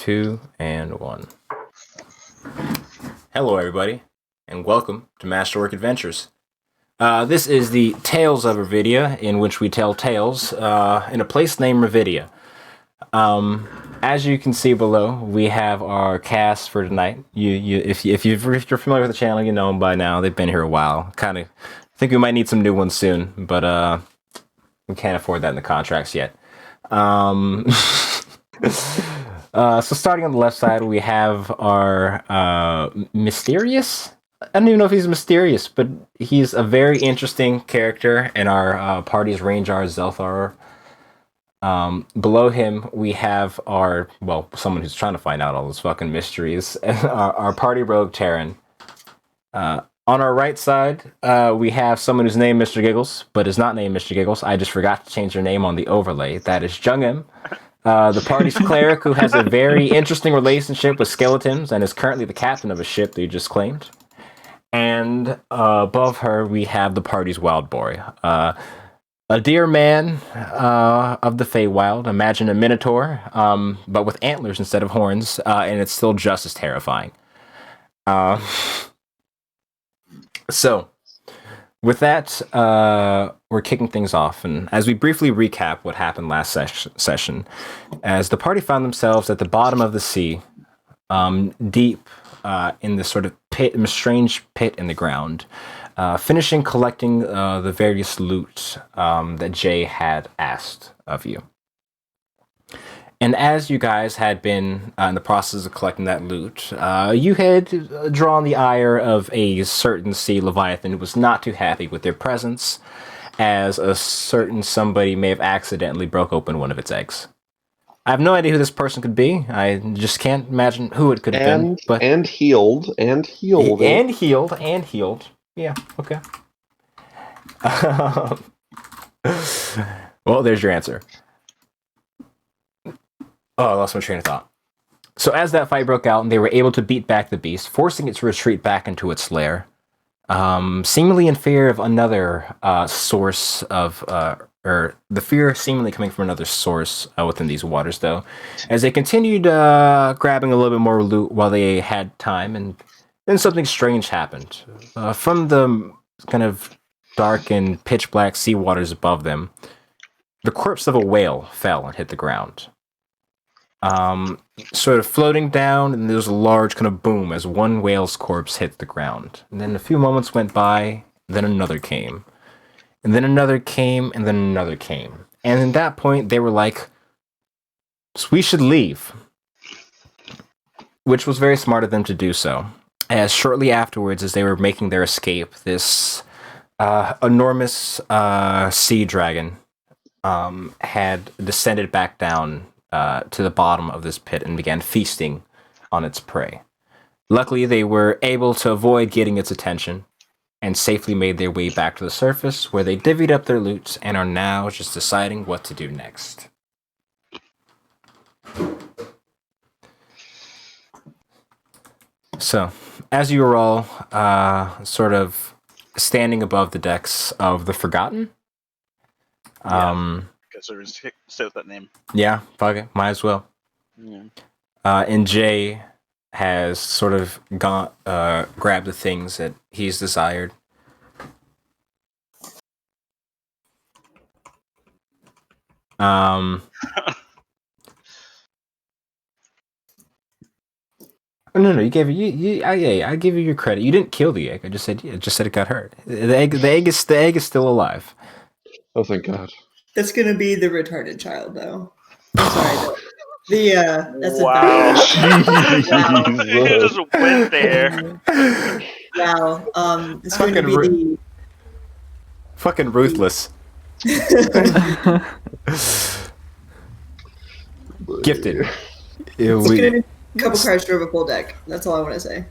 2, and 1. Hello, everybody, and welcome to Masterwork Adventures. This is the Tales of Revedia, in which we tell tales in a place named Revedia. As you can see below, we have our cast for tonight. If you're familiar with the channel, you know them by now. They've been here a while. Kind of think we might need some new ones soon, but we can't afford that in the contracts yet. So starting on the left side, we have our Mysterious. I don't even know if he's mysterious, but he's a very interesting character in our party's Rangar Zelthar. Below him, we have someone who's trying to find out all those fucking mysteries, our party rogue Terran. On our right side, we have someone who's named Mr. Giggles, but is not named Mr. Giggles. I just forgot to change their name on the overlay. That is Jungim, the party's cleric who has a very interesting relationship with skeletons and is currently the captain of a ship that you just claimed. And above her, we have the party's wild boy. A deer man of the Feywild. Imagine a minotaur, but with antlers instead of horns, and it's still just as terrifying. So, with that, we're kicking things off. And as we briefly recap what happened last session, as the party found themselves at the bottom of the sea, deep in this sort of pit, a strange pit in the ground, finishing collecting the various loot that Jay had asked of you. And as you guys had been in the process of collecting that loot, you had drawn the ire of a certain sea leviathan who was not too happy with their presence, as a certain somebody may have accidentally broke open one of its eggs. I have no idea who this person could be. I just can't imagine who it could have been. But and healed. Yeah, okay. Well, there's your answer. Oh, I lost my train of thought. So as that fight broke out, and they were able to beat back the beast, forcing it to retreat back into its lair, seemingly in fear of another source of... or the fear seemingly coming from another source within these waters, though, as they continued grabbing a little bit more loot while they had time, and then something strange happened. From the kind of dark and pitch black sea waters above them, the corpse of a whale fell and hit the ground. Sort of floating down, and there was a large kind of boom as one whale's corpse hit the ground. And then a few moments went by, then another came. And then another came, and then another came. And at that point, they were like, we should leave. Which was very smart of them to do so. As shortly afterwards, as they were making their escape, this enormous sea dragon had descended back down to the bottom of this pit and began feasting on its prey. Luckily, they were able to avoid getting its attention and safely made their way back to the surface, where they divvied up their loot and are now just deciding what to do next. So, as you were all sort of standing above the decks of the Forgotten, because there was stay with that name. Yeah, fuck it, might as well. Yeah. And Jay has sort of grabbed the things that he's desired. No, you gave it. I give you your credit. You didn't kill the egg. I just said it got hurt. The egg is still alive. Oh, thank God. That's gonna be the retarded child, though. I'm sorry. That's wow. Wow. You just went there. Wow. It's going to be the fucking ruthless. Gifted. It's gonna be a couple cards drove a full deck. That's all I want to say.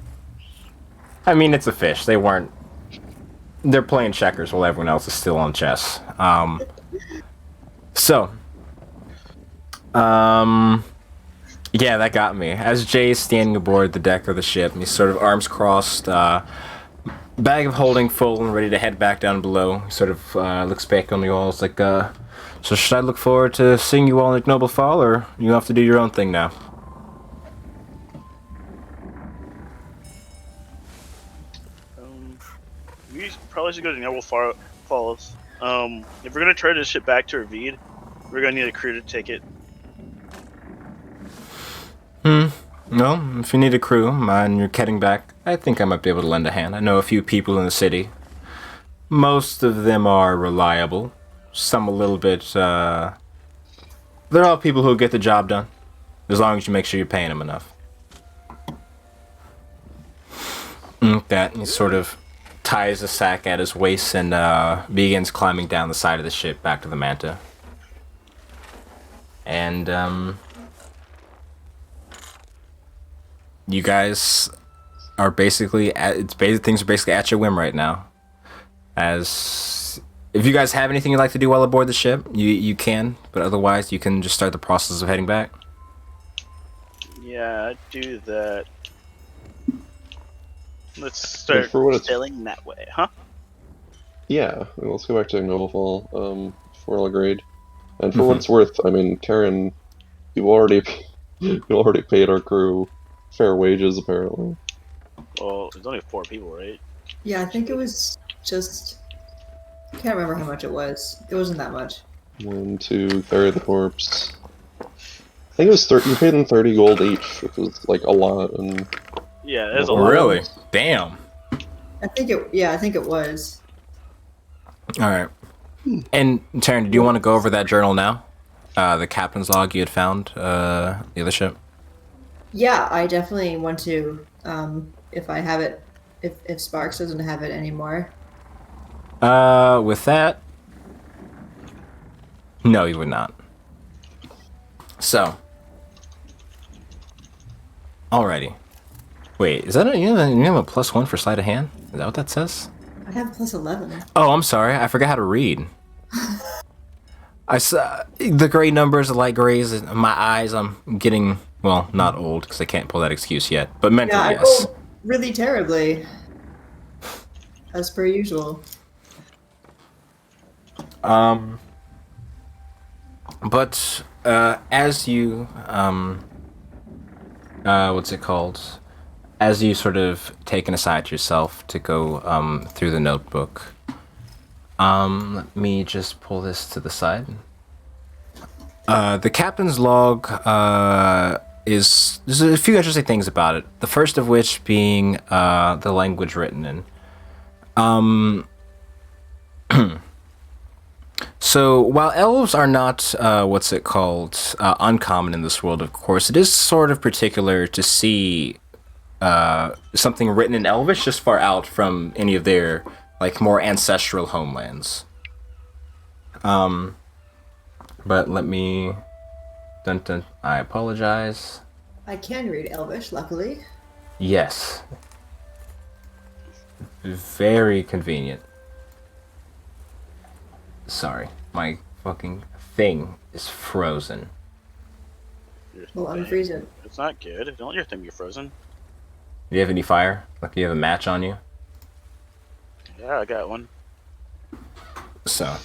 I mean, it's a fish. They're playing checkers while everyone else is still on chess. Yeah, that got me. As Jay is standing aboard the deck of the ship, and he's sort of arms crossed, bag of holding full and ready to head back down below. He sort of looks back on you all. It's like, so should I look forward to seeing you all in ignoble fall, or you have to do your own thing now? probably should go to Noble Falls. If we're gonna try to ship back to Revedia, we're gonna need a crew to take it. No, if you need a crew and you're heading back, I think I might be able to lend a hand. I know a few people in the city. Most of them are reliable. Some a little bit, they're all people who'll get the job done. As long as you make sure you're paying them enough. That, he sort of ties the sack at his waist and begins climbing down the side of the ship back to the Manta. And, you guys are basically things are basically at your whim right now. As if you guys have anything you'd like to do while aboard the ship, you can, but otherwise you can just start the process of heading back. Yeah, I'd do that. Let's start for what it's- sailing that way, huh? Yeah, let's go back to Noblefall. For all agreed. And for what it's worth, I mean, Taryn, you already paid our crew fair wages, apparently. Well, there's only 4 people, right? Yeah, I think it was just. I can't remember how much it was. It wasn't that much. 1, 2, carry the corpse. I think it was 30. You paid them 30 gold each, which was like a lot. And Yeah, there's a Oh, lot. Really? Damn. I think it. Yeah, I think it was. All right. And Taryn, do you want to go over that journal now? The captain's log you had found, the other ship. Yeah, I definitely want to. If I have it, if Sparks doesn't have it anymore. With that, no, you would not. So, alrighty. Wait, is that you have a +1 for sleight of hand? Is that what that says? I have +11. Oh, I'm sorry. I forgot how to read. I saw the gray numbers, the light grays. In my eyes, I'm getting, well, not old because I can't pull that excuse yet, but mentally, Yeah, I yes. rolled really terribly, as per usual. But as you what's it called? As you sort of take an aside yourself to go through the notebook. Let me just pull this to the side. The captain's log there's a few interesting things about it. The first of which being the language written in. So while elves are not uncommon in this world, of course, it is sort of particular to see something written in Elvish just far out from any of their like more ancestral homelands. But let me. Dun, dun, I apologize. I can read Elvish, luckily. Yes. Very convenient. Sorry, my fucking thing is frozen. Well, unfreeze it. It's not good. Don't let your thing be frozen. Do you have any fire? Like, do you have a match on you? Yeah, I got one. So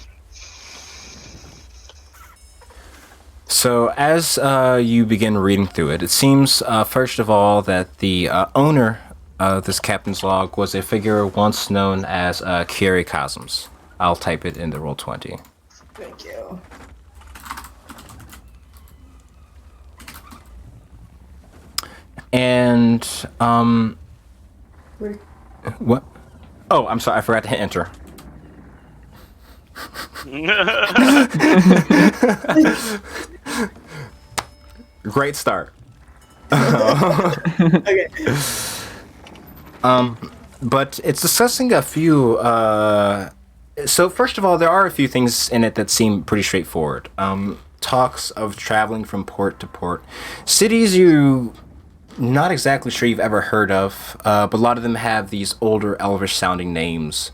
as you begin reading through it, it seems, first of all, that the owner of this captain's log was a figure once known as Kieri Cosms. I'll type it in the Roll20. Thank you. And, Where- what? Oh, I'm sorry, I forgot to hit enter. Great start. Okay. But it's discussing a few. So first of all, there are a few things in it that seem pretty straightforward. Talks of traveling from port to port, cities you not exactly sure you've ever heard of, but a lot of them have these older Elvish sounding names.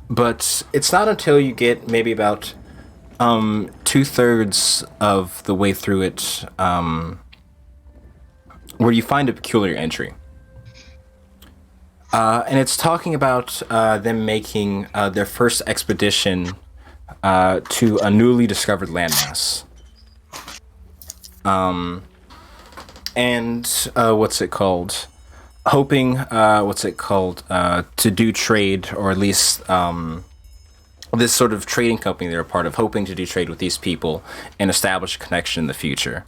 But it's not until you get maybe about 2/3 of the way through it where you find a peculiar entry. And it's talking about them making their first expedition to a newly discovered landmass. And what's it called? hoping, what's it called, to do trade, or at least this sort of trading company they're a part of, hoping to do trade with these people and establish a connection in the future.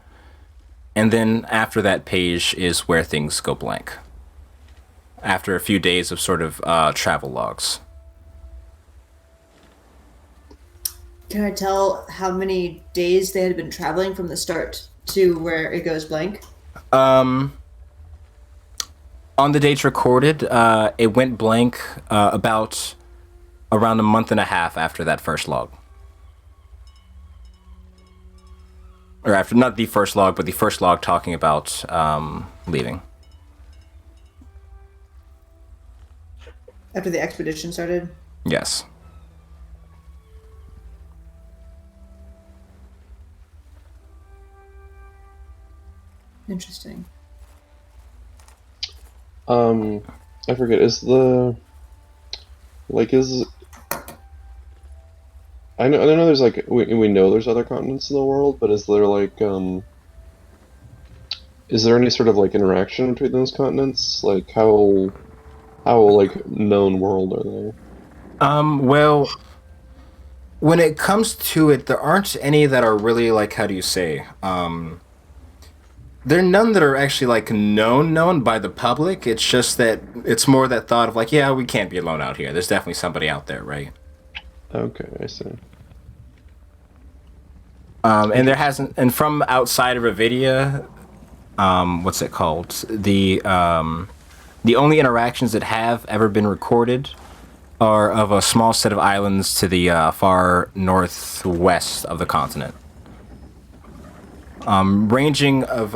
And then after that page is where things go blank. After a few days of sort of travel logs. Can I tell how many days they had been traveling from the start to where it goes blank? On the dates recorded, it went blank about around a month and a half after that first log. Or after, not the first log, but the first log talking about leaving. After the expedition started? Yes. Interesting. I forget, is the... Like, is... I know there's, like, we know there's other continents in the world, but is there, like, is there any sort of, like, interaction between those continents? Like, how like, known world are they? Well, when it comes to it, there aren't any that are really, like, how do you say, there are none that are actually, like, known by the public. It's just that it's more that thought of, like, yeah, we can't be alone out here. There's definitely somebody out there, right? Okay, I see. And there hasn't, and from outside of Revedia, what's it called? The only interactions that have ever been recorded are of a small set of islands to the far northwest of the continent. Ranging of,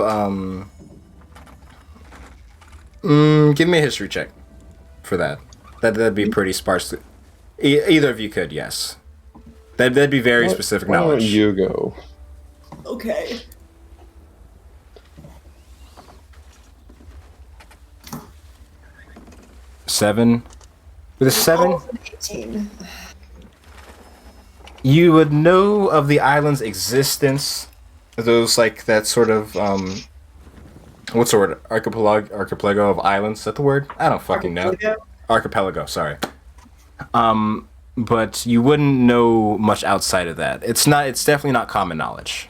give me a history check for that. That'd be pretty sparse. Either of you could, yes. That'd be very specific Why don't knowledge. you go? Okay. Seven. With a 7, 18. you would know of the island's existence. Those, like, that sort of, what's the word? Archipelago of islands? Is that the word? I don't fucking know. Archipelago, sorry. But you wouldn't know much outside of that. It's definitely not common knowledge.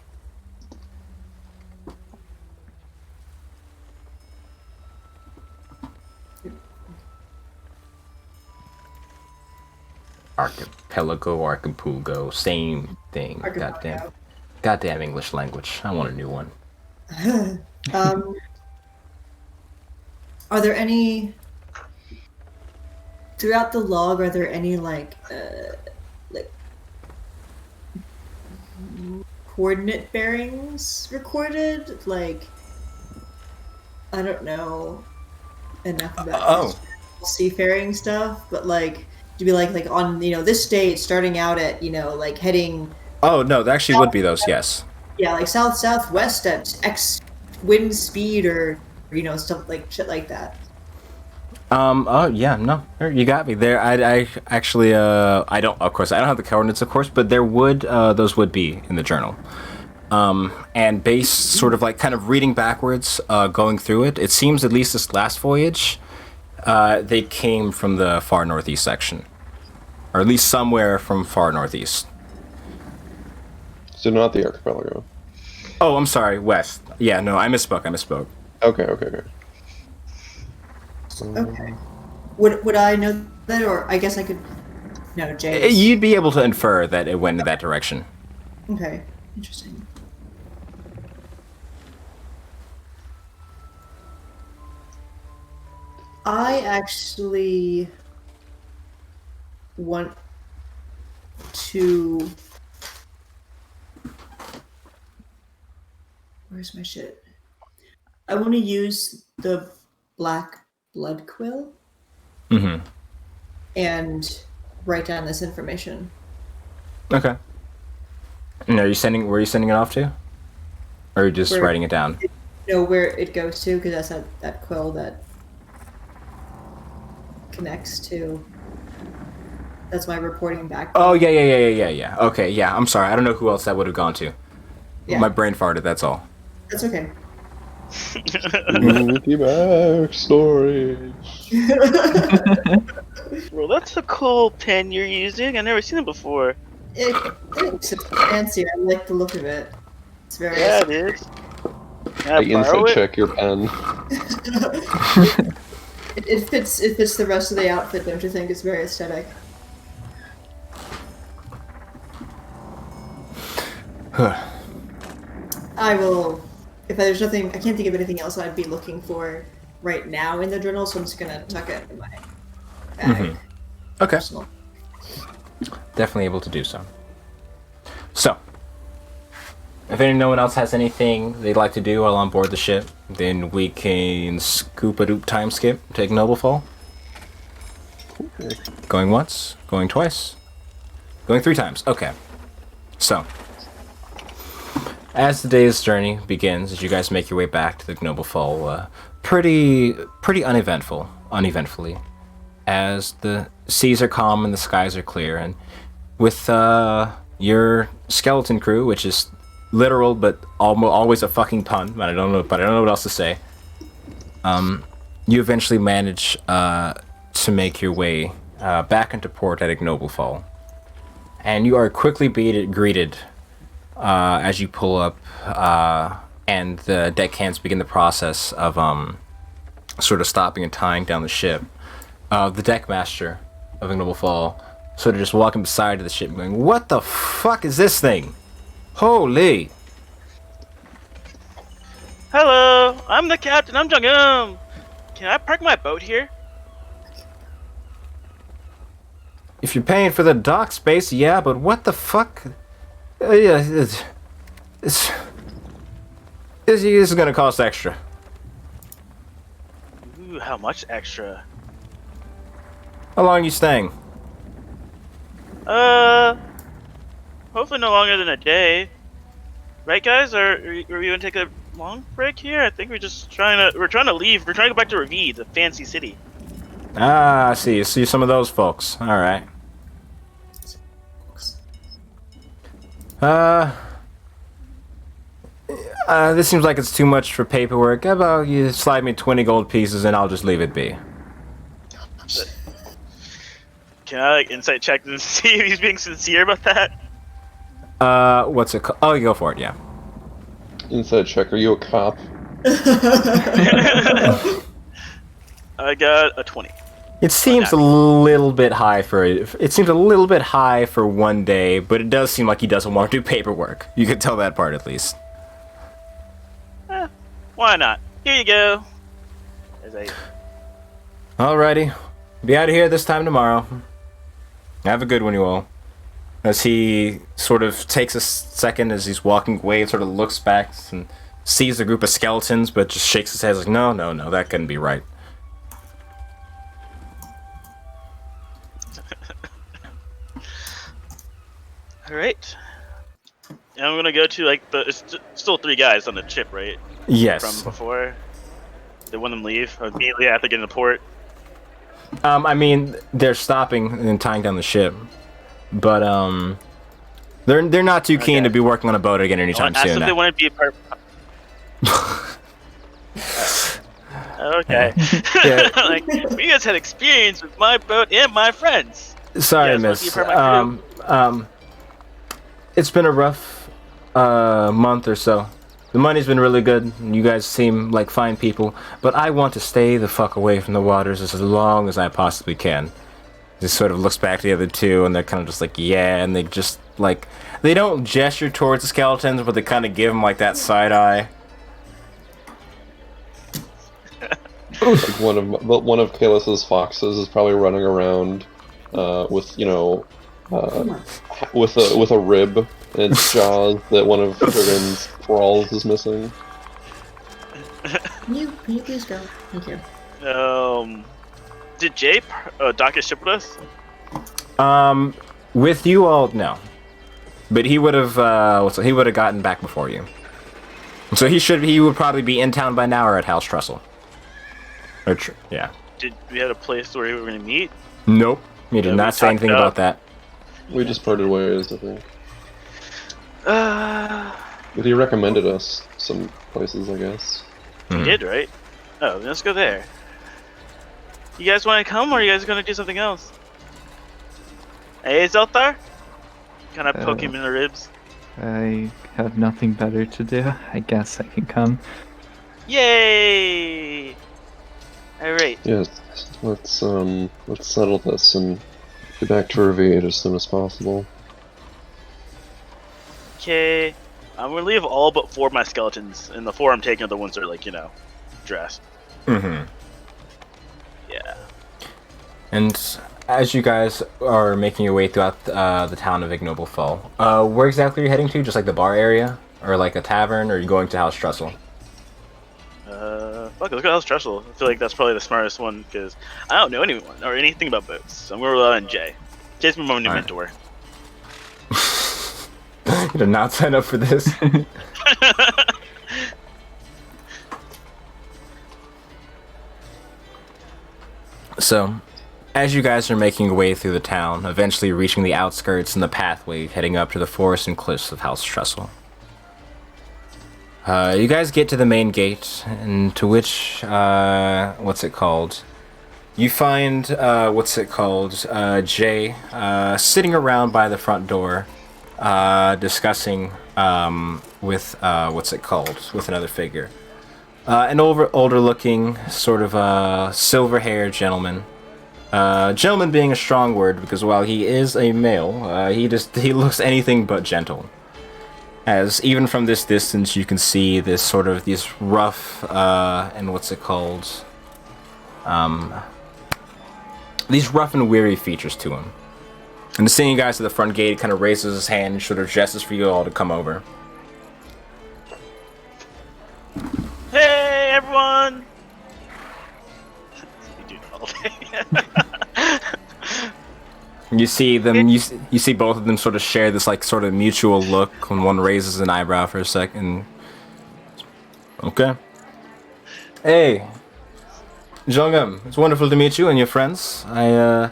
Archipelago, same thing. Archipelago. Goddamn English language. I want a new one. Are there any throughout the log? Are there any like coordinate bearings recorded? Like, I don't know enough about seafaring stuff, but like to be like on this date, starting out at like heading. Oh no, there actually would be those. Yes. Yeah, like southwest at X wind speed or stuff like shit like that. Oh yeah, no, you got me there. I actually I don't, of course I don't have the coordinates, of course, but there would those would be in the journal. And based sort of like kind of reading backwards, going through it, it seems at least this last voyage, they came from the far northeast section, or at least somewhere from far northeast. So not the archipelago. Oh, I'm sorry, west. Yeah, no, I misspoke. Okay. Okay. Would I know that, or I guess I could. No, Jay. You'd be able to infer that it went in that direction. Okay, interesting. I actually want to. Where's my shit? I want to use the black blood quill and write down this information. Okay. And where are you sending it off to? Or are you just writing it down? Where it goes to, because that's that quill that connects to. That's my reporting back. Oh, yeah. Okay, yeah, I'm sorry. I don't know who else that would have gone to. Yeah. My brain farted, that's all. That's okay. Spooky backstory. Well, that's a cool pen you're using. I've never seen it before. It's fancy. I like the look of it. It's very. Yeah, it is. Can I I borrow insight it? check your pen. It fits. It fits the rest of the outfit, don't you think? It's very aesthetic. I will. If there's nothing, I can't think of anything else I'd be looking for right now in the journal, so I'm just gonna tuck it in my bag. Okay. Personal. Definitely able to do so. So, if no one else has anything they'd like to do while on board the ship, then we can scoop-a-doop time skip, take Noble Fall. Going once, going twice, going 3 times. Okay. So, as the day's journey begins, as you guys make your way back to the Noble Fall, pretty uneventfully, as the seas are calm and the skies are clear, and with your skeleton crew, which is literal but always a fucking pun, but I don't know what else to say. You eventually manage to make your way back into port at Ignoble Fall, and you are quickly greeted as you pull up, and the deckhands begin the process of sort of stopping and tying down the ship. The deckmaster of Ignoble Fall sort of just walking beside the ship, going, "What the fuck is this thing? Holy!" Hello, I'm the captain. I'm Jung-um. Can I park my boat here? If you're paying for the dock space, yeah, but what the fuck? Yeah, this is gonna cost extra. Ooh, how much extra? How long are you staying? Hopefully no longer than a day. Right, guys? Or are we gonna take a long break here? I think we're trying to leave. We're trying to go back to Revedia, the fancy city. Ah, I see. You see some of those folks. All right. This seems like it's too much for paperwork. How about you slide me 20 gold pieces and I'll just leave it be? Can I insight check to see if he's being sincere about that? What's it called? Oh, you go for it, yeah. Inside check, are you a cop? I got a 20. It seems a little bit high for one day, but it does seem like he doesn't want to do paperwork. You can tell that part at least. Why not? Here you go. Alrighty. Be out of here this time tomorrow. Have a good one, you all. As he sort of takes a second as he's walking away and sort of looks back and sees a group of skeletons, but just shakes his head like, no, that couldn't be right. Alright. And I'm gonna go to, like, it's still 3 guys on the ship, right? Yes. From before. They want them leave immediately after getting to port. I mean, they're stopping and tying down the ship, but they're not too keen to be working on a boat again anytime soon. Ask if they want to be a part. Okay. Yeah. Like, you guys had experience with my boat and my friends. Sorry, You guys wanna miss. be a part of my crew? It's been a rough month or so. The money's been really good, and you guys seem like fine people, but I want to stay the fuck away from the waters as long as I possibly can. He sort of looks back to the other two, and they're kind of just like, yeah, and they just, like, they don't gesture towards the skeletons, but they kind of give them, like, that side eye. Like one of Kalus's foxes is probably running around with, you know, with a rib in its jaws that one of Dragon's thralls is missing. Can you please go? Thank you. Did Jay dock his ship with us? With you all, no. But he would have gotten back before you. So he would probably be in town by now or at House Trussell. Yeah. Did we have a place where we were gonna meet? Nope. You did not say anything about that. We just parted ways, I think. But he recommended us some places, I guess. You did, right? Oh, then let's go there. You guys want to come, or are you guys gonna do something else? Hey, Zelthar? Kind of poke him in the ribs. I have nothing better to do. I guess I can come. Yay! Alright. Yes, let's settle this and get back to Revedia as soon as possible. Okay. I'm gonna leave all but 4 of my skeletons, and the 4 I'm taking are the ones that are, like, dressed. Mm-hmm. Yeah. And as you guys are making your way throughout the town of Ignoble Fall, where exactly are you heading to? Just like the bar area? Or like a tavern? Or are you going to House Trestle? Fuck it, look at House Trestle. I feel like that's probably the smartest one, because I don't know anyone or anything about boats. So I'm gonna rely on Jay. Jay's my new mentor. You did not sign up for this. So, as you guys are making your way through the town, eventually reaching the outskirts and the pathway heading up to the forest and cliffs of House Trestle. You guys get to the main gate, and to which, what's it called? You find, Jay, sitting around by the front door, discussing, with another figure. An older looking, sort of, silver-haired gentleman. Gentleman being a strong word, because while he is a male, he looks anything but gentle. As even from this distance, you can see these rough, these rough and weary features to him. And seeing you guys at the front gate, he kind of raises his hand and sort of gestures for you all to come over. Hey, everyone! You do that all day. You see them. You see both of them sort of share this sort of mutual look when one raises an eyebrow for a second. Okay. Hey, Jongam, it's wonderful to meet you and your friends. I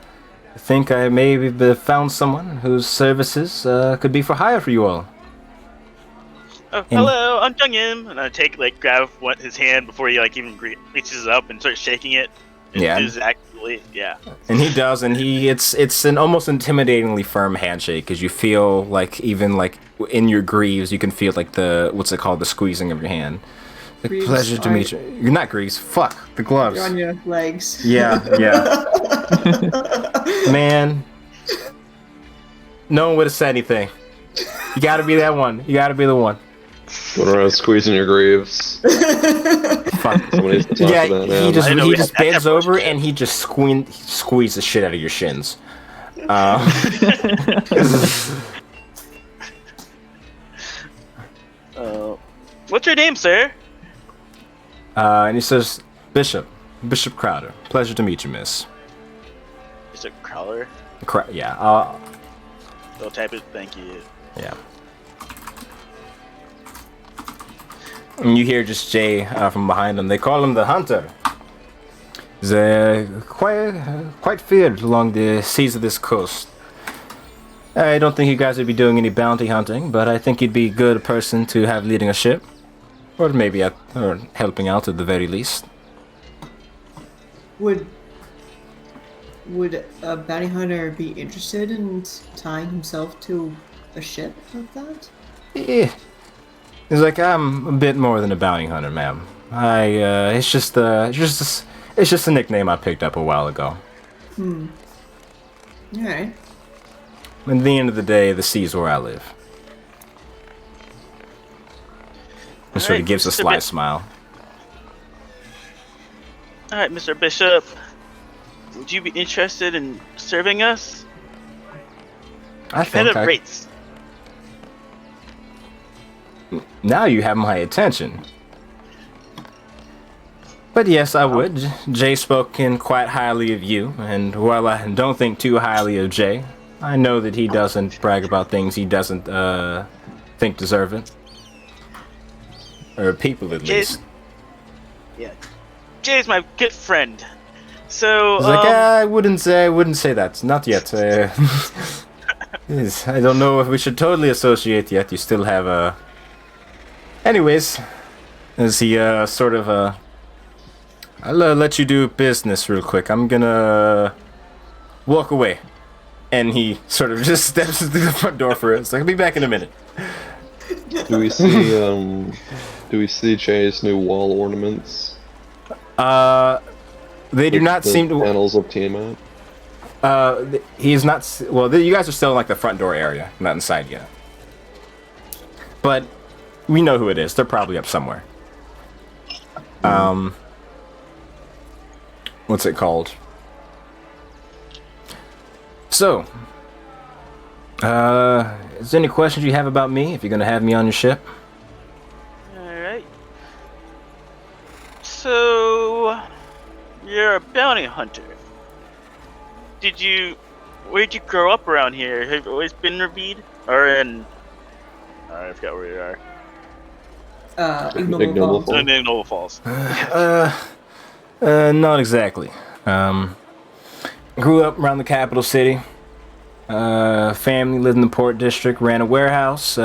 think I maybe found someone whose services could be for hire for you all. Oh, hello, I'm Jung-im, and I grab his hand before he even reaches up and starts shaking it. Exactly, yeah. And he does, and it's an almost intimidatingly firm handshake, because you feel even in your greaves, you can feel the squeezing of your hand. Greaves pleasure to meet you. You're not greaves. Fuck the gloves. You're on your legs. Yeah. Man, no one would have said anything. You gotta be that one. You gotta be the one. Going around squeezing your greaves. Fuck. Somebody talk Yeah, to that man. he just bends over and he just squeezes the shit out of your shins. What's your name, sir? And he says, Bishop Crowder. Pleasure to meet you, miss. Mr. Crowler? Yeah. I'll type it. Thank you. Yeah. And you hear just Jay from behind him. They call him the Hunter. He's quite feared along the seas of this coast. I don't think you guys would be doing any bounty hunting, but I think you'd be a good person to have leading a ship. Or maybe or helping out at the very least. Would a bounty hunter be interested in tying himself to a ship like that? Yeah. He's like, I'm a bit more than a bounty hunter, ma'am. It's just a nickname I picked up a while ago. Alright. At the end of the day, the sea's where I live. And sort of gives a sly smile. Alright, Mr. Bishop. Would you be interested in serving us? I think rates. Now you have my attention. But yes, I would. Jay spoken quite highly of you, and while I don't think too highly of Jay, I know that he doesn't brag about things he doesn't think deserve it. Or people, at least. Yeah. Jay's my good friend. So, I was I wouldn't say that. Not yet. I don't know if we should totally associate yet. You still have Anyways, As he sort of I'll let you do business real quick. I'm gonna walk away. And he sort of just steps through the front door for us. I'll be back in a minute. Do we see Che's new wall ornaments? They do not The seem to. panels of Tiamat? He's not. Well, you guys are still in like the front door area, not inside yet. But we know who it is. They're probably up somewhere. What's it called? So, is there any questions you have about me? If you're gonna have me on your ship? Alright. So, you're a bounty hunter. Where'd you grow up around here? Have you always been in Revedia? Or in... I forgot where you are. Ignoble Falls. In Ignoble Falls. Not exactly. Grew up around the capital city. Family lived in the port district, ran a warehouse.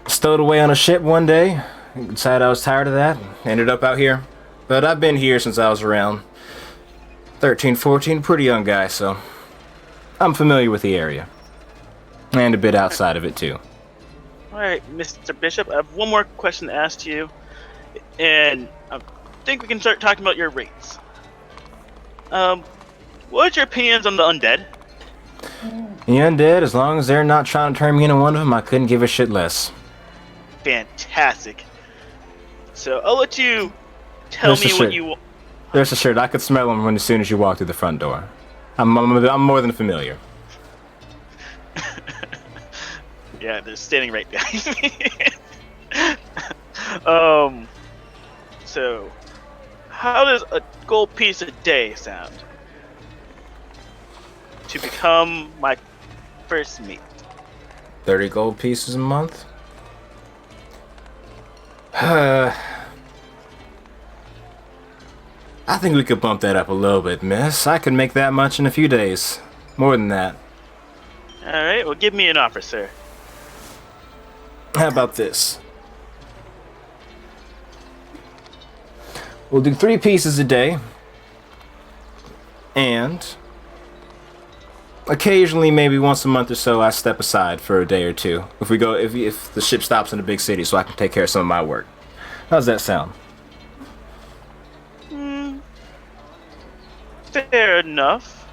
Stowed away on a ship one day. Decided I was tired of that. Ended up out here. But I've been here since I was around 13, 14, pretty young guy, so I'm familiar with the area. And a bit outside of it, too. Alright, Mr. Bishop, I have one more question to ask you. And I think we can start talking about your rates. What's your opinions on the undead? The undead, as long as they're not trying to turn me into one of them, I couldn't give a shit less. Fantastic. So I'll let you tell me what you want. There's a shirt. I could smell them as soon as you walk through the front door. I'm more than familiar. Yeah, they're standing right behind me. So how does a gold piece a day sound to become my first mate? 30 gold pieces a month? I think we could bump that up a little bit, miss. I could make that much in a few days. More than that. Alright, well give me an offer, sir. How about this? We'll do 3 pieces a day. And occasionally, maybe once a month or so, I step aside for a day or two. If the ship stops in a big city, so I can take care of some of my work. How's that sound? Fair enough.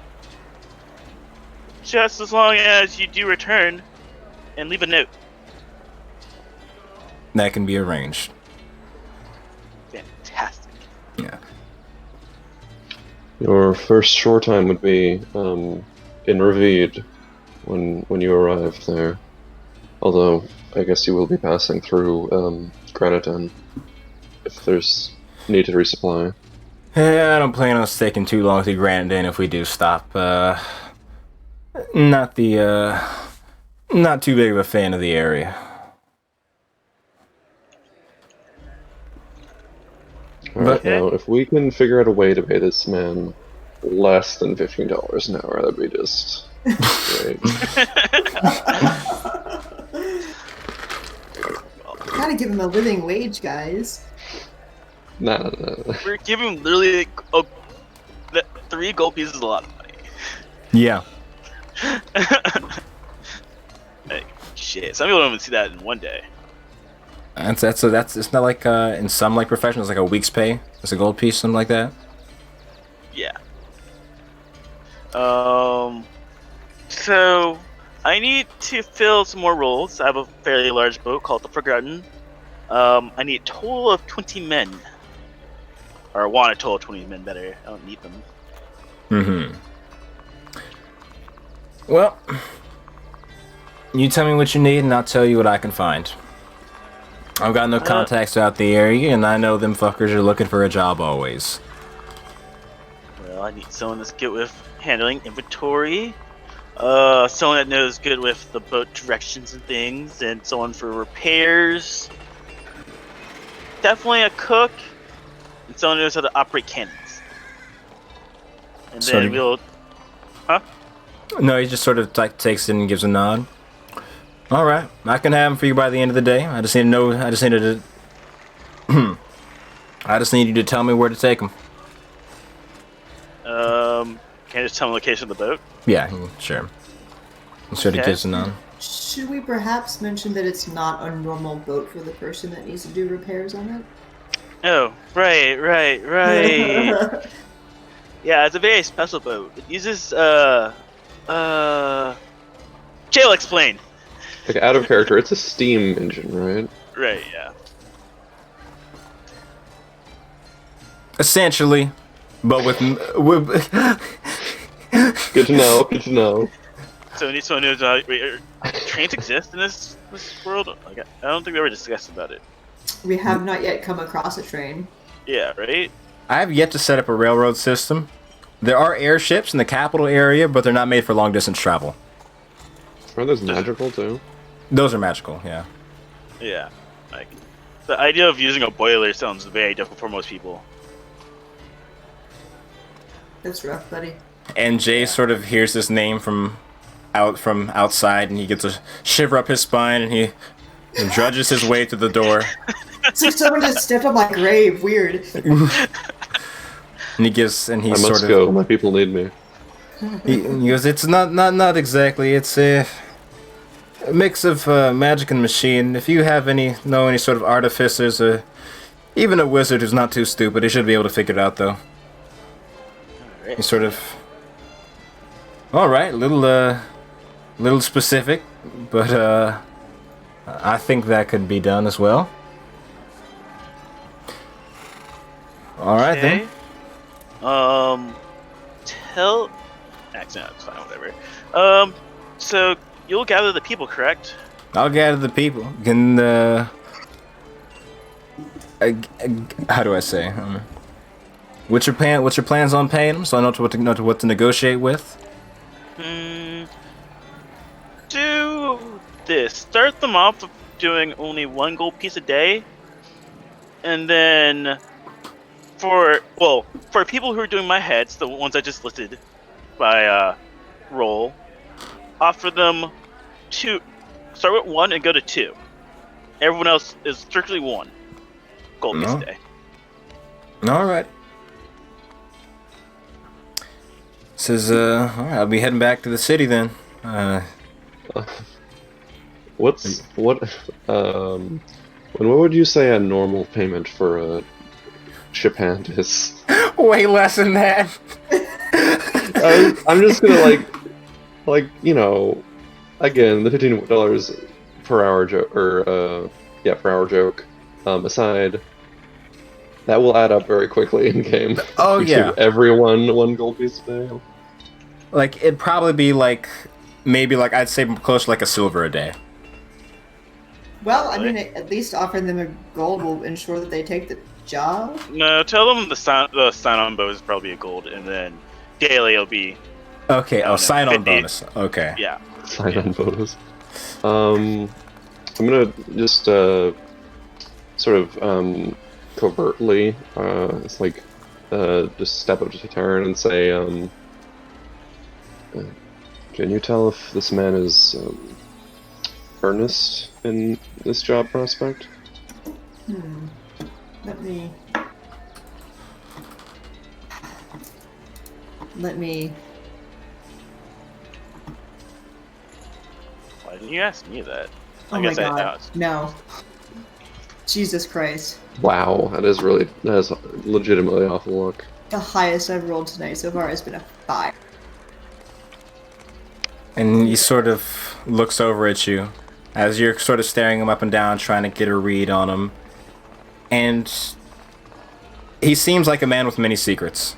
Just as long as you do return and leave a note. That can be arranged. Fantastic. Yeah. Your first shore time would be in Revedia when you arrive there. Although I guess you will be passing through Graniton if there's need to resupply. Yeah, I don't plan on sticking too long through Grandin if we do stop. Not too big of a fan of the area. Alright, now if we can figure out a way to pay this man less than $15 an hour, that'd be just great. Gotta give him a living wage, guys. Nah. We're giving literally 3 gold pieces is a lot of money. Yeah. Like, shit, some people don't even see that in one day. That's it's not like in some like professions like a week's pay. It's a gold piece, something like that. Yeah. So I need to fill some more roles. I have a fairly large boat called the Forgotten. I need a total of 20 men. Or I want a total of 20 men better. I don't need them. Mm-hmm. Well, you tell me what you need and I'll tell you what I can find. I've got no contacts out the area and I know them fuckers are looking for a job always. Well, I need someone that's good with handling inventory. Someone that knows good with the boat directions and things, and someone for repairs. Definitely a cook, and someone who knows how to operate cannons. And then we'll... Huh? No, he just sort of like takes it and gives a nod. All right, I can have them for you by the end of the day. I just need to I just need you to tell me where to take him. Can you just tell me the location of the boat? Yeah, sure. He sort of Okay. gives a nod. Should we perhaps mention that it's not a normal boat for the person that needs to do repairs on it? Oh, right. Yeah, it's a very special boat. It uses, Jay will explain. Like, out of character, it's a steam engine, right? Right, yeah. Essentially, but with Good to know, good to know. So we need someone who's, trains exist in this world? Like, I don't think we ever discussed about it. We have not yet come across a train. Yeah, right? I have yet to set up a railroad system. There are airships in the capital area, but they're not made for long distance travel. Are those magical too? Those are magical, yeah. Yeah. Like, the idea of using a boiler sounds very difficult for most people. That's rough, buddy. And Jay sort of hears this name from outside, and he gets a shiver up his spine, and he drudges his way to the door. It's like someone just stepped on my grave. Weird. And he I sort must of go. My people need me. he goes, it's not exactly. It's a mix of magic and machine. If you know any sort of artificers, or even a wizard who's not too stupid, he should be able to figure it out, though. Alright. He sort of. All right, little specific, but I think that could be done as well. All right then. Tell. Actually, no, it's fine, whatever. So you'll gather the people, correct? I'll gather the people. Can how do I say? What's your plans on paying them, so I know what to negotiate with? Do this. Start them off with doing only 1 gold piece a day, and then for people who are doing my heads, the ones I just listed by roll, offer them 2. Start with 1 and go to 2. Everyone else is strictly 1 gold piece a day. All right. Says, all right, I'll be heading back to the city then. What would you say a normal payment for a ship hand is? Way less than that. I'm just gonna again, the $15 per hour joke, or per hour joke aside, that will add up very quickly in game. Oh You yeah. give everyone 1 gold piece a day. Like it'd probably be maybe I'd say close to a silver a day. Well, I mean, at least offering them a gold will ensure that they take the job. No, tell them the sign-on bonus is probably a gold, and then daily it'll be Okay. Oh, sign on 50. bonus. Okay. yeah. Sign on bonus. I'm gonna just sort of covertly just step up to Taryn and say, can you tell if this man is earnest in this job prospect? Let me. Why didn't you ask me that? Oh I my guess god. asked. No. Jesus Christ. Wow, that is legitimately awful luck. The highest I've rolled tonight so far has been a 5. And he sort of looks over at you as you're sort of staring him up and down, trying to get a read on him. And he seems like a man with many secrets.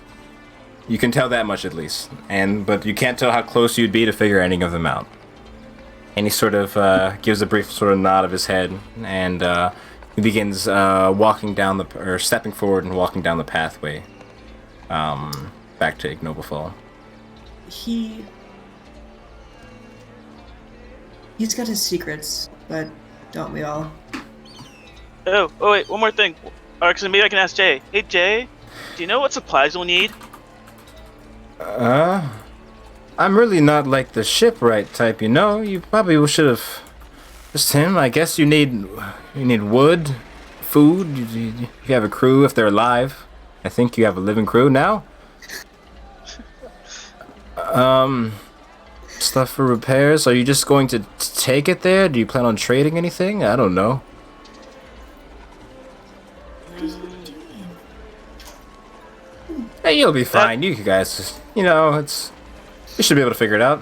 You can tell that much at least. But you can't tell how close you'd be to figure any of them out. And he sort of gives a brief sort of nod of his head, and he begins stepping forward and walking down the pathway back to Ignoble Fall. He's got his secrets, but don't we all? Oh wait, one more thing. Actually, maybe I can ask Jay. Hey Jay, do you know what supplies we'll need? I'm really not like the shipwright type, you know. You probably should have just him. I guess you need wood, food. You have a crew if they're alive. I think you have a living crew now. Stuff for repairs. Are you just going to take it there? Do you plan on trading anything? I don't know. Hey, you'll be fine. You guys, you know, you should be able to figure it out.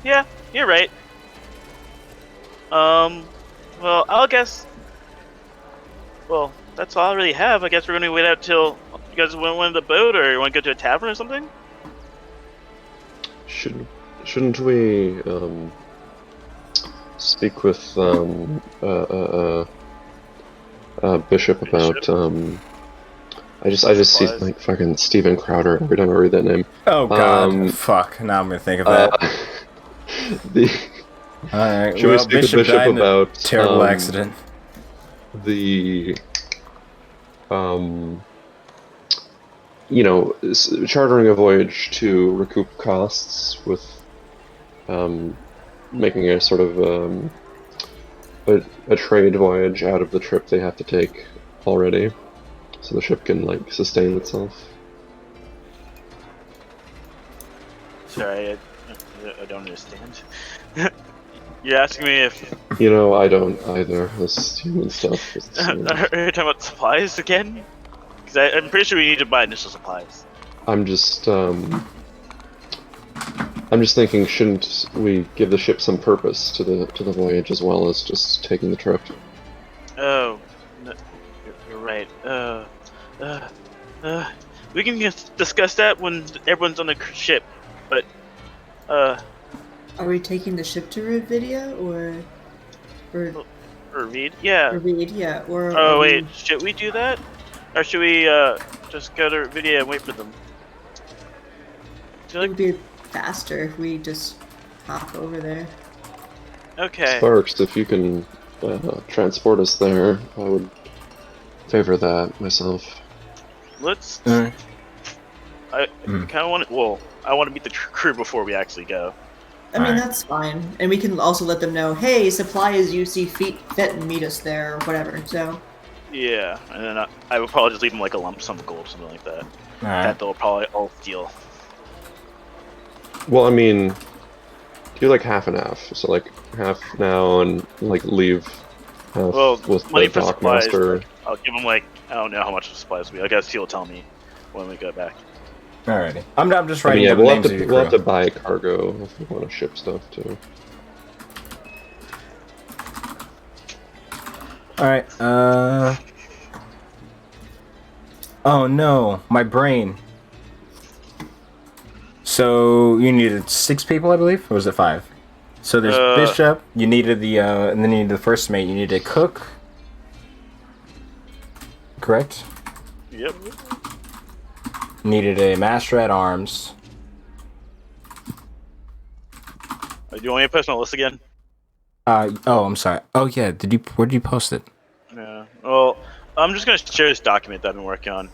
Yeah, you're right. Well, I'll guess. Well, that's all I really have. I guess we're gonna wait out till you guys want the boat, or you want to go to a tavern or something. Shouldn't we speak with Bishop about I just see like fucking Steven Crowder every time I read that name. Oh god, fuck! Now I'm gonna think of that. All right. Should we speak with Bishop died in a about terrible accident? The chartering a voyage to recoup costs with making a sort of a trade voyage out of the trip they have to take already, so the ship can like sustain itself. Sorry, I don't understand. You're asking me if... I don't either. This human stuff. Are you talking about supplies again? Because I'm pretty sure we need to buy initial supplies. I'm just thinking, shouldn't we give the ship some purpose to the voyage as well as just taking the trip? Oh, no, you're right. We can discuss that when everyone's on the ship, but Are we taking the ship to Revedia or Reed? Yeah. Reed? Yeah. Or Oh wait, should we do that, or should we just go to Revedia and wait for them? It would be faster if we just hop over there. Okay. Sparks, if you can transport us there, I would favor that myself. Let's. I kind of want to. Well, I want to meet the crew before we actually go. I mean, that's fine. And we can also let them know, hey, supply as you see fit and meet us there, or whatever, so... Yeah, and then I would probably just leave them like a lump sum of gold or something like that. That they'll probably all steal. Well, I mean, do like half and half. So like half now and like leave half with money the for supplies. dockmaster. I'll give them like, I don't know how much supplies will be. I guess he'll tell me when we go back. Alrighty. I'm just writing down we'll names of your we'll have crew. to buy cargo if we want to ship stuff too. Alright, oh no, my brain. So, you needed 6 people, I believe? Or was it 5? So there's Bishop, you needed and then you needed the first mate, you needed a cook. Correct? Yep. Needed a master at arms. Do you want me to post my list again? Oh, I'm sorry. Oh yeah, where did you post it? Yeah. Well, I'm just gonna share this document that I've been working on.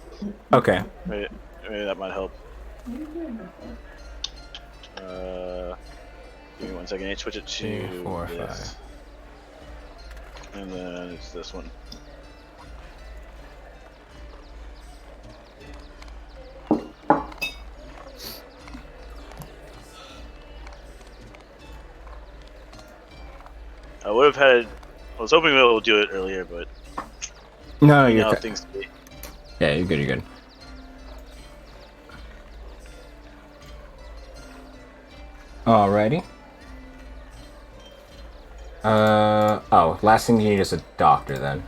Okay. Maybe that might help. Give me 1 second. I switch it to 2, 4, this. 5. And then it's this one. I would have had. I was hoping we'll do it earlier, but No, you you're know how good. things be. Yeah, you're good, you're good. Alrighty. Last thing you need is a doctor then.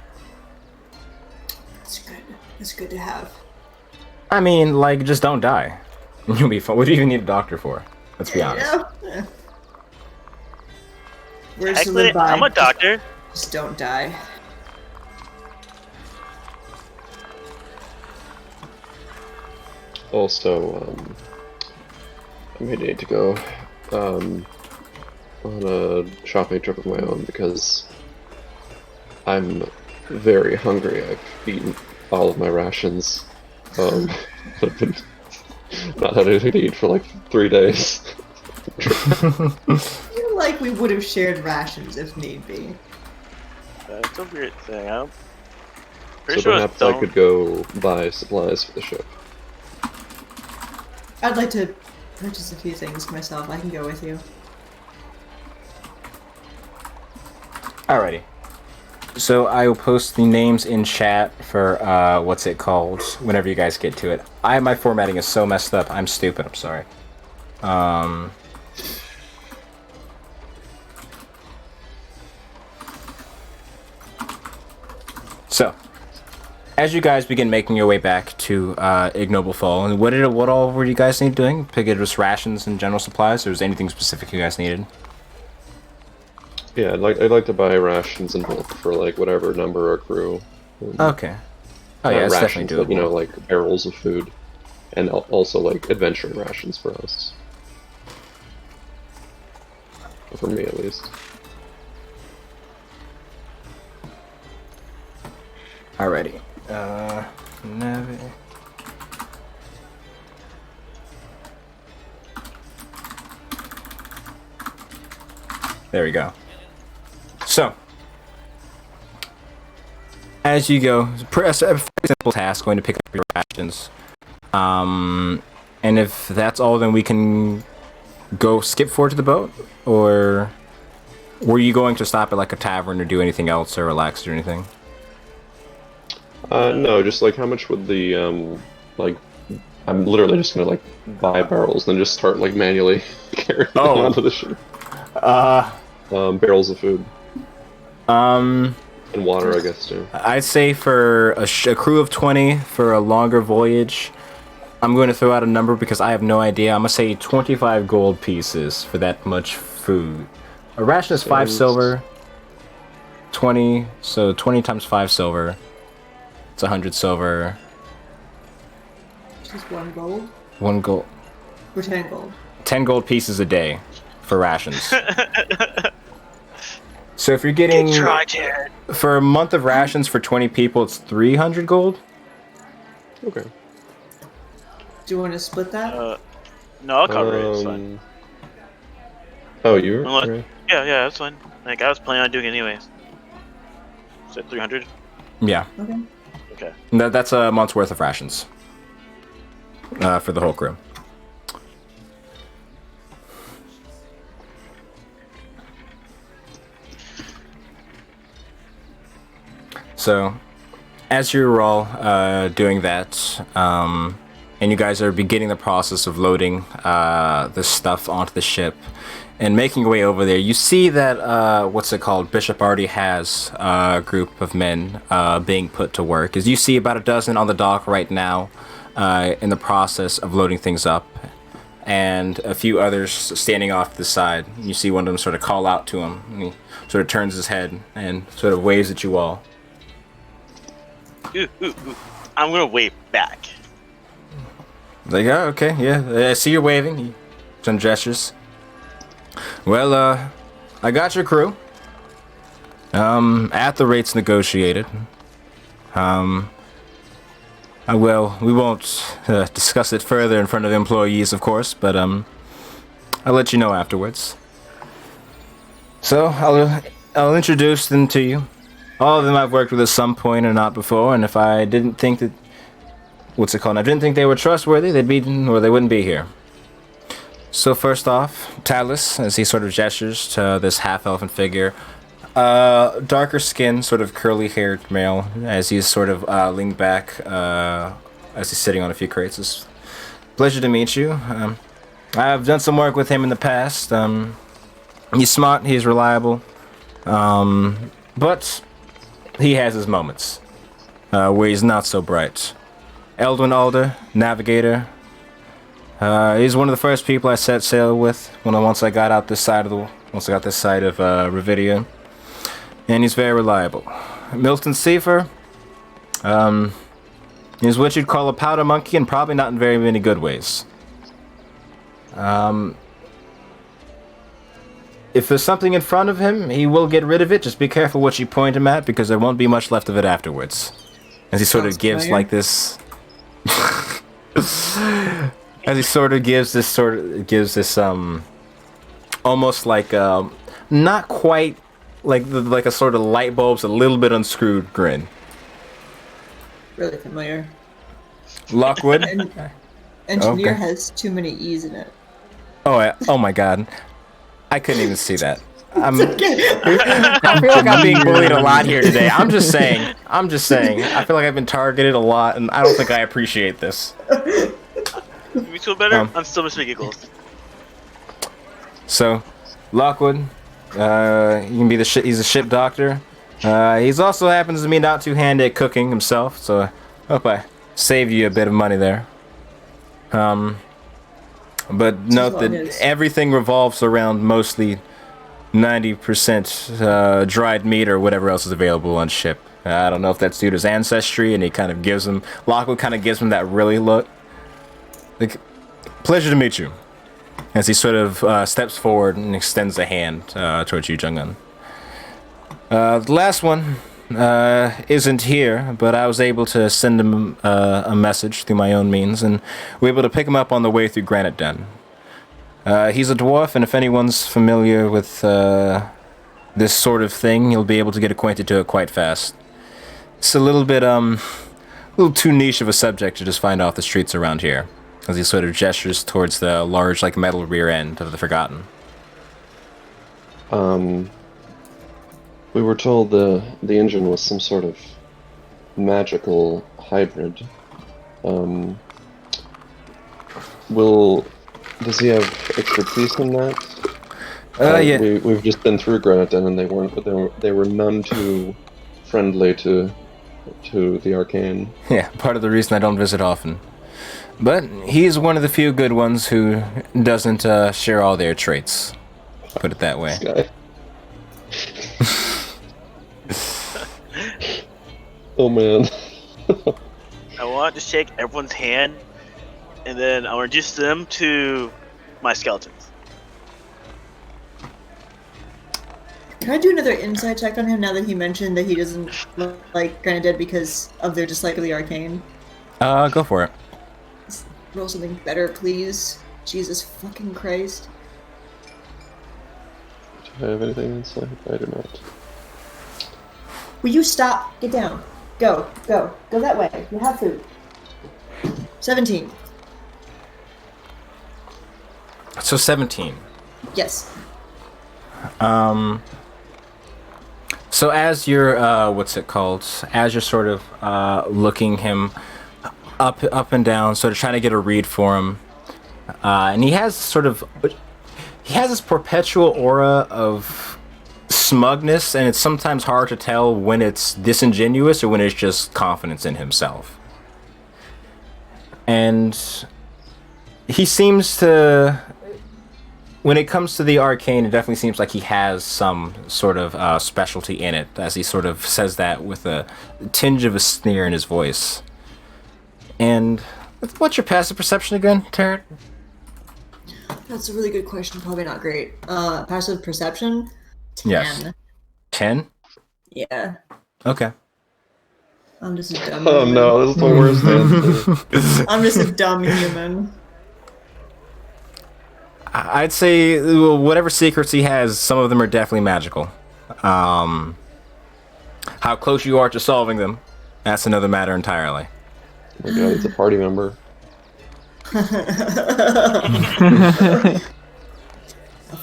That's good. That's good to have. I mean, like, just don't die. You'll be fine. What do you even need a doctor for? Let's be honest. Yeah. Words to Actually, live by. I'm a doctor. Just don't die. Also, I may need to go on a shopping trip of my own because I'm very hungry. I've eaten all of my rations. I've been not had anything to eat for like 3 days. I feel like we would have shared rations if need be. That's a weird thing. I'm So pretty sure perhaps I could go buy supplies for the ship. I'd like to purchase a few things myself. I can go with you. Alrighty. So I will post the names in chat for what's it called whenever you guys get to it. My formatting is so messed up. I'm stupid. I'm sorry. So, as you guys begin making your way back to Ignoble Fall, and what all were you guys need doing? Pick it was rations and general supplies, or was anything specific you guys needed? Yeah, I'd like to buy rations in bulk for like whatever number our crew. Okay. Oh yeah, it's rations, definitely doable. but, you know, like barrels of food, and also like adventure rations for us. For me, at least. Alrighty. Navi. There we go. So, as you go, it's a pretty simple task, going to pick up your rations. And if that's all, then we can go skip forward to the boat, or were you going to stop at like a tavern or do anything else or relax or anything? No, just like how much would the like I'm literally just gonna like buy barrels and then just start like manually carrying them onto the ship. Barrels of food. And water, I guess too. I'd say for a crew of 20 for a longer voyage, I'm going to throw out a number because I have no idea. I'm gonna say 25 gold pieces for that much food. A ration is 5 silver. 20, so 20 times 5 silver. It's 100 silver. Just 1 gold? 1 gold. Or 10 gold? 10 gold pieces a day for rations. So if you're getting... For a month of rations for 20 people, it's 300 gold? Okay. Do you want to split that? No, I'll cover it. It's fine. Oh, you? Unless, Okay. yeah, that's fine. Like, I was planning on doing it anyways. Is it 300? Yeah. Okay. Okay. That's a month's worth of rations. For the whole crew. So, as you're all doing that, and you guys are beginning the process of loading the stuff onto the ship and making your way over there, you see that, what's it called, Bishop already has a group of men being put to work. As you see about a dozen on the dock right now in the process of loading things up, and a few others standing off to the side. You see one of them sort of call out to him, and he sort of turns his head and sort of waves at you all. Ooh. I'm gonna wave back. Like, oh, okay, yeah, I see you're waving. He some gestures. Well, I got your crew. At the rates negotiated. Well, we won't discuss it further in front of employees, of course, but I'll let you know afterwards. So I'll introduce them to you. All of them I've worked with at some point or not before, and if I didn't think that, what's it called? I didn't think they were trustworthy, they wouldn't be here. So first off, Talus, as he sort of gestures to this half-elfin figure, darker skin, sort of curly-haired male, as he's sort of leaned back as he's sitting on a few crates. It's a pleasure to meet you. I've done some work with him in the past. He's smart, he's reliable, but he has his moments where he's not so bright. Eldwin Alder, navigator. He's one of the first people I set sail with once I got this side of Revedia, and he's very reliable. Milton Seifer, he's what you'd call a powder monkey, and probably not in very many good ways. If there's something in front of him, he will get rid of it. Just be careful what you point him at, because there won't be much left of it afterwards. As he sort of gives like this. As he sort of gives this almost like not quite like a sort of light bulb's a little bit unscrewed grin. Really familiar. Lockwood. Engineer Okay. has too many E's in it. Oh my god. I couldn't even see that. Okay. I feel like I'm being bullied a lot here today. I'm just saying. I feel like I've been targeted a lot, and I don't think I appreciate this. You feel better? I'm still Mr. Giggles. So, Lockwood, he can be he's a ship doctor. He's also happens to be not too handy at cooking himself, so I hope I saved you a bit of money there. But note that everything revolves around mostly 90% dried meat or whatever else is available on ship. I don't know if that's due to his ancestry, and he kind of gives him, Lockwood kind of gives him that really look. Like, pleasure to meet you. As he sort of steps forward and extends a hand towards you, Jung-un. The last one isn't here, but I was able to send him a message through my own means, and we were able to pick him up on the way through Granite Den. He's a dwarf, and if anyone's familiar with this sort of thing, you'll be able to get acquainted to it quite fast. It's a little bit, a little too niche of a subject to just find off the streets around here, as he sort of gestures towards the large, like, metal rear end of the Forgotten. We were told the engine was some sort of magical hybrid. Does he have expertise in that? Yeah. We've just been through Granite Den, and they were none too friendly to the arcane. Yeah, part of the reason I don't visit often. But he's one of the few good ones who doesn't share all their traits. Put it that way. This guy. Oh man. I want to shake everyone's hand, and then I'll introduce them to my skeletons. Can I do another insight check on him now that he mentioned that he doesn't like Granite Dead because of their dislike of the arcane? Go for it. Roll something better, please. Jesus fucking Christ. Do I have anything inside? I do not. Will you stop? Get down. Go. Go that way. You have food. 17. So 17. Yes. So as you're, what's it called? As you're sort of looking him up and down, sort of trying to get a read for him, and he has this perpetual aura of smugness, and it's sometimes hard to tell when it's disingenuous or when it's just confidence in himself. And he seems to, when it comes to the arcane, it definitely seems like he has some sort of specialty in it, as he sort of says that with a tinge of a sneer in his voice. And what's your passive perception again, Tarrant? That's a really good question. Probably not great. Passive perception? 10. Yes. 10? Yeah. Okay. I'm just a dumb Oh human. no, this is the worst answer. I'm just a dumb human. I'd say whatever secrets he has, some of them are definitely magical. How close you are to solving them, that's another matter entirely. Oh my god, it's a party member. a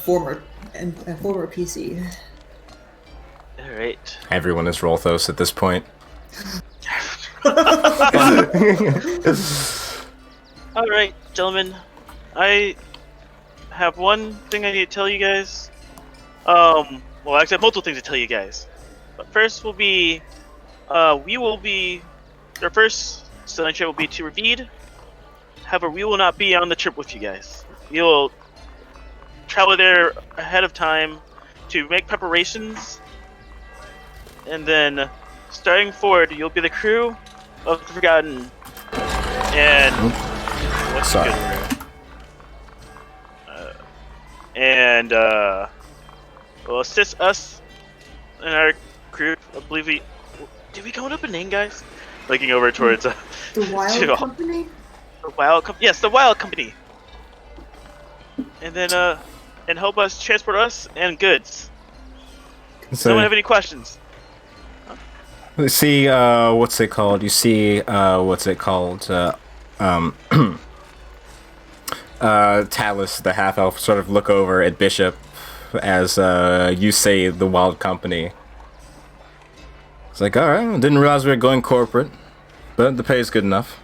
former PC. Alright. Everyone is Rolthos at this point. Alright, gentlemen. I have one thing I need to tell you guys. Well, actually, I have multiple things to tell you guys. But first will be, we will be, our first sailing trip will be to Revedia. However, we will not be on the trip with you guys. We will travel there ahead of time to make preparations, and then starting forward, you'll be the crew of the Forgotten. And what's Sorry. Will assist us and our group. I believe did we come up a name, guys? Looking over towards The Wild to- Company? the Wild Company. Yes, the Wild Company. And then and help us transport us and goods. Someone have any questions? You see, what's it called? You see, Talus, the half elf, sort of look over at Bishop as you say the Wild Company. It's like, all right, didn't realize we were going corporate, but the pay is good enough.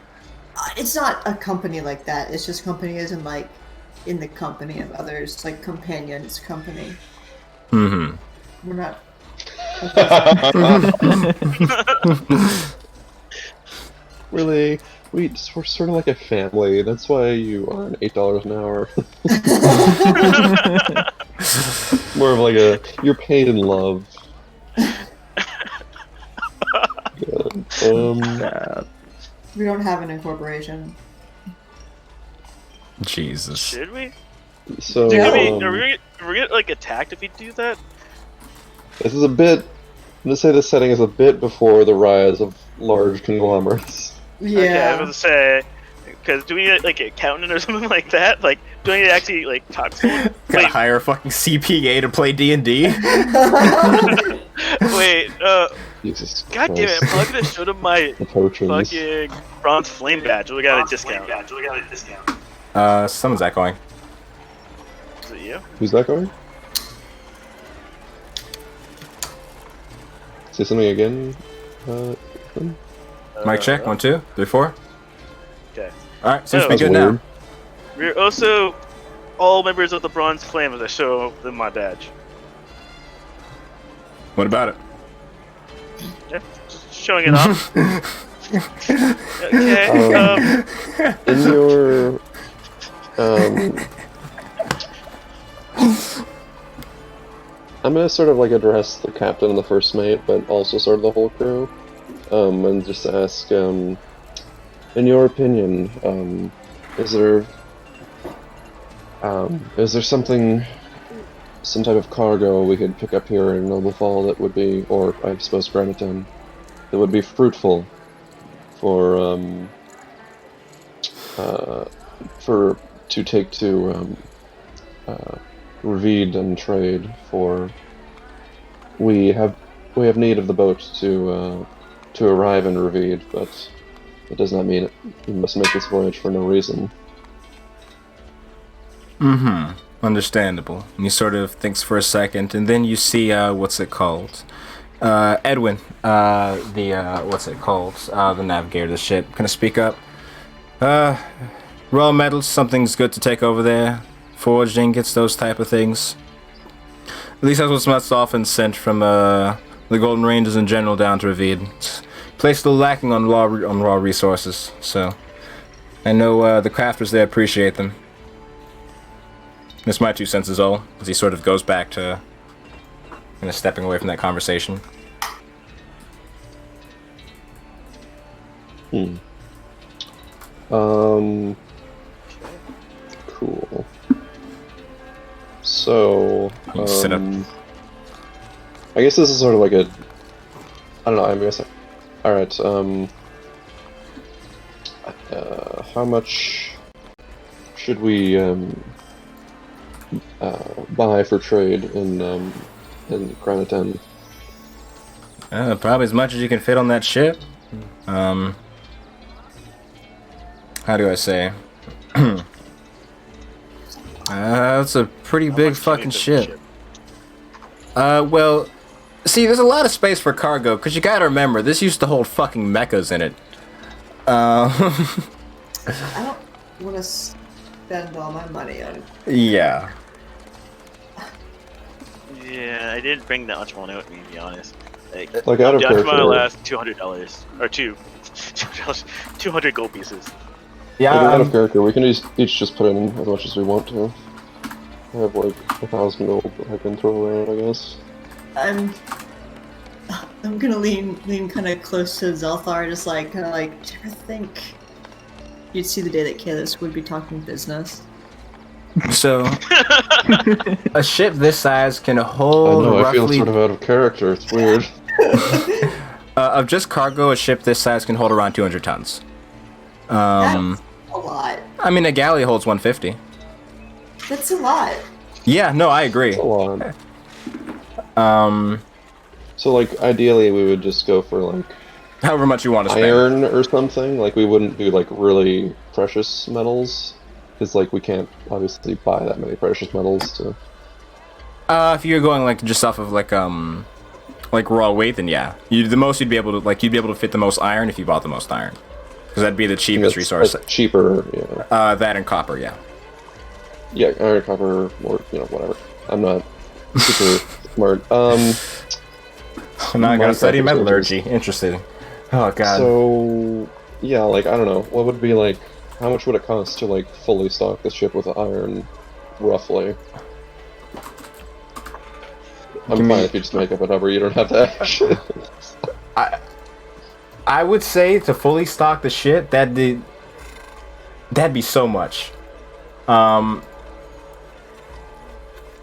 It's not a company like that. It's just company as in like in the company of others, like companions company. Mm-hmm. We're not. Really, we're sort of like a family. That's why you earn $8 an hour. More of like you're paid in love. God. We don't have an incorporation. Jesus. Should we? So, Are we gonna like attacked if we do that? this is a bit. Let's say the setting is a bit before the rise of large conglomerates. Yeah. Okay, I was gonna say, because do we need like an accountant or something like that? Like, do I need to actually like talk to someone? Gotta hire a fucking CPA to play D&D? Wait, Jesus god damn it! I'm Christ. probably gonna show them my The potions. fucking bronze flame badge. We got a discount. Someone's echoing. Is it you? Who's that going? Say something again. Ethan? Mic check, 1, 2, 3, 4. Okay. Alright, seems to Oh. be That's good weird. now. We're also all members of the bronze flame as I show them my badge. What about it? Yeah, just showing it off. Okay. In your I'm gonna sort of like address the captain and the first mate, but also sort of the whole crew, and just ask, in your opinion, is there something, some type of cargo we could pick up here in Noble Fall that would be, or I suppose Graniton, that would be fruitful for to take to Revedia and trade for. We have need of the boat to arrive in Revedia, but it does not mean we must make this voyage for no reason. Mm-hmm. Understandable. And he sort of thinks for a second, and then you see, what's it called? Edwin, the navigator of the ship, gonna speak up. Raw metals, something's good to take over there. Forged ingots, those type of things. At least that's what's most often sent from, the Golden Ranges in general down to Revedia. It's a place still lacking on raw resources, so I know, the crafters there appreciate them. That's my 2 cents is all, as he sort of goes back to kind of stepping away from that conversation. Cool. So, You sit up. I guess this is sort of like a, I don't know, I guess, alright, how much should we, buy for trade in Graniton? Probably as much as you can fit on that ship. How do I say? That's a pretty How big much fucking do you think ship. Well, see, there's a lot of space for cargo, because you gotta remember, this used to hold fucking mechas in it. I don't want to spend all my money on. Yeah. Yeah, I didn't bring that much money with me, to be honest. Like, out I'm of down to my character. last $200 or $200, 200 gold pieces. Like, out Yeah, of character, we can each just put in as much as we want to. I have like 1,000 gold that I can throw around, I guess. I'm gonna lean kind of close to Zelthar, just like do you ever think you'd see the day that Kalis would be talking business? so a ship this size can I hold know, I feel roughly sort of out of character, it's weird. of just cargo. A ship this size can hold around 200 tons. That's a lot. I mean, a galley holds 150. That's a lot. Yeah, no, I agree. It's a lot. So like ideally we would just go for like However much you want to spend. iron or something. Like we wouldn't do like really precious metals because like we can't obviously buy that many precious metals to. If you're going like just off of like raw weight, then yeah, the most you'd be able to fit the most iron if you bought the most iron, because that'd be the cheapest resource. That's cheaper, yeah. That and copper, yeah. Yeah, iron, copper, or whatever. I'm not super smart. Now I gotta study Minecraft metallurgy. Interesting. Oh god. So yeah, like I don't know, what would be like? How much would it cost to like fully stock the ship with iron, roughly? I'm fine if you just make up a number. You don't have to actually. I would say to fully stock the shit, that'd be so much.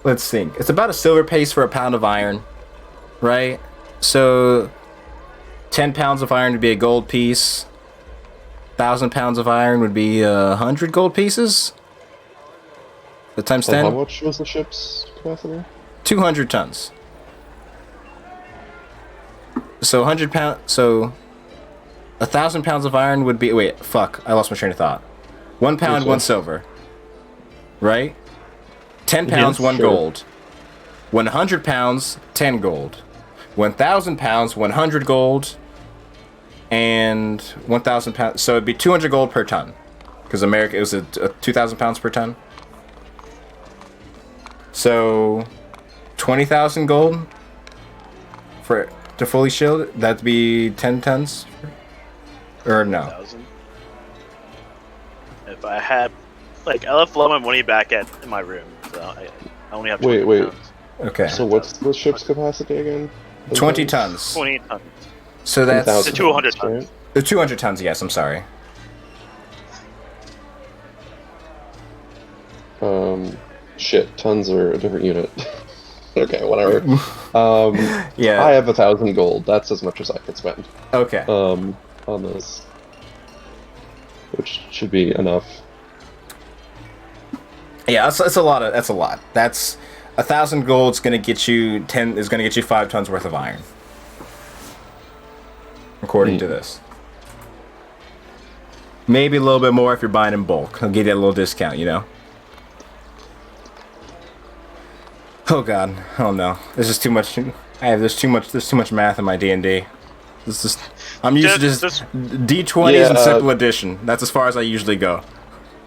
Let's think. It's about a silver pace for a pound of iron, right? So 10 pounds of iron would be a gold piece. 1,000 pounds of iron would be 100 gold pieces. The times 10. How much was the ship's capacity? 200 tons. So 100 pounds. So 1,000 pounds of iron would be. Wait, fuck! I lost my train of thought. 1 pound, 1 silver. Right? 10 pounds, 1 sure. gold. 100 pounds, 10 gold. 1,000 pounds, 100 gold. And 1,000 pounds. So it'd be 200 gold per ton. Because America, it was a 2,000 pounds per ton. So 20,000 gold to fully shield it. That'd be 10 tons. Or no? 1,000. If I had, like, I left a lot of my money back in my room, so I only have 20 Wait. pounds. Okay. So what's the ship's capacity again? 20 tons. 20 tons. So that's 10,000 to 200 right? 200 tons. Yes, I'm sorry. Shit, tons are a different unit. Okay, whatever. Yeah. I have 1,000 gold. That's as much as I could spend. Okay. On this, which should be enough. Yeah, that's a lot. That's 1,000 gold's gonna get you 10. Is gonna get you 5 tons worth of iron, according to this. Maybe a little bit more if you're buying in bulk. I'll give you a little discount, you know. Oh god, oh no, this is too much. There's too much math in my D&D. I'm used to just D20s and simple addition. That's as far as I usually go.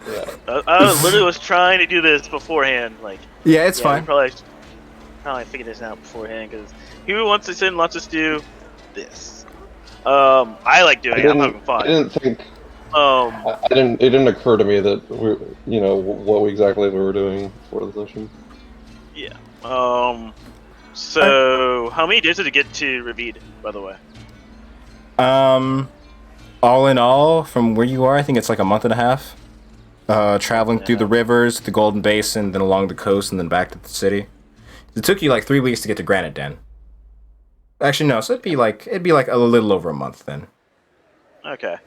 Yeah. I literally was trying to do this beforehand, like. Yeah, it's fine. Probably figure this out beforehand, because who wants to sit and lets us do this? I like doing it. I'm having fun. I didn't think. It didn't occur to me that what exactly we were doing for the session. Yeah. So how many days did it get to Revedia, by the way? All in all, from where you are, I think it's like a month and a half. Traveling through the rivers, the Golden Basin, then along the coast, and then back to the city. It took you like 3 weeks to get to Granite Den. Actually, no. So it'd be like a little over a month then. Okay.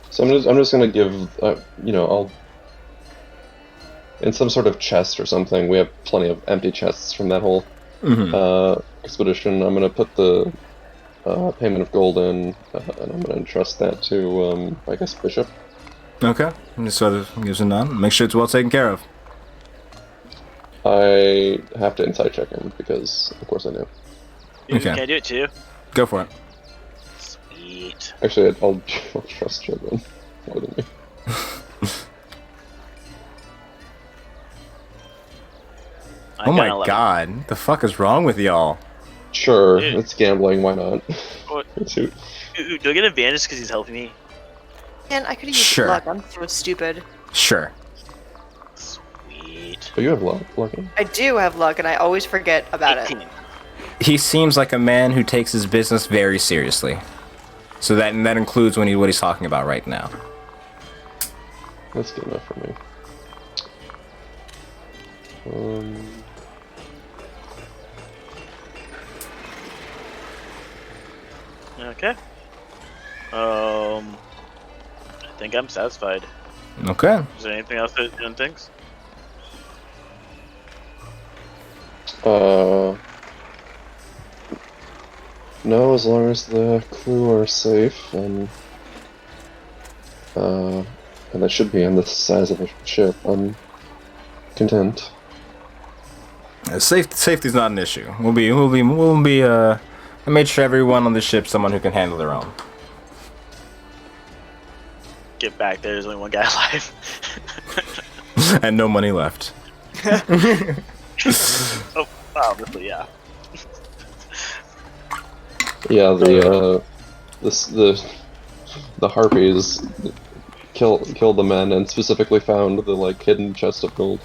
So I'm just gonna give I'll in some sort of chest or something. We have plenty of empty chests from that whole expedition. I'm gonna put the payment of gold in, and I'm gonna entrust that to I guess Bishop. Okay, and just sort of gives a nod. Make sure it's well taken care of. I have to insight check him because of course I do. Okay. Okay. Can I do it too? Go for it. Sweet. Actually, I'll trust Children more than me. Oh my god, the fuck is wrong with y'all? Sure, Dude. it's gambling. Why not? What? Shoot. Do I get advantage because he's helping me? Man, I could have used Sure. luck. I'm so stupid. Sure. Sweet. Oh, you have luck. Lucky. I do have luck, and I always forget about it. 18. He seems like a man who takes his business very seriously. So that includes what he's talking about right now. That's good enough for me. Okay. I think I'm satisfied. Okay. Is there anything else that anyone thinks? Uh, no, as long as the crew are safe, and that should be on the size of a ship. I'm content. Safety's not an issue. I made sure everyone on the ship's someone who can handle their own. Get back there. There's only one guy alive. And no money left. Oh, obviously, yeah. Yeah, the harpies killed the men and specifically found the like hidden chest of gold.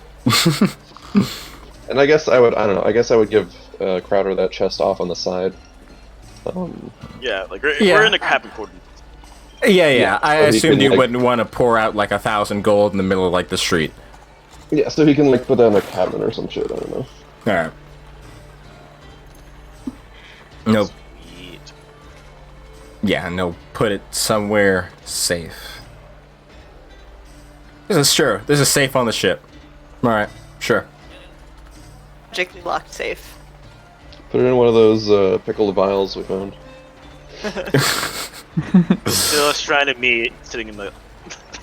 And I guess I would give Crowder that chest off on the side. Yeah, like we're in the cabin quarters. Yeah. I so he assumed can, you like- wouldn't want to pour out like 1,000 gold in the middle of like the street. Yeah, so he can like put that in a cabin or some shit. I don't know. All right. No. Sweet. Yeah, no. Put it somewhere safe. There's a safe on the ship. All right. Sure. Magically locked safe. Put it in one of those pickled vials we found. Still a shrine of meat sitting in the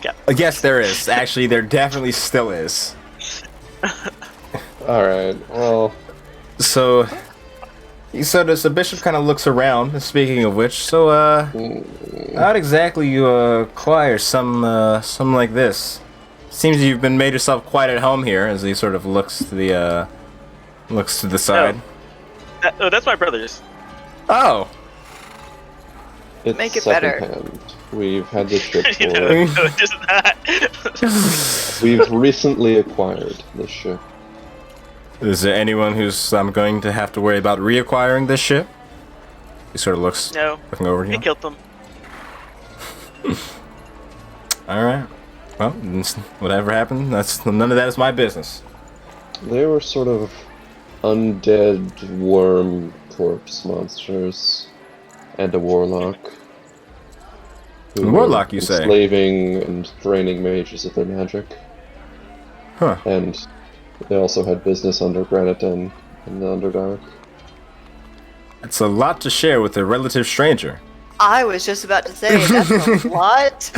cabin. Yes, there is. Actually, there definitely still is. All right. Well, So the bishop kind of looks around. Speaking of which, so how exactly you acquire some like this? Seems you've been made yourself quite at home here. As he sort of looks to the side. That's my brother's. Oh, it's Make it better. secondhand. We've had this ship for. You know, no, it is not. We've recently acquired this ship. is there anyone who's I'm going to have to worry about reacquiring this ship? He sort of looks No, looking over to he you. killed them. All right. Well, whatever happened, none of that is my business. They were sort of undead worm corpse monsters, and a warlock. who Warlock, were you say? enslaving and draining mages of their magic. Huh. And they also had business under Granite Den in the Underdark. It's a lot to share with a relative stranger. I was just about to say that's a lot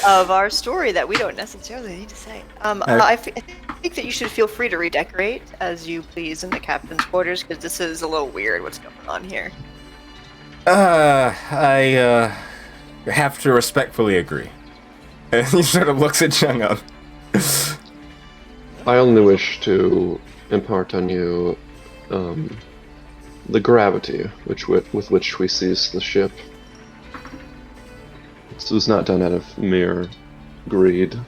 of our story that we don't necessarily need to say. I think that you should feel free to redecorate as you please in the captain's quarters, because this is a little weird what's going on here. I have to respectfully agree. And he sort of looks at Jung-Un. I only wish to impart on you the gravity with which we seized the ship. This was not done out of mere greed.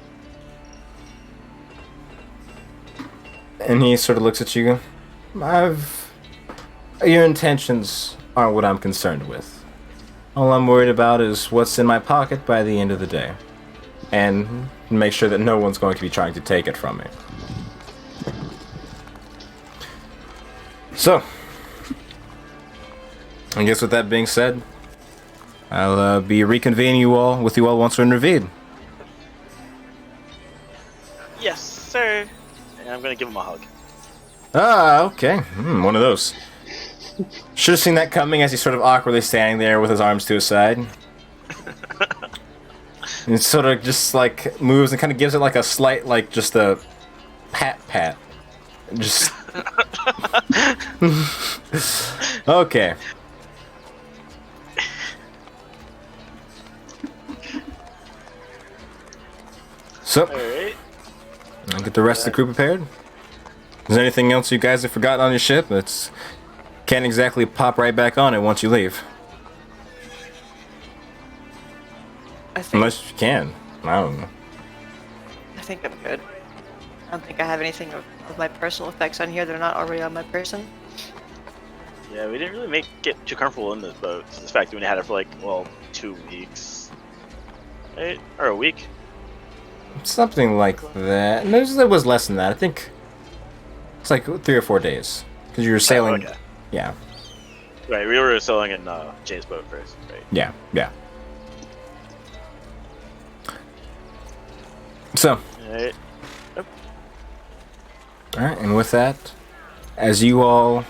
And he sort of looks at you. Your intentions aren't what I'm concerned with. All I'm worried about is what's in my pocket by the end of the day. And make sure that no one's going to be trying to take it from me. So, I guess with that being said, I'll be reconvening with you all once we're in Revedia. Yes, sir. And I'm gonna give him a hug. Ah, okay. One of those. Should have seen that coming as he's sort of awkwardly standing there with his arms to his side. And sort of just like moves and kind of gives it like a slight, like just a pat. Just. Okay. So, Alright. I'll get the rest of the crew prepared. Is there anything else you guys have forgotten on your ship? That's can't exactly pop right back on it once you leave. I think Unless you can. I don't know. I'm good. I don't think I have anything of my personal effects on here that are not already on my person. Yeah, we didn't really get too comfortable in this boat. The fact that we had it for 2 weeks. Right? Or a week. Something like that. No, it was less than that. I think it's like 3 or 4 days. Because you were sailing. Oh, okay. Yeah. Right, we were sailing in Jay's boat first, right? Yeah. So, Alright. alright, and with that, As you all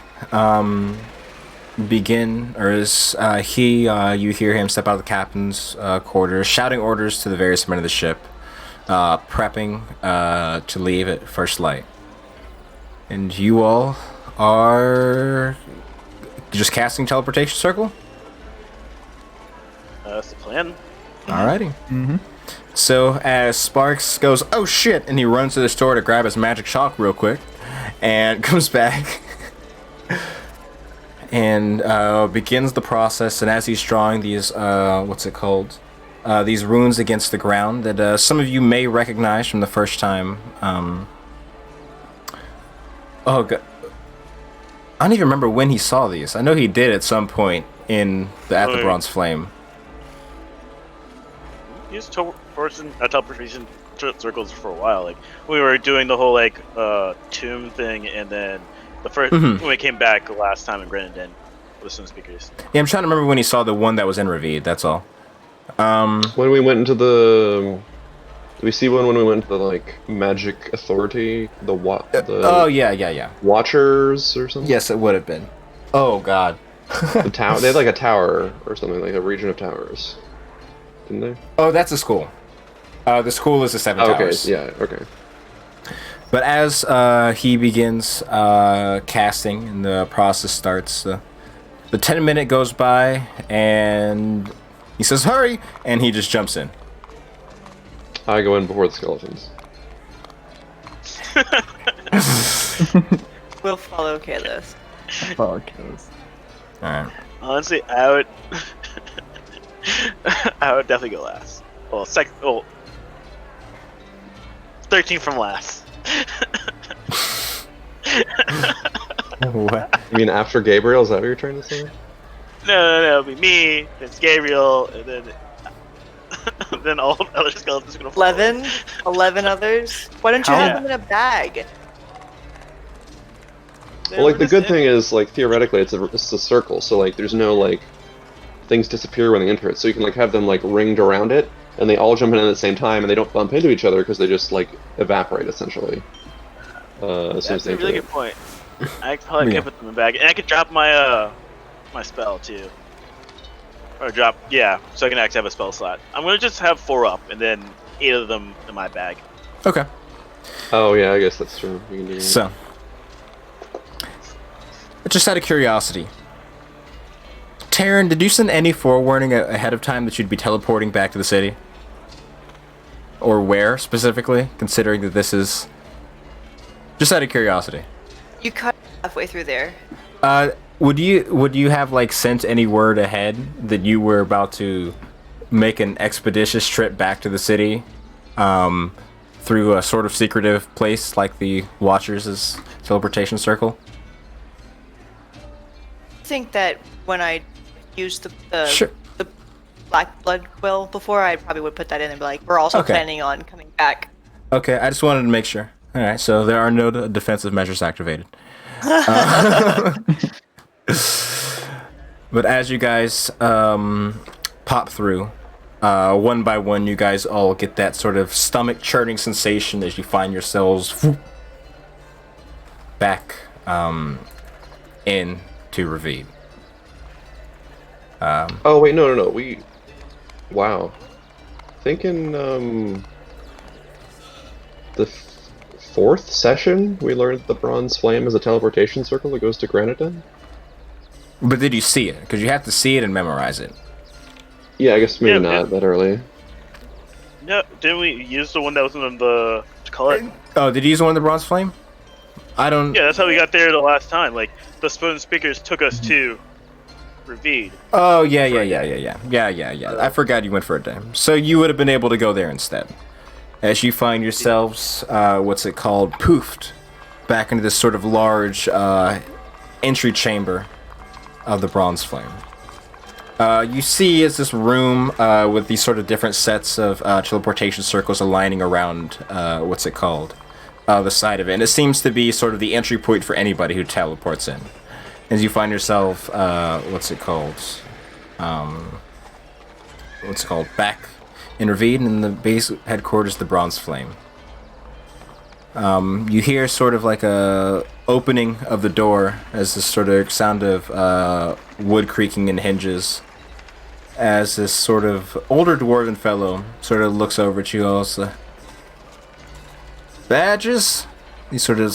begin, or as you hear him step out of the captain's quarters, shouting orders to the various men of the ship, prepping to leave at first light. And you all are just casting teleportation circle? That's the plan. Alrighty. Mm-hmm. So as Sparks goes, oh shit, and he runs to the store to grab his magic chalk real quick, and comes back, and begins the process. And as he's drawing these, these runes against the ground that some of you may recognize from the first time. Oh god, I don't even remember when he saw these. I know he did at some point at the Bronze Flame. Used teleportation circles for a while. Like we were doing the whole like tomb thing, and then the first when we came back last time in Grenadin with some speakers. Yeah, I'm trying to remember when he saw the one that was in Revedia. That's all. When we went into the... Did we see one when we went to the, like, Magic Authority? Oh, yeah. Watchers or something? Yes, it would have been. Oh, God. The tower. They had, like, a tower or something, like a region of towers. Didn't they? Oh, that's the school. The school is the Seven Towers. Okay, yeah, okay. But as he begins casting and the process starts, the 10-minute goes by, and he says, hurry! And he just jumps in. I go in before the skeletons. We'll follow Kalos. Fuck this. Alright. Honestly, I would definitely go last. Well, 13 from last. What? You mean after Gabriel? Is that what you're trying to say? No, it'll be me, it's Gabriel, and then all the other skeletons are gonna follow. 11 others? Why don't you have them in a bag? Well, like, the good thing is, like, theoretically, it's a circle, so, like, there's no, like, things disappear when they enter it, so you can, like, have them, like, ringed around it, and they all jump in at the same time, and they don't bump into each other, because they just, like, evaporate, essentially. That's a really good point. I probably could put them in the bag, and I could drop my, my spell, too. Or drop, yeah, so I can actually have a spell slot. I'm gonna just have 4 up, and then 8 of them in my bag. Okay. Oh, yeah, I guess that's true. You can do that. So, just out of curiosity, Taryn, did you send any forewarning ahead of time that you'd be teleporting back to the city? Or where, specifically, considering that this is... Just out of curiosity. You cut halfway through there. Would you have, like, sent any word ahead that you were about to make an expeditious trip back to the city, through a sort of secretive place like the Watchers' teleportation circle? I think that when I used the Sure. the black blood quill before, I probably would put that in and be like, we're also Okay. planning on coming back. Okay, I just wanted to make sure. Alright, so there are no defensive measures activated. But as you guys pop through, one by one, you guys all get that sort of stomach churning sensation as you find yourselves back in to Revedia. Oh, wait, no, wow. I think in, the 4th session, we learned the Bronze Flame is a teleportation circle that goes to Granadin. But did you see it? Because you have to see it and memorize it. Yeah, I guess maybe Yeah, not that early. No, didn't we use the one that was in the color? Oh, did you use one of the Bronze Flame? I don't... Yeah, that's how we got there the last time. Like, the spoon speakers took us to Revedia. Oh, yeah. I forgot you went for a day. So you would have been able to go there instead. As you find yourselves, poofed back into this sort of large entry chamber of the Bronze Flame. You see it's this room with these sort of different sets of teleportation circles aligning around, the side of it. And it seems to be sort of the entry point for anybody who teleports in. As you find yourself, back in Revedia in the base headquarters of the Bronze Flame. You hear sort of like a opening of the door as this sort of sound of wood creaking in hinges. As this sort of older dwarven fellow sort of looks over at you all. Badges? He sort of,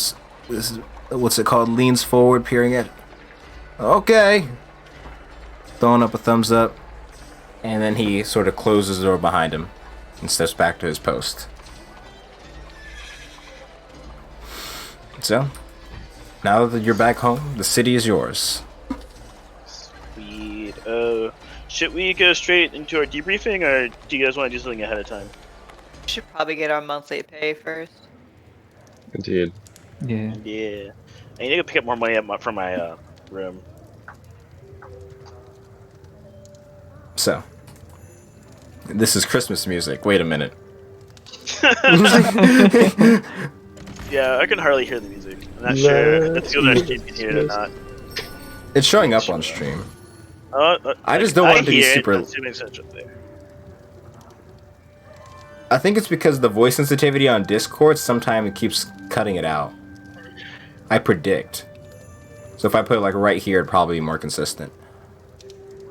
what's it called, leans forward, peering at. Okay. Throwing up a thumbs up. And then he sort of closes the door behind him and steps back to his post. So, now that you're back home, the city is yours. Sweet. Should we go straight into our debriefing, or do you guys want to do something ahead of time? We should probably get our monthly pay first. Indeed. Yeah. Yeah. I need to go pick up more money from my room. So, this is Christmas music. Wait a minute. Yeah, I can hardly hear the music. I'm not sure if the other stream can hear it or not. It's showing up on stream. I just don't I want it to be hear super. I'm assuming it's up there. I think it's because the voice sensitivity on Discord, sometimes it keeps cutting it out. I predict. So if I put it like right here, it'd probably be more consistent.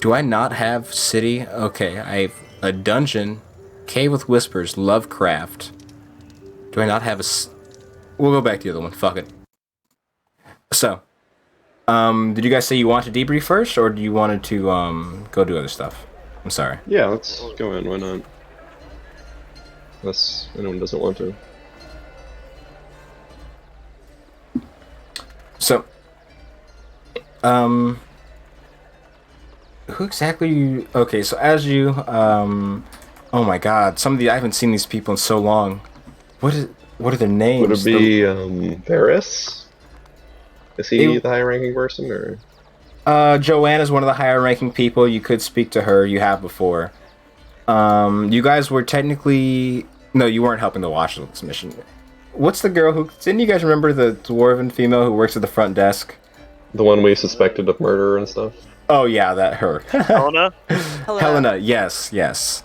Do I not have city? Okay, I have a dungeon, Cave with Whispers, Lovecraft. Do I not have a... We'll go back to the other one. Fuck it. So, did you guys say you want to debrief first, or do you wanted to go do other stuff? I'm sorry. Yeah, let's go in. Why not? Unless anyone doesn't want to. So, who exactly? Okay, so as you, oh my God, I haven't seen these people in so long. What are their names? Would it be Varys? Is he the higher-ranking person, or? Joanne is one of the higher-ranking people. You could speak to her. You have before. You guys were technically... No, you weren't helping to watch this mission. What's the girl who... Didn't you guys remember the dwarven female who works at the front desk? The one we suspected of murder and stuff? Oh, yeah, her. Helena? Helena, yes.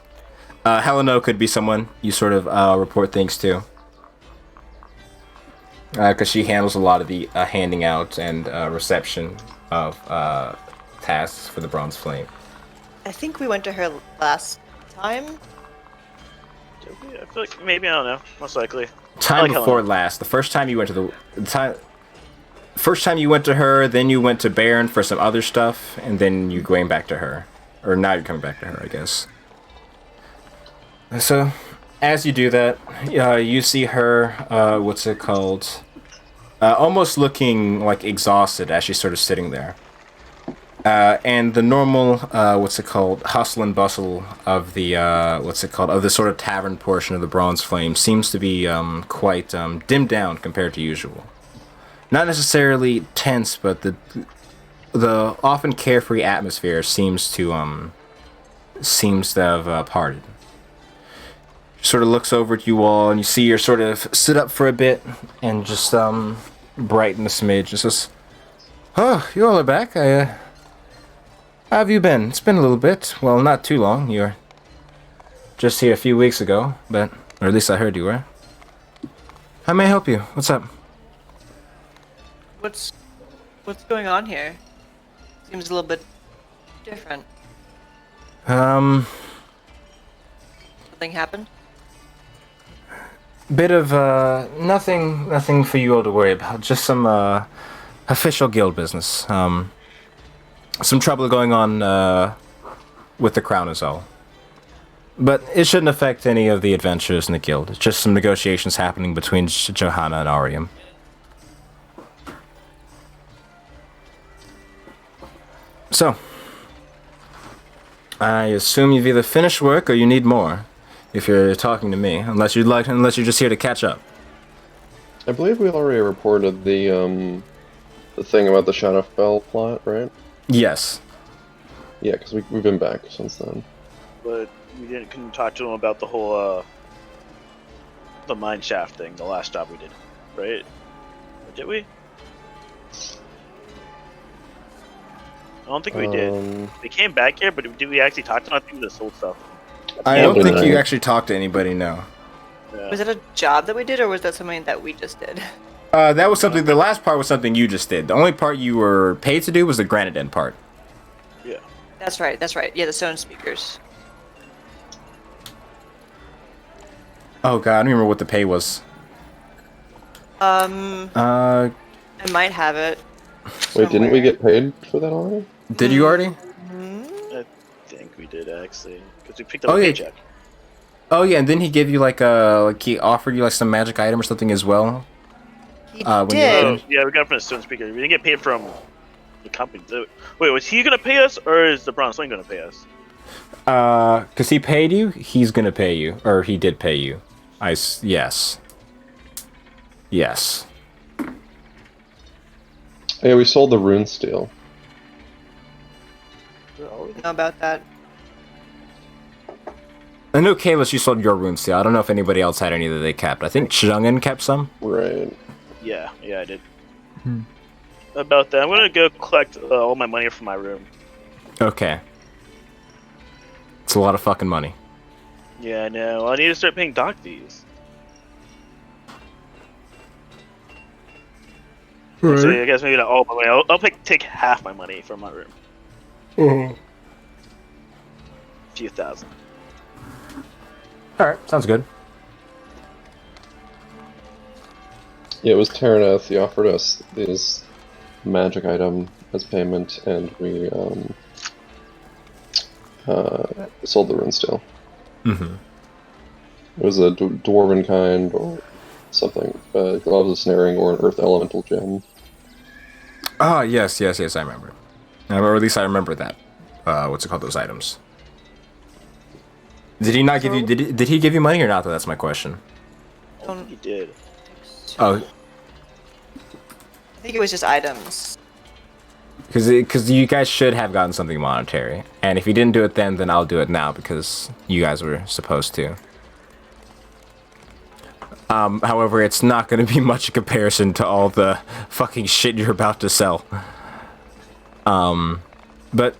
Helena could be someone you sort of report things to. Because she handles a lot of the handing out and reception of tasks for the Bronze Flame. I think we went to her last time. Did we? I feel like maybe, I don't know. Most likely. Time like before Helena. last. The first time you went to first time you went to her, then you went to Baron for some other stuff, and then you're going back to her. Or now you're coming back to her, I guess. So, as you do that, you see her, what's it called? Almost looking like exhausted as she's sort of sitting there. And the normal, hustle and bustle of the, of the sort of tavern portion of the Bronze Flame seems to be quite dimmed down compared to usual. Not necessarily tense, but the often carefree atmosphere seems to have parted. She sort of looks over at you all, and you see her sort of sit up for a bit and just brighten a smidge and says, "Oh, you all are back. How have you been? It's been a little bit. Well, not too long. You were just here a few weeks ago, or at least I heard you were. How may I help you? What's up?" What's going on here? Seems a little bit different. Something happened? Bit of nothing for you all to worry about. Just some official guild business. Some trouble going on with the crown is all. But it shouldn't affect any of the adventurers in the guild. It's just some negotiations happening between Johanna and Ariam. So, I assume you've either finished work or you need more. If you're talking to me, unless you're just here to catch up. I believe we already reported the thing about the Shadowfell plot, right? Yes. Yeah, because we've been back since then. But we couldn't talk to him about the whole the mine shaft thing, the last job we did, right? Or did we? I don't think we did. We came back here, but did we actually talk to him? I think we just sold stuff. I don't think you actually talked to anybody, no. Yeah. Was that a job that we did, or was that something that we just did? That was something. The last part was something you just did. The only part you were paid to do was the Granite part. Yeah. That's right. That's right. Yeah, the stone speakers. Oh god, I don't remember what the pay was. I might have it. Wait, didn't we somewhere. get paid for that already? Did you already? I think we did actually, because we picked up Oh, a yeah. paycheck. Oh yeah, and then he gave you like he offered you like some magic item or something as well. He When you did. Oh, yeah, we got it from the stone speaker. We didn't get paid from the company. Wait, was he gonna pay us, or is the Bronze Sling gonna pay us? Cause he paid you, he's gonna pay you, or he did pay you. Yes. Yes. Yeah, we sold the rune steel. Know about that. I know Kalis, you sold your rune steel. I don't know if anybody else had any that they kept. I think Chungin kept some. Right. Yeah, I did. About that, I'm gonna go collect all my money from my room. Okay. It's a lot of fucking money. Yeah, I know. I need to start paying dock fees. So I guess maybe not all my money. I'll take half my money from my room. A few thousand. Alright, sounds good. Yeah, it was Terraneth. He offered us this magic item as payment, and we sold the rune steel. Mm-hmm. It was a dwarven kind or something. Gloves of snaring or an earth elemental gem. Ah, yes, I remember. Or at least I remember that. What's it called? Those items. Did he not give you? Did he give you money or not? That's my question. He did. Oh, I think it was just items. because you guys should have gotten something monetary, and if you didn't do it then I'll do it now because you guys were supposed to. However, it's not going to be much in comparison to all the fucking shit you're about to sell. But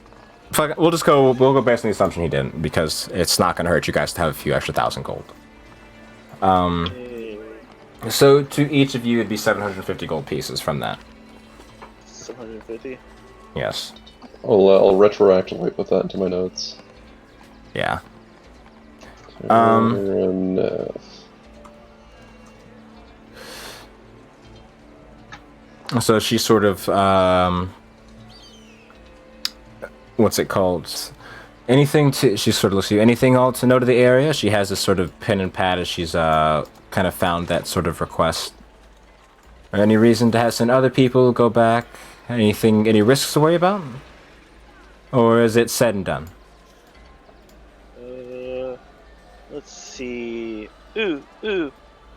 fuck, we'll go based on the assumption he didn't, because it's not going to hurt you guys to have a few extra 1,000 gold. So to each of you, it'd be 750 gold pieces from that. 750. I'll Yes. retroactively put that into my notes. Yeah. Terraneth. So she sort of, what's it called? She sort of looks at you. Anything else to note of the area? She has this sort of pen and pad as she's, kind of found that sort of request. Or any reason to have sent other people go back? Any risks to worry about? Or is it said and done? Let's see. Ooh.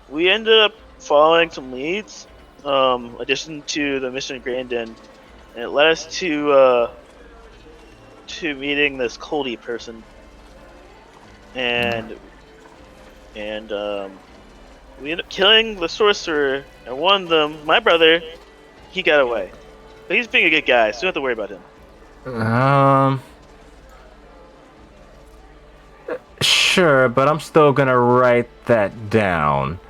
We ended up following some leads. Addition to the mission at Grandin, and it led us to meeting this Coldy person, and we ended up killing the sorcerer, and one of them, my brother, he got away. But he's being a good guy, so you don't have to worry about him. Sure, but I'm still gonna write that down.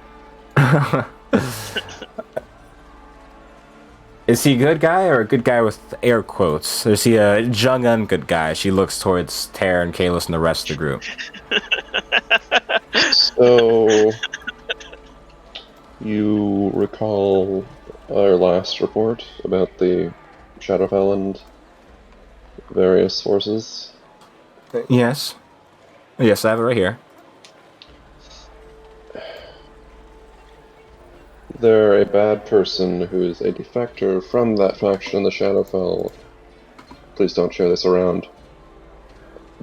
Is he a good guy or a good guy with air quotes? Or is he a Jung-un good guy? She looks towards Tara and Kalis and the rest of the group. So, you recall our last report about the Shadowfell and various forces? Yes. Yes, I have it right here. They're a bad person who is a defector from that faction in the Shadowfell. Please don't share this around.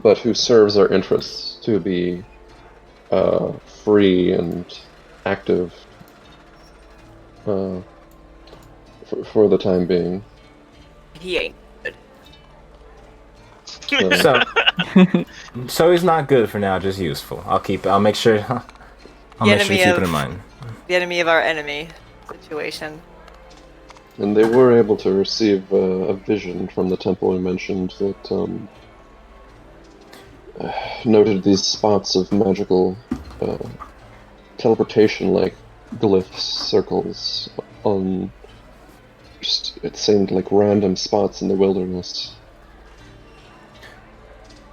But who serves our interests to be free and active for the time being. He ain't. So he's not good for now, just useful. I'll make sure you keep it in mind. The enemy of our enemy situation. And they were able to receive a vision from the temple we mentioned that noted these spots of magical teleportation-like glyphs, circles, on just, it seemed like random spots in the wilderness.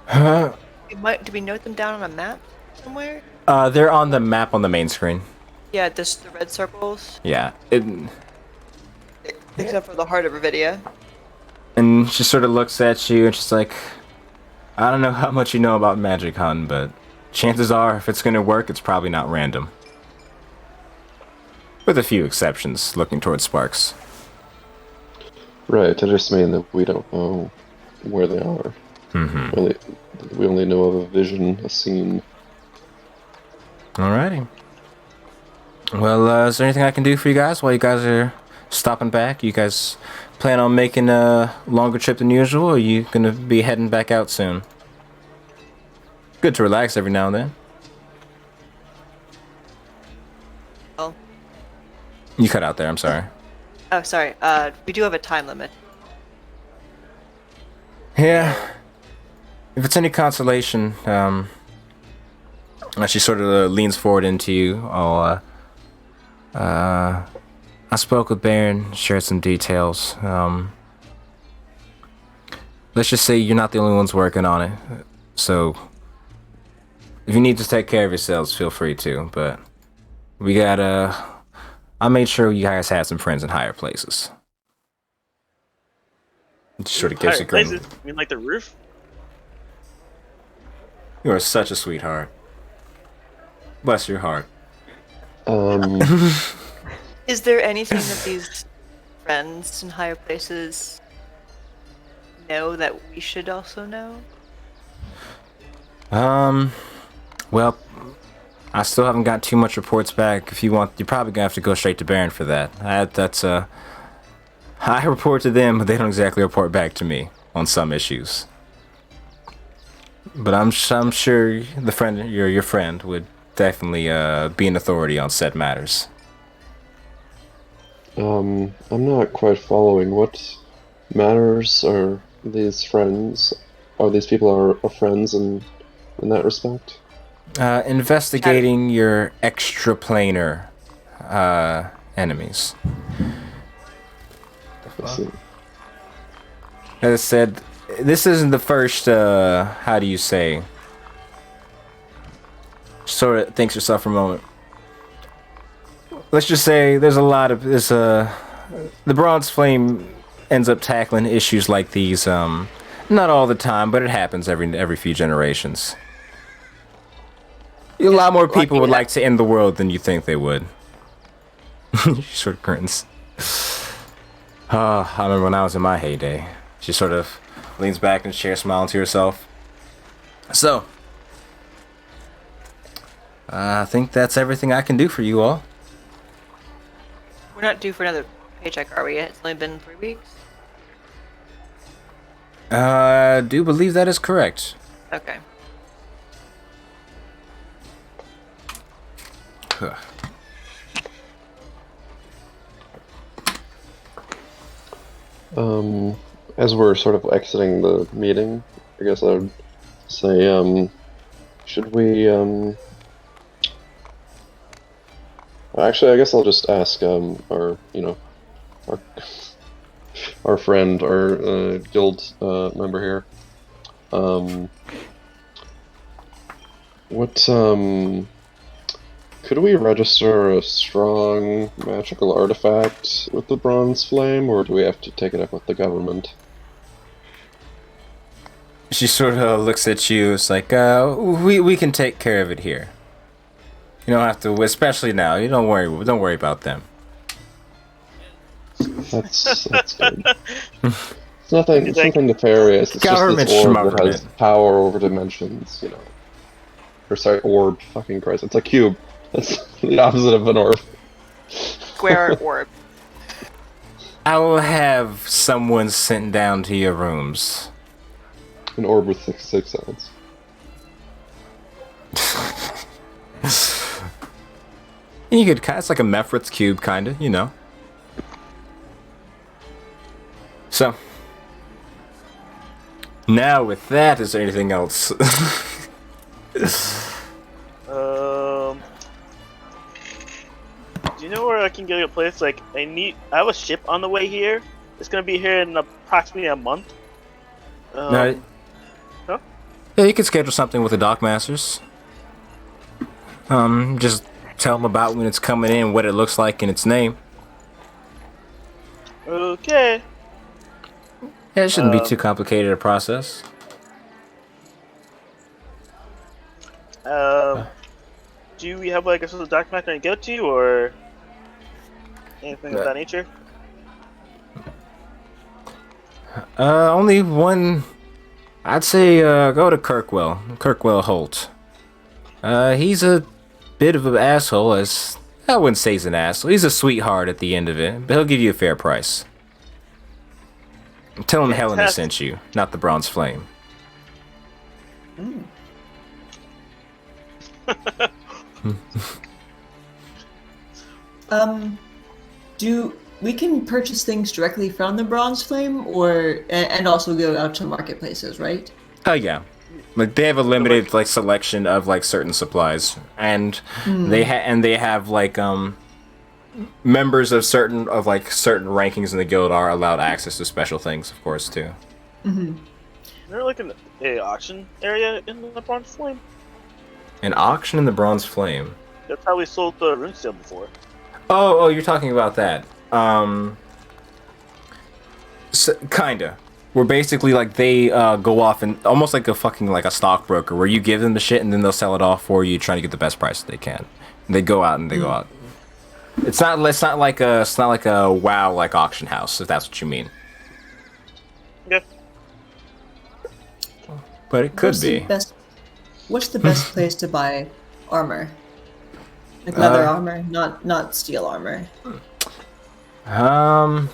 Huh? Do we note them down on a map somewhere? They're on the map on the main screen. Yeah, just the red circles. Yeah. Except for the heart of Revedia. And she sort of looks at you and she's like, I don't know how much you know about magic, hun, but chances are if it's gonna work, it's probably not random. With a few exceptions, looking towards Sparks. Right, I just mean that we don't know where they are. We only know of a vision, a scene. Alrighty. Well, is there anything I can do for you guys while you guys are stopping back? You guys plan on making a longer trip than usual, or are you gonna be heading back out soon? Good to relax every now and then. Oh. You cut out there, I'm sorry. Oh, sorry. We do have a time limit. Yeah. If it's any consolation, she sort of leans forward into you. I spoke with Baron, shared some details. Let's just say you're not the only ones working on it. So, if you need to take care of yourselves, feel free to. But we gotta... I made sure you guys had some friends in higher places. It sort of gives Higher a grin. places? You mean like the roof? You are such a sweetheart. Bless your heart. Is there anything that these friends in higher places know that we should also know? Well, I still haven't got too much reports back. If you want, you're probably gonna have to go straight to Baron for that. I report to them, but they don't exactly report back to me on some issues. But I'm sure your friend would definitely be an authority on said matters. I'm not quite following. What matters are these friends? Are these people are friends in that respect? Investigating your extraplanar enemies. I see. As I said, this isn't the first, how do you say? Sort of thinks yourself for a moment. Let's just say there's a lot of this, the Bronze Flame ends up tackling issues like these, not all the time, but it happens every few generations. A lot more people would like to end the world than you think they would. She sort of grins. I remember when I was in my heyday. She sort of leans back in the chair, smiling to herself. So, I think that's everything I can do for you all. We're not due for another paycheck, are we? It's only been 3 weeks? I do believe that is correct. Okay. Huh. As we're sort of exiting the meeting, I guess I would say, should we, actually, I guess I'll just ask, our friend, our guild member here, could we register a strong magical artifact with the Bronze Flame, or do we have to take it up with the government? She sort of looks at you. It's like, we can take care of it here. You don't have to, especially now. You don't worry about them. That's good. It's nothing nefarious. It's Government just this orb that has schmugglement. power over dimensions, you know. Or sorry, orb. Fucking Christ. It's a cube. That's the opposite of an orb. Square orb. I will have someone sent down to your rooms. An orb with six sides. You could, it's like a Mephrit's cube, kinda, you know. So, now with that, is there anything else? Do you know where I can get a place, like, I have a ship on the way here. It's gonna be here in approximately a month. No. Huh? Yeah, you can schedule something with the dockmasters. Just tell them about when it's coming in, what it looks like, and its name. Okay. Yeah, it shouldn't be too complicated a process. Do we have like a sort of document I can go to, or anything of that nature? Only one. I'd say go to Kirkwell Holt. He's a bit of an asshole, as I wouldn't say he's an asshole. He's a sweetheart at the end of it, but he'll give you a fair price. Tell him Helena sent you, not the Bronze Flame. Do we can purchase things directly from the Bronze Flame, or and also go out to marketplaces, right? Oh yeah, like they have a limited like selection of like certain supplies, and they have like members of certain rankings in the guild are allowed access to special things, of course, too. Is there like an auction area in the Bronze Flame? An auction in the Bronze Flame. That's how we sold the runestone before. Oh, you're talking about that. Kinda. Where basically like they go off and almost like a fucking like a stockbroker, where you give them the shit and then they'll sell it off for you, trying to get the best price that they can. And they go out and they go out. It's not like a WoW like auction house, if that's what you mean. Yeah. But it could be. What's the best place to buy armor? Like leather armor, not steel armor. Well,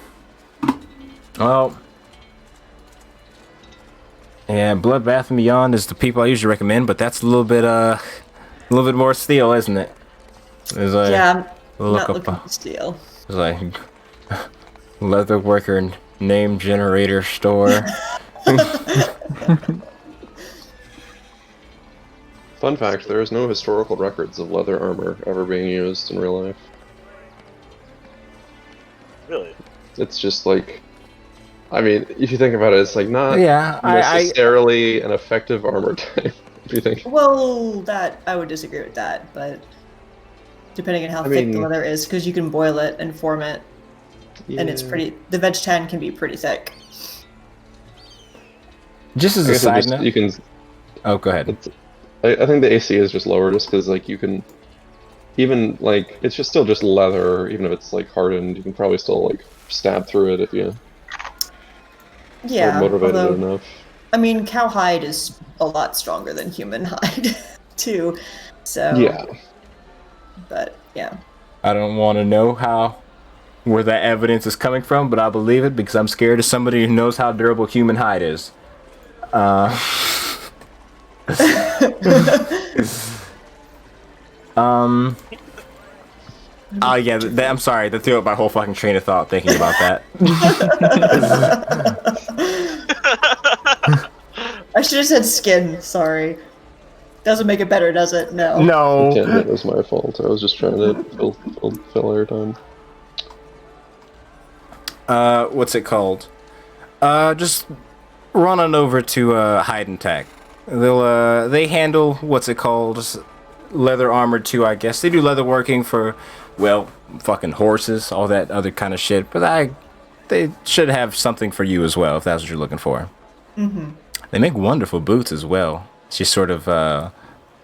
yeah, Bloodbath and Beyond is the people I usually recommend, but that's a little bit more steel, isn't it? Yeah, I'm not looking for steel. It's like Leatherworker name generator store. Fun fact, there is no historical records of leather armor ever being used in real life. Really? It's just like, I mean, if you think about it, it's like not necessarily an effective armor type. If you think. Well, that I would disagree with that, but depending on how thick the leather is, because you can boil it and form it, and it's pretty. The veg tan can be pretty thick. Just as a side note, you can. Oh, go ahead. I think the AC is just lower, just because like you can, even like it's just still just leather, even if it's like hardened, you can probably still like stab through it if you. Yeah, motivated enough. I mean, cow hide is a lot stronger than human hide, too. So. Yeah. But yeah. I don't want to know where that evidence is coming from, but I believe it because I'm scared of somebody who knows how durable human hide is. Oh yeah, I'm sorry. That threw up my whole fucking train of thought thinking about that. I should have said skin. Sorry. Doesn't make it better, does it? No. No. It was my fault. I was just trying to fill airtime. What's it called? Just run on over to Hide and Tech. They handle what's it called, leather armor too. I guess they do leather working for, well, fucking horses, all that other kind of shit. But they should have something for you as well if that's what you're looking for. Mm-hmm. They make wonderful boots as well. She's sort of,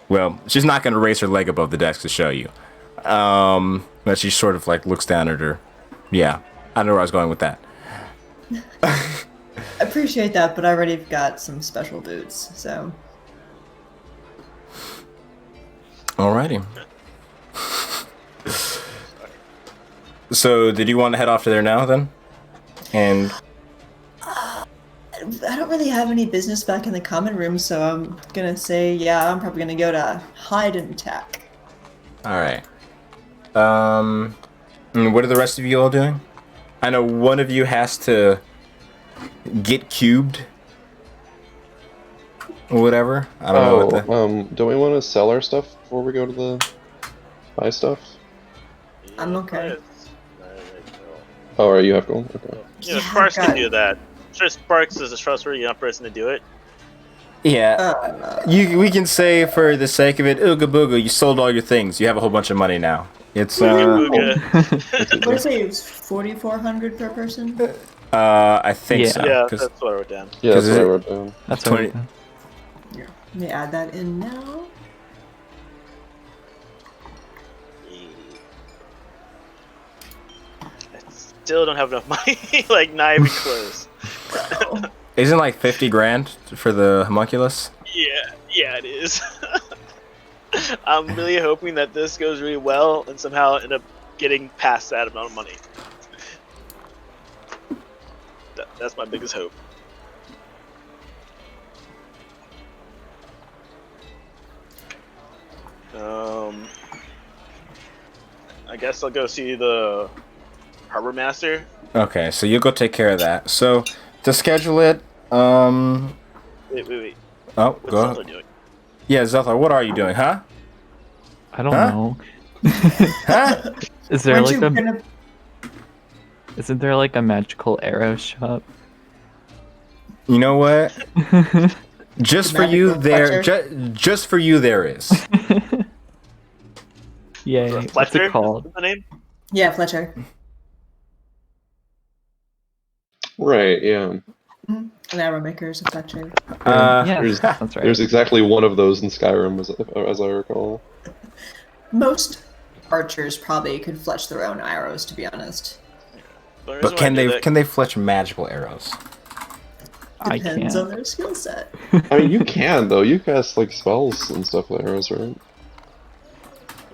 well, she's not going to raise her leg above the desk to show you. But she sort of like looks down at her. Yeah, I don't know where I was going with that. I appreciate that, but I already got some special boots, so. Alrighty. So, did you want to head off to there now, then? And I don't really have any business back in the common room, so I'm gonna say, yeah, I'm probably gonna go to Hide and Tech. Alright. And what are the rest of you all doing? I know one of you has to get cubed. Or whatever. I don't know what the... don't we want to sell our stuff before we go to the buy stuff? I'm okay. Oh, right, you have gold? Okay. You know, Yeah, Sparks can God. do that. I'm sure Sparks is a trustworthy enough person to do it. Yeah. We can say for the sake of it, ooga booga, you sold all your things. You have a whole bunch of money now. It's Ooga booga. That's What did I easy. say? It was 4,400 per person. I think Yeah. so. Yeah, Cause, that's what I wrote down. Yeah, that's 'cause what I it- wrote down. That's 20 what I Here, let me add that in now. I still don't have enough money. Like, not even close. Oh. isn't like 50 grand for the homunculus? Yeah, it is. I'm really hoping that this goes really well and somehow end up getting past that amount of money. That's my biggest hope. I guess I'll go see the harbor master. Okay, so you go take care of that. So to schedule it, Wait. oh, What's go. Zelda doing? Yeah, Zelthar, what are you doing, huh? I don't Huh? know. Huh? Is there Weren't like you a? gonna? Isn't there like a magical arrow shop? You know what? Just for you, Magical there. Fletcher? Just for you, there is. Yay! What's Fletcher? it called? What's the name? Yeah, Fletcher. Right, yeah. An arrow maker is a Fletcher. Yeah, There's- that's right. There's exactly one of those in Skyrim, as I recall. Most archers probably could fletch their own arrows, to be honest. The reason But why can I do they that- can they fletch magical arrows? I Depends can't. on their skill set. I mean, you can, though. You cast, like, spells and stuff with arrows, right?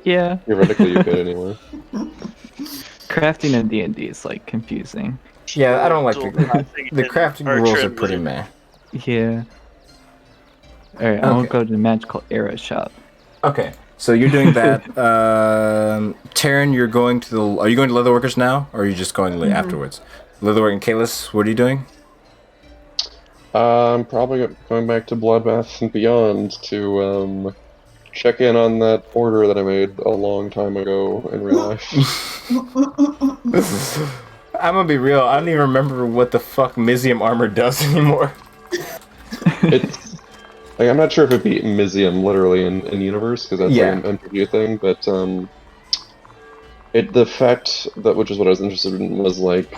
Yeah, Theoretically, you could anyway. crafting in D&D is like confusing. Yeah, I don't like Dual the crafting the and crafting archer rules are and pretty wizard. meh. Yeah. All right, I'll Okay. go to the magical arrow shop. Okay, so you're doing that. Taryn, you're going to the. Are you going to Leatherworkers now, or are you just going afterwards? Leatherwork and Kalis, what are you doing? I'm probably going back to Bloodbath and Beyond to check in on that order that I made a long time ago in real life. I'm gonna be real. I don't even remember what the fuck Mizium armor does anymore. It's like, I'm not sure if it beat Mizium literally in universe, because that's Yeah. like an MPG thing, but the fact that, which is what I was interested in, was like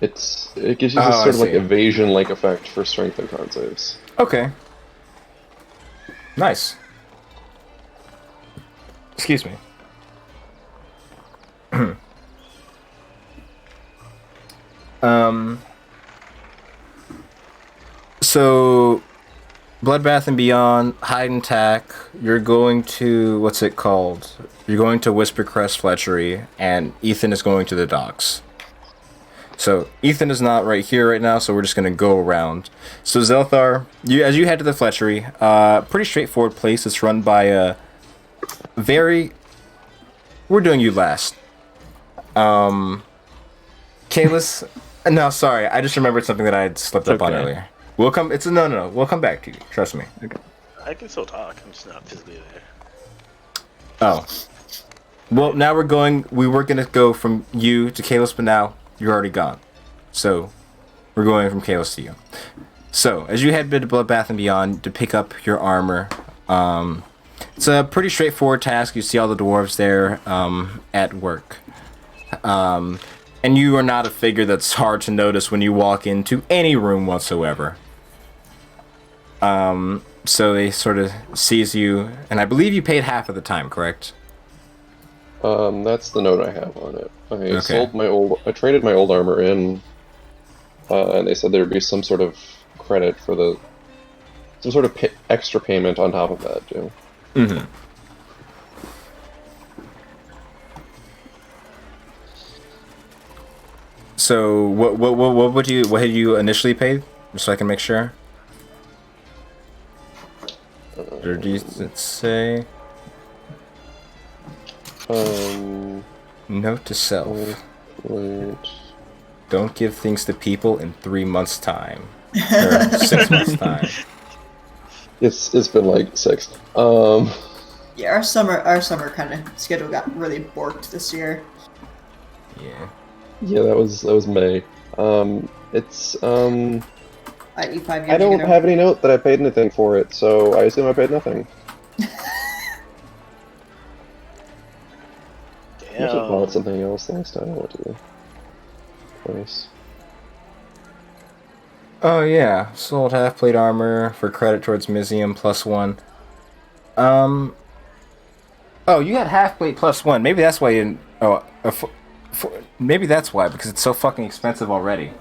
it gives you this Oh, I sort of like see. evasion like effect for strength and con saves. Okay. Nice. Excuse me. So, Bloodbath and Beyond, Hide and Tack, you're going to, what's it called? You're going to Whispercrest Fletchery, and Ethan is going to the docks. So, Ethan is not right here right now, so we're just going to go around. So, Zelthar, as you head to the Fletchery, pretty straightforward place. It's run by a very... We're doing you last. Kalis... No, sorry, I just remembered something that I had slipped up on okay. earlier. We'll come... It's no. We'll come back to you. Trust me. I can still talk. I'm just not physically there. Oh. Well, now we're going... We were going to go from you to Kalis, but now you're already gone. So, we're going from Kalis to you. So, as you head to Bloodbath and Beyond to pick up your armor, it's a pretty straightforward task. You see all the dwarves there at work. And you are not a figure that's hard to notice when you walk into any room whatsoever. So they sort of sees you, and I believe you paid half of the time, correct? That's the note I have on it. Okay. I traded my old armor in, and they said there would be some sort of credit for some sort of extra payment on top of that, too. Mm-hmm. So what had you initially paid, just so I can make sure? Or do you say note to self? Wait. Don't give things to people in 3 months' time. Or 6 months' time. It's been like 6. Yeah, our summer kind of schedule got really borked this year. Yeah. Yeah, that was May. It's E5 I don't have any note that I paid anything for it, so I assume I paid nothing. I actually bought Damn. something else last time I went to the place. Oh yeah, sold half plate armor for credit towards Mizium +1. Um. Oh, you had half plate +1. Maybe that's why you. Oh, maybe that's why, because it's so fucking expensive already.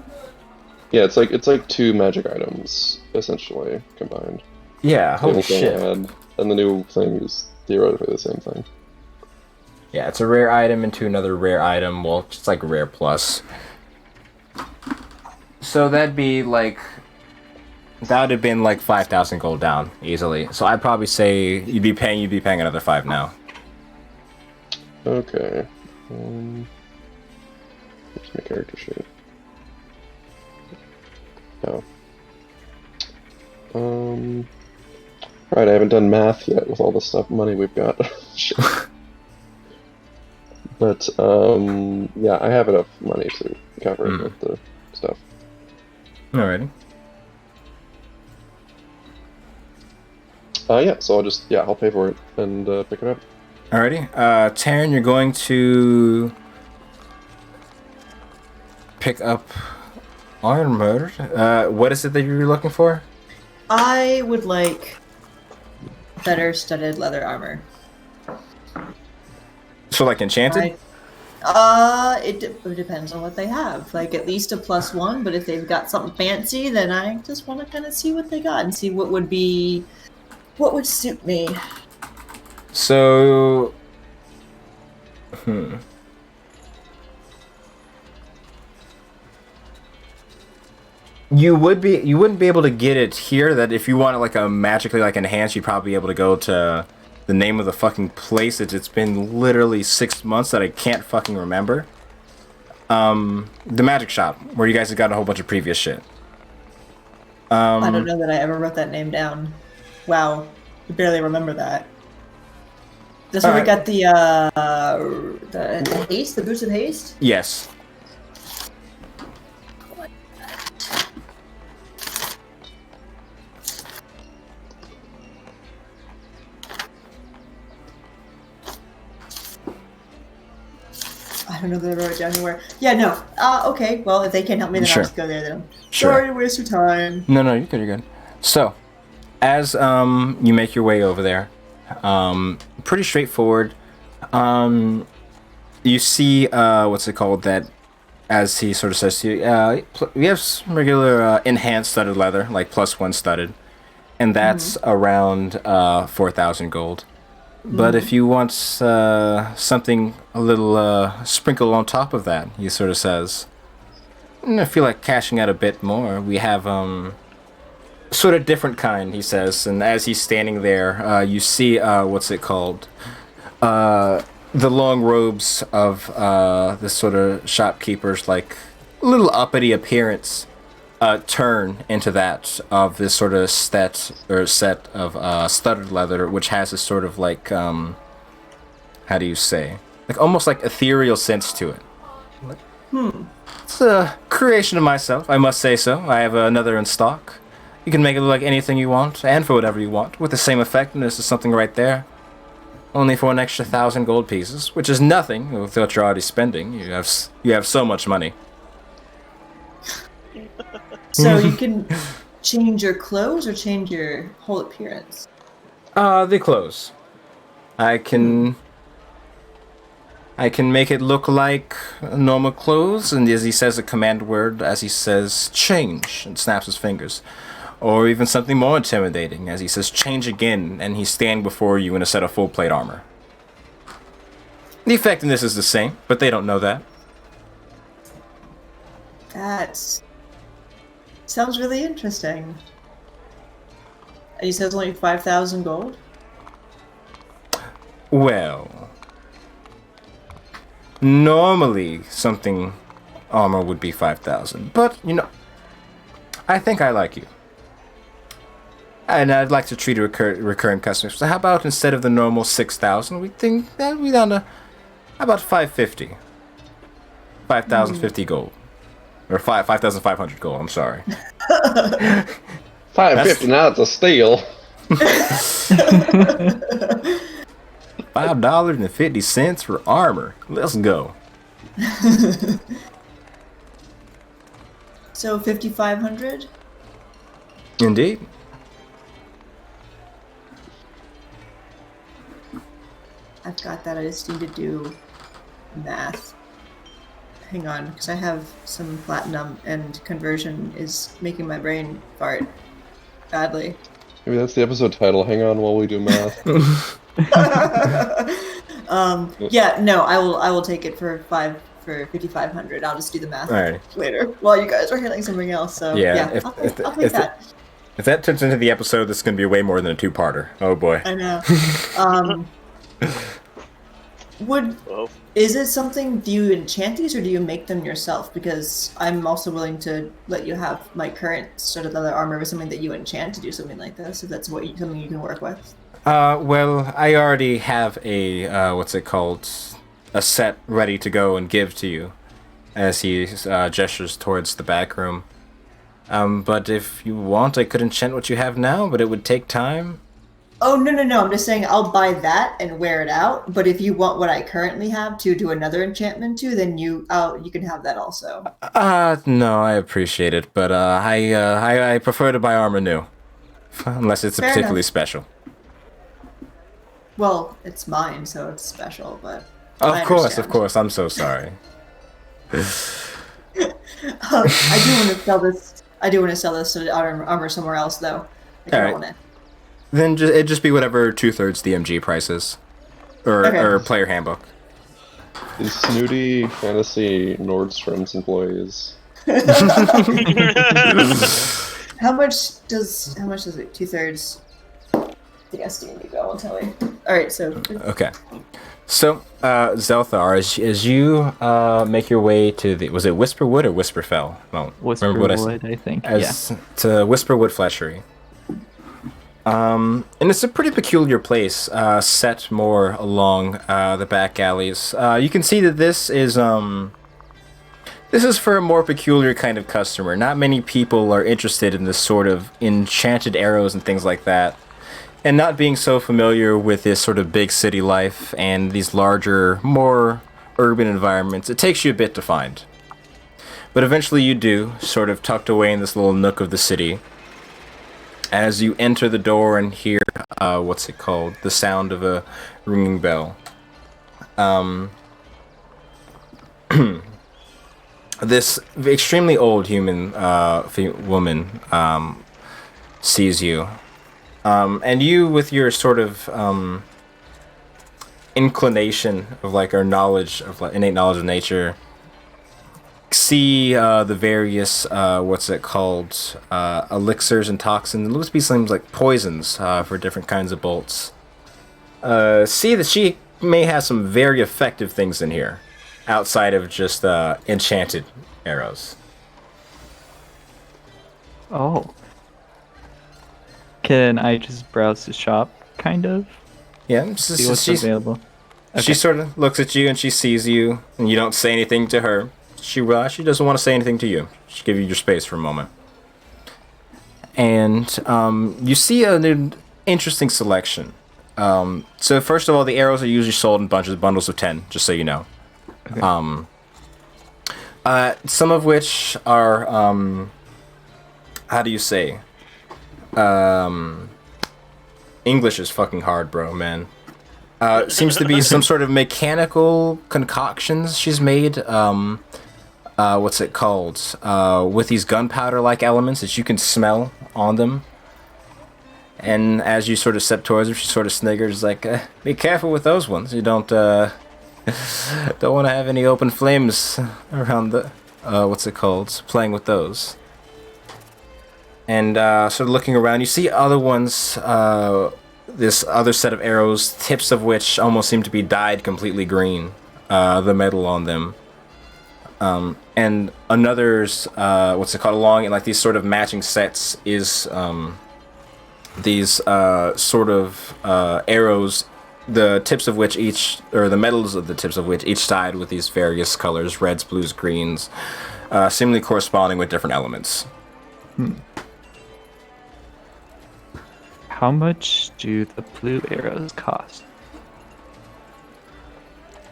Yeah, it's like two magic items essentially combined. Yeah, So the holy old thing shit. I had, and the new thing is theoretically the same thing. Yeah, it's a rare item into another rare item. Well, just like rare plus. So that'd be like. That would have been like 5,000 gold down easily. So I'd probably say you'd be paying another 5 now. Okay. What's my character sheet? Oh. Right, I haven't done math yet with all the stuff money we've got. But yeah, I have enough money to cover it with the stuff. Alrighty. Yeah, so I'll pay for it and pick it up. Alrighty. Taryn, you're going to pick up armor. What is it that you're looking for? I would like better studded leather armor. So like enchanted? It depends on what they have. Like at least a +1, but if they've got something fancy, then I just want to kind of see what they got and see what would suit me. So you wouldn't be able to get it here. That if you want it like a magically like enhanced, you'd probably be able to go to the name of the fucking place. It's been literally 6 months that I can't fucking remember. The magic shop where you guys have gotten a whole bunch of previous shit. I don't know that I ever wrote that name down. Wow, I barely remember that. That's where we got the haste, the boots of haste. Yes. I don't know that I wrote it down anywhere. Yeah, no. Okay. Well, if they can't help me, then Sure. I'll just go there then. Sure. Sorry to waste your time. No, you're good. You're good. So, as you make your way over there, pretty straightforward. You see what's it called that? As he sort of says to you, we have some regular enhanced studded leather, like +1 studded, and that's around 4,000 gold. But if you want something a little sprinkle on top of that, he sort of says, I feel like cashing out a bit more. We have sort of different kind, he says. And as he's standing there, you see what's it called? The long robes of this sort of shopkeeper's like little uppity appearance turn into that of this sort of set of studded leather, which has this sort of like how do you say, like almost like ethereal sense to it. It's a creation of myself, I must say so. I have another in stock. You can make it look like anything you want, and for whatever you want, with the same effect, and this is something right there. Only for an extra 1,000 gold pieces, which is nothing with what you're already spending. You have so much money. So you can change your clothes or change your whole appearance. The clothes. I can make it look like normal clothes, and as he says a command word, as he says change, and snaps his fingers. Or even something more intimidating, as he says change again, and he's standing before you in a set of full plate armor. The effectiveness is the same, but they don't know that. That sounds really interesting. And he says only 5,000 gold? Well, normally something armor would be 5,000, but I think I like you. And I'd like to treat a recurring customer. So how about instead of the normal 6,000, we think that we down to how about 550? 5,050 gold. Or 5,500 gold, I'm sorry. 550 now it's a steal. $5.50 for armor. Let's go. So 5,500. Indeed. I've got that. I just need to do math. Hang on, because I have some platinum, and conversion is making my brain fart badly. Maybe that's the episode title. Hang on while we do math. Yeah, no, I will take it for 5,500. I'll just do the math Alright. later while you guys are handling something else. So Yeah, I'll take that. If that turns into the episode, this is going to be way more than a two-parter. Oh boy. I know. Is it something, do you enchant these or do you make them yourself? Because I'm also willing to let you have my current sort of leather armor with something that you enchant to do something like this, if that's something you can work with. Well, I already have a, what's it called? A set ready to go and give to you. As he gestures towards the back room. But if you want, I could enchant what you have now, but it would take time. Oh, no. I'm just saying I'll buy that and wear it out. But if you want what I currently have to do another enchantment to, then you can have that also. No, I appreciate it, but I prefer to buy armor new. Unless it's Fair particularly enough. special. Well, it's mine, so it's special, but Of I course, understand. of course. I'm so sorry. I do want to sell this. I do want to sell this to armor somewhere else, though. I don't Alright. want it. Then it'd just be whatever 2/3 DMG price is. Or, Okay. or player handbook. These snooty fantasy Nordstrom's employees. How much does it? 2/3. The SD go. I'll tell you. All right, so Okay. So, Zelthar, as you make your way to the... Was it Whisperwood or Whisperfell? I don't remember what I said. Whisperwood, I think. To Whisperwood Fleshery. And it's a pretty peculiar place, set more along the back alleys. You can see that this is for a more peculiar kind of customer. Not many people are interested in this sort of enchanted arrows and things like that. And not being so familiar with this sort of big city life and these larger, more urban environments, it takes you a bit to find. But eventually you do, sort of tucked away in this little nook of the city. As you enter the door and hear, what's it called? The sound of a ringing bell. This extremely old human woman sees you. And you, with your sort of inclination of like our knowledge of like innate knowledge of nature, see the various what's it called elixirs and toxins. It looks to be some like poisons for different kinds of bolts. See that she may have some very effective things in here, outside of just enchanted arrows. Oh. Can I just browse the shop, kind of? Yeah, See what's available? She sort of looks at you and she sees you, and you don't say anything to her. She doesn't want to say anything to you. She'll give you your space for a moment. And you see an interesting selection. So first of all, the arrows are usually sold in bundles of 10, just so you know. Okay. Some of which are, how do you say? English is fucking hard, bro, man. Seems to be some sort of mechanical concoctions she's made. What's it called? With these gunpowder-like elements that you can smell on them. And as you sort of step towards her, she sort of sniggers, like, "Be careful with those ones. You don't want to have any open flames around the what's it called? Playing with those." And sort of looking around, you see other ones. This other set of arrows, tips of which almost seem to be dyed completely green. The metal on them. And another's, what's it called, along in like these sort of matching sets is these sort of arrows the tips of which each, or the metals of the tips of which each side with these various colors, reds, blues, greens, seemingly corresponding with different elements. How much do the blue arrows cost?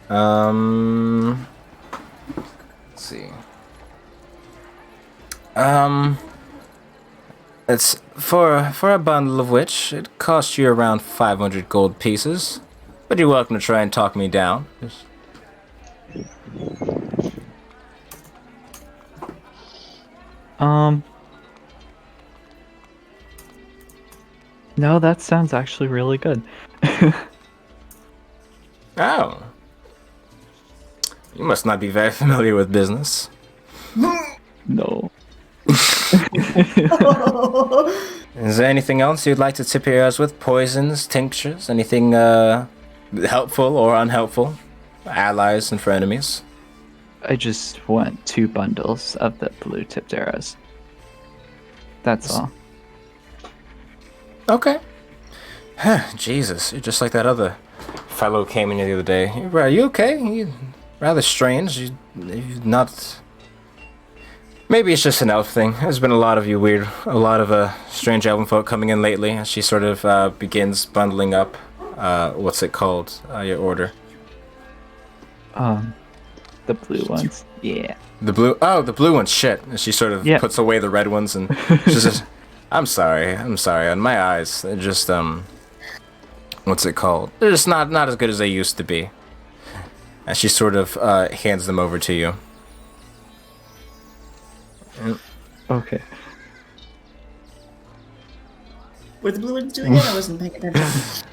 Let's see. It's for a bundle of which it costs you around 500 gold pieces, but you're welcome to try and talk me down. No, that sounds actually really good. Oh. You must not be very familiar with business. No. Is there anything else you'd like to tip your ears with? Poisons, tinctures, anything helpful or unhelpful? Allies and frenemies? I just want 2 bundles of the blue tipped arrows. That's all. Okay. Jesus, you're just like that other fellow came in here the other day. Are you okay? You rather strange. You're not... Maybe it's just an elf thing. There's been a lot of strange elven folk coming in lately. And she sort of begins bundling up, what's it called, your order. The blue ones. Yeah. The blue ones, shit. And she sort of puts away the red ones and she says, I'm sorry. On my eyes, they're just, what's it called? They're just not as good as they used to be. And she sort of hands them over to you. Okay. What are the blue ones doing again? I wasn't paying attention.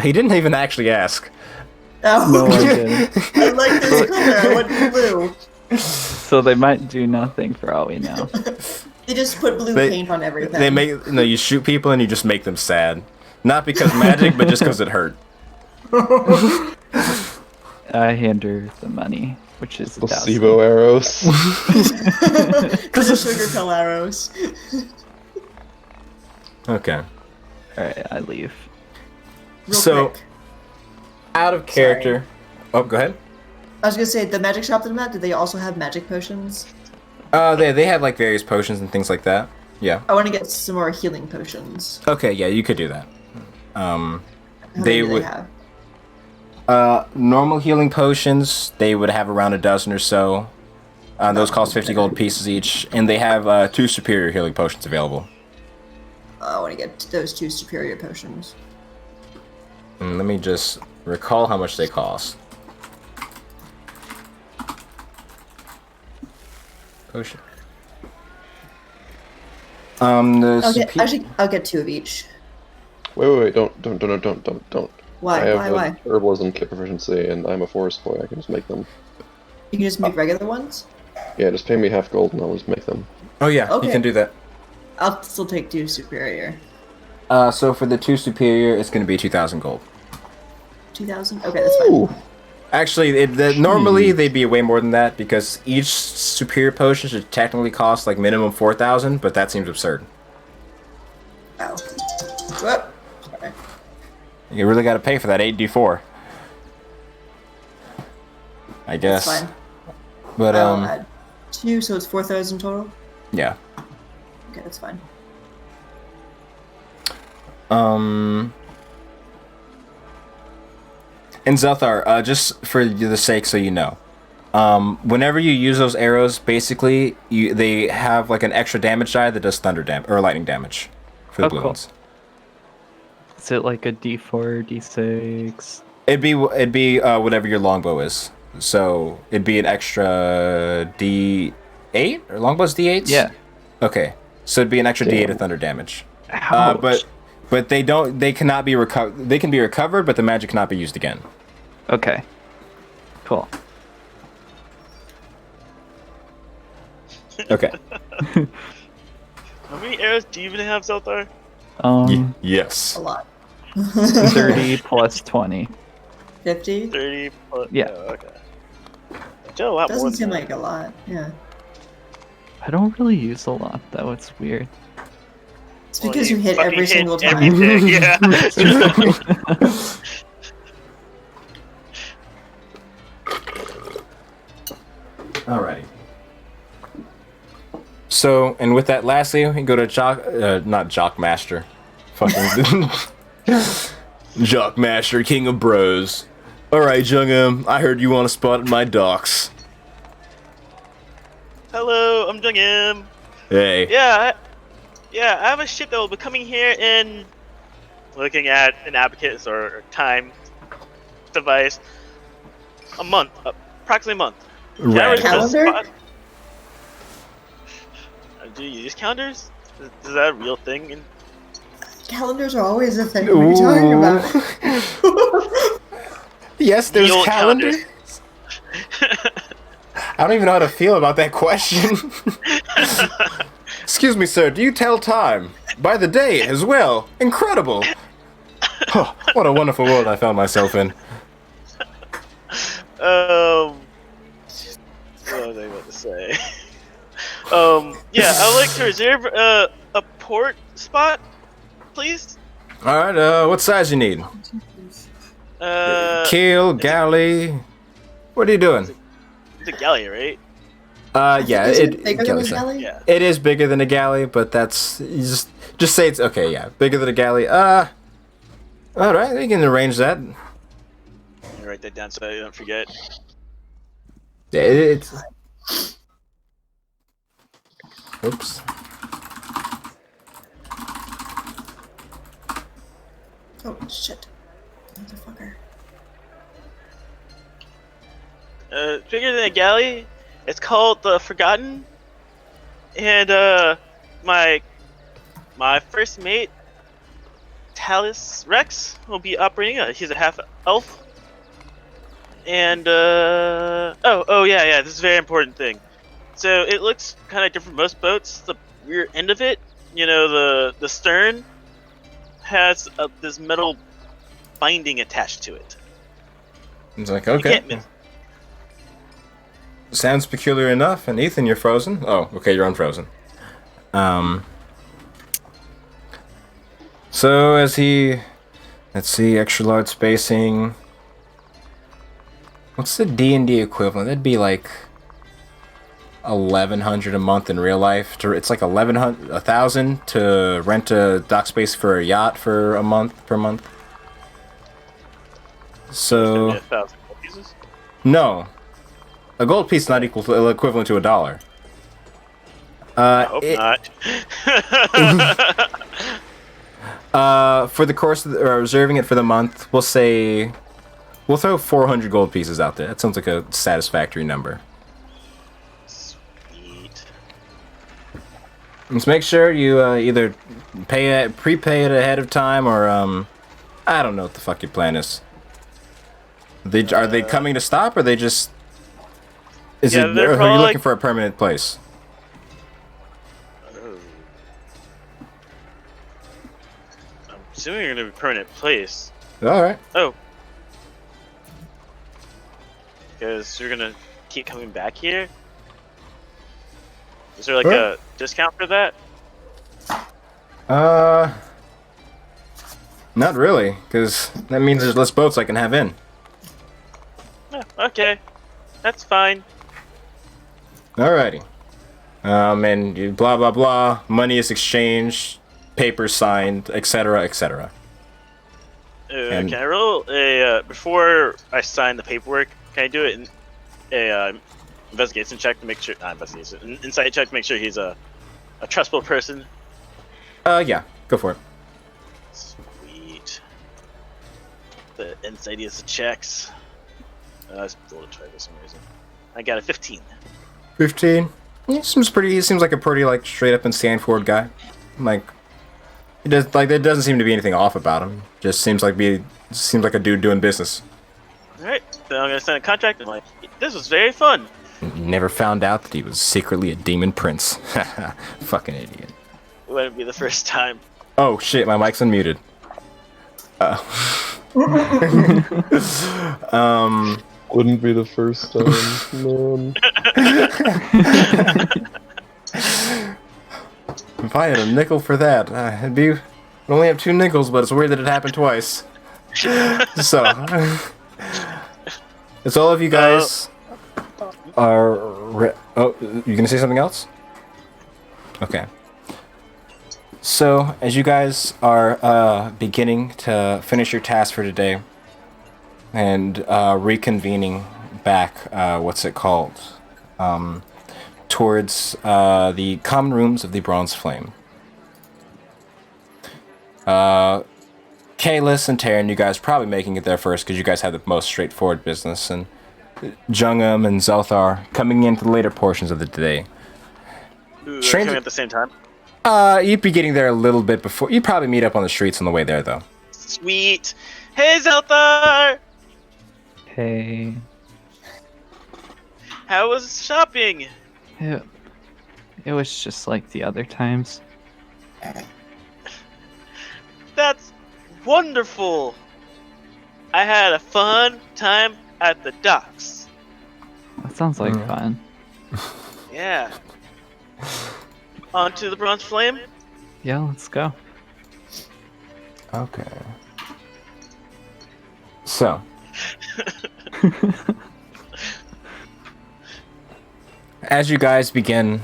He didn't even actually ask. Oh, No, I didn't. I like this color. I want blue. So they might do nothing for all we know. They just put blue paint on everything. You shoot people and you just make them sad. Not because magic, but just because it hurt. I hand her the money, which is Placebo arrows. Because of sugar pill arrows. Okay. Alright, I leave. Real quick. Out of character. Oh, go ahead. I was gonna say, the magic shop that I'm at, do they also have magic potions? They have like various potions and things like that. Yeah. I want to get some more healing potions. Okay, yeah, you could do that. How many do they have? Normal healing potions, they would have around a dozen or so. Those cost 50 gold pieces each, and they have 2 superior healing potions available. I want to get those 2 superior potions. Let me just recall how much they cost. Potion. I'll get 2 of each. Wait, don't. Why? I have herbalism kit proficiency, and I'm a forest boy. I can just make them. You can just make regular ones? Yeah, just pay me half gold and I'll just make them. Oh yeah, Okay. you can do that. I'll still take 2 superior. So for the 2 superior, it's going to be 2,000 gold. 2,000? Okay, that's fine. Ooh. Actually, normally they'd be way more than that because each superior potion should technically cost like minimum 4,000, but that seems absurd. Oh. Whoop. Sorry. You really got to pay for that 8d4. I guess. That's fine. But I'll add 2, so it's 4,000 total? yeah. Okay, that's fine. And Zelthar, just for the sake so you know, whenever you use those arrows, basically they have like an extra damage die that does thunder damage or lightning damage for the blue cool. ones. Is it like a D4, D6? It'd be whatever your longbow is. So it'd be an extra D8 or longbow's D8s. Yeah. Okay, so it'd be an extra D8 of thunder damage. Ouch. But they cannot be recovered. They can be recovered, but the magic cannot be used again. Okay. Cool. Okay. How many arrows do you even have, Zelthar? Yes. A lot. 30 plus 20. 50? 30 plus... Yeah. Oh, okay. Still a lot more Doesn't than seem that. like a lot, yeah. I don't really use a lot, though. It's weird. It's because you hit fucking every single time. everything, yeah. Alrighty. So, and with that, lastly, we go to not Jock Master. Fucking Jock Master, King of Bros. Alright, Jungam, I heard you want a spot at my docks. Hello, I'm Jung-im. Hey. Yeah, I have a ship that will be coming here in, looking at an abacus or time device, a month, approximately a month. Can I Rad. reserve this Calendar? spot? Do you use calendars? Is that a real thing? Calendars are always a thing. What are you talking about? Yes, there's Mule calendar. calendars. I don't even know how to feel about that question. Excuse me, sir, do you tell time? By the day as well. Incredible. Huh, what a wonderful world I found myself in. What was I about to say? Yeah, I would like to reserve a port spot, please. Alright, what size you need? Keel, galley. What are you doing? It's a galley, right? Yeah, Is it bigger than galley a size. galley? Yeah. It is bigger than a galley, but that's you just say it's okay. Yeah, bigger than a galley. All right, we can arrange that. Let me write that down so I don't forget. Yeah, it's. Oops. Oh shit, motherfucker. Bigger than a galley. It's called the Forgotten, and my first mate, Talus Rex, will be operating. He's a half elf, and oh yeah, this is a very important thing. So it looks kind of different from most boats. The rear end of it, the stern, has this metal binding attached to it. It's like You okay. can't miss. Sounds peculiar enough. And Ethan, you're frozen. Oh, okay, you're unfrozen. So let's see, extra large spacing. What's the D&D equivalent? That'd be like 1,100 a month in real life. It's like 1,000 to rent a dock space for a yacht for a month per month. So 1,000 pieces. no, a gold piece is not equivalent to $1. I hope not. For the course of reserving it for the month, we'll throw 400 gold pieces out there. That sounds like a satisfactory number. Sweet. Let's make sure you either prepay it ahead of time, or I don't know what the fuck your plan is. Are they coming to stop, or they just? Are you looking for a permanent place? I'm assuming you're gonna be permanent place. All right. Oh. Because you're gonna keep coming back here? Is there like a discount for that? Not really, because that means there's less boats I can have in. Oh, okay. That's fine. Alrighty. And blah blah blah. Money is exchanged, papers signed, etc., etc. Can I roll a before I sign the paperwork? Can I do it in a investigation check to make sure? Not investigation, insight check to make sure he's a trustable person. Yeah, go for it. Sweet. The insidious checks. I was a little try for some reason. I got a 15. 15. He seems like a pretty like straight up and stand forward guy. Like there doesn't seem to be anything off about him. Just seems like a dude doing business. Alright, so I'm gonna sign a contract and this was very fun. Never found out that he was secretly a demon prince. Fucking idiot. It wouldn't be the first time. Oh shit, my mic's unmuted. Wouldn't be the first time, man. if I had a nickel for that, we only have 2 nickels, but it's weird that it happened twice. So, it's all of you guys are... Oh, you gonna say something else? Okay. So, as you guys are beginning to finish your task for today, and reconvening back, towards the common rooms of the Bronze Flame. Kalis and Terran, you guys probably making it there first because you guys have the most straightforward business, and Jungum and Zelthar coming into the later portions of the day. Ooh, they're coming at the same time? You'd be getting there a little bit before. You'd probably meet up on the streets on the way there, though. Sweet. Hey, Zelthar! Hey. How was shopping? It was just like the other times. That's wonderful. I had a fun time at the docks. That sounds like fun. Yeah. On to the Bronze Flame? Yeah, let's go. Okay. So. As you guys begin,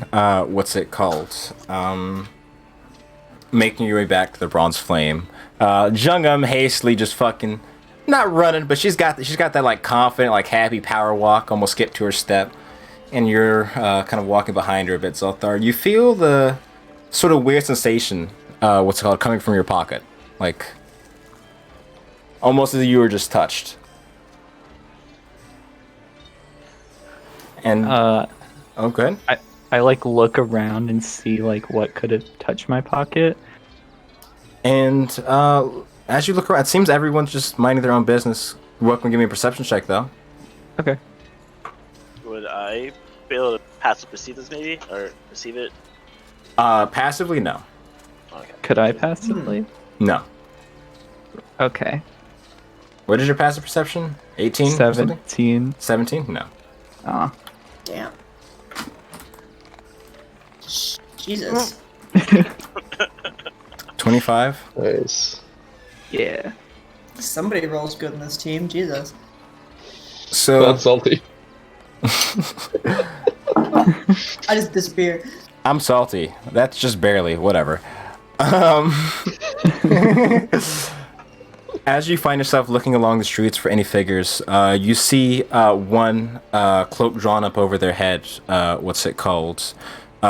making your way back to the Bronze Flame, Jungum hastily just fucking, not running, but she's got that like confident, like happy power walk, almost skip to her step, and you're kind of walking behind her a bit, Zelthar. You feel the sort of weird sensation, coming from your pocket, like almost as if you were just touched. And oh, good. I like look around and see like what could have touched my pocket. And as you look around, it seems everyone's just minding their own business. You're welcome to give me a perception check, though. Okay. Would I be able to passively perceive this, maybe? Or perceive it? Passively, no. Okay. Could I passively? No. Okay. What is your passive perception? 18? 17. 17? No. Ah. Damn. Jesus. 25? Nice. Yeah. Somebody rolls good in this team. Jesus. So... Not salty. I just disappear. I'm salty. That's just barely. Whatever. As you find yourself looking along the streets for any figures, you see one cloak drawn up over their head,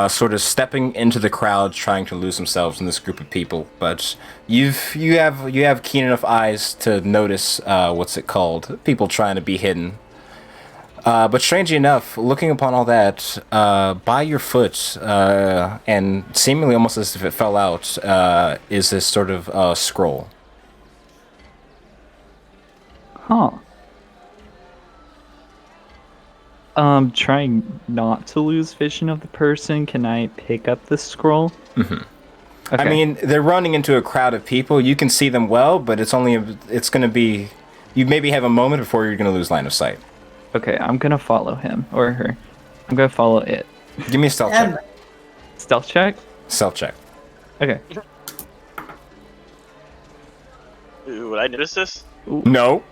sort of stepping into the crowd, trying to lose themselves in this group of people. But you have keen enough eyes to notice people trying to be hidden. But strangely enough, looking upon all that, by your foot, and seemingly almost as if it fell out, is this sort of scroll. Huh. Trying not to lose vision of the person, can I pick up the scroll? Mm-hmm. Okay. I mean, they're running into a crowd of people. You can see them well, but it's going to be... You maybe have a moment before you're going to lose line of sight. Okay, I'm gonna follow him or her. I'm gonna follow it. Give me a stealth check. Stealth check? Stealth check. Okay. Ooh, would I notice this? Ooh. No.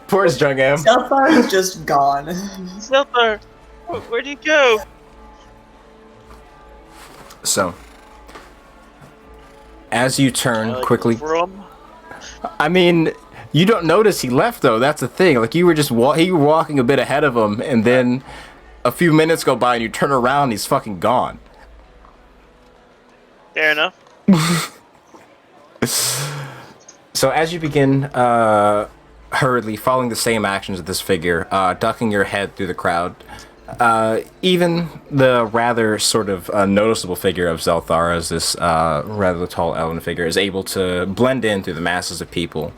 Poor Jungam. Zelthar is just gone. Zelthar! Where'd you go? So, as you turn quickly... I mean, you don't notice he left, though. That's the thing. Like, you were just you were walking a bit ahead of him, and then a few minutes go by, and you turn around, and he's fucking gone. Fair enough. So as you begin hurriedly following the same actions of this figure, ducking your head through the crowd, even the rather sort of noticeable figure of Zelthar, as this rather tall elven figure, is able to blend in through the masses of people,